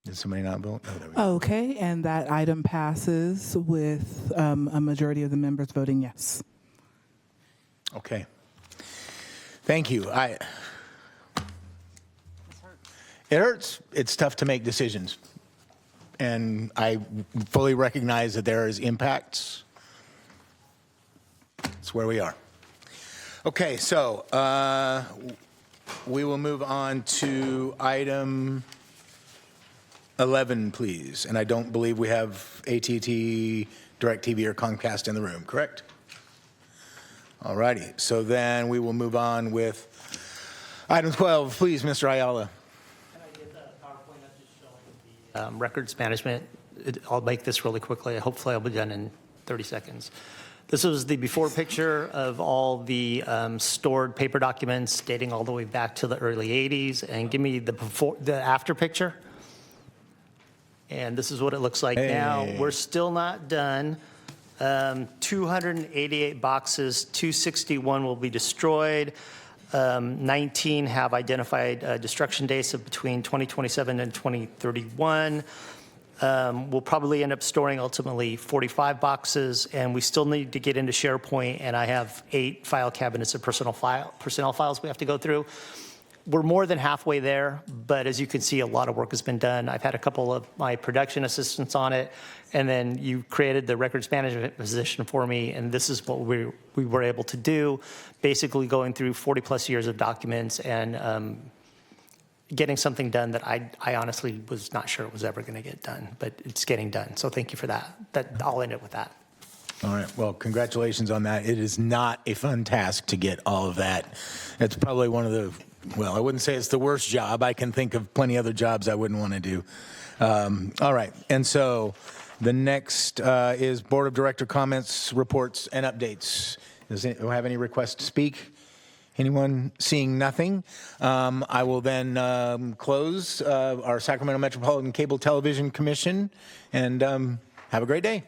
[SPEAKER 13] Did somebody not vote? Oh, there we go.
[SPEAKER 1] Okay, and that item passes with a majority of the members voting yes.
[SPEAKER 13] Okay. Thank you. It hurts. It's tough to make decisions. And I fully recognize that there is impacts. It's where we are. Okay, so we will move on to item 11, please. And I don't believe we have AT&T, DirecTV, or Comcast in the room, correct? All righty. So then we will move on with item 12, please, Mr. Ayala.
[SPEAKER 3] Can I get the PowerPoint up just showing the records management? I'll make this really quickly. Hopefully I'll be done in 30 seconds. This was the before picture of all the stored paper documents dating all the way back to the early 80s. And give me the after picture. And this is what it looks like now. We're still not done. 288 boxes, 261 will be destroyed. 19 have identified destruction dates of between 2027 and 2031. We'll probably end up storing ultimately 45 boxes, and we still need to get into SharePoint, and I have 8 file cabinets of personnel files we have to go through. We're more than halfway there, but as you can see, a lot of work has been done. I've had a couple of my production assistants on it, and then you created the records management position for me, and this is what we were able to do, basically going through 40 plus years of documents and getting something done that I honestly was not sure it was ever going to get done, but it's getting done. So thank you for that. I'll end it with that.
[SPEAKER 13] All right. Well, congratulations on that. It is not a fun task to get all of that. It's probably one of the, well, I wouldn't say it's the worst job. I can think of plenty other jobs I wouldn't want to do. All right. And so the next is Board of Director comments, reports, and updates. Does anyone have any requests to speak? Anyone? Seeing nothing, I will then close our Sacramento Metropolitan Cable Television Commission, and have a great day.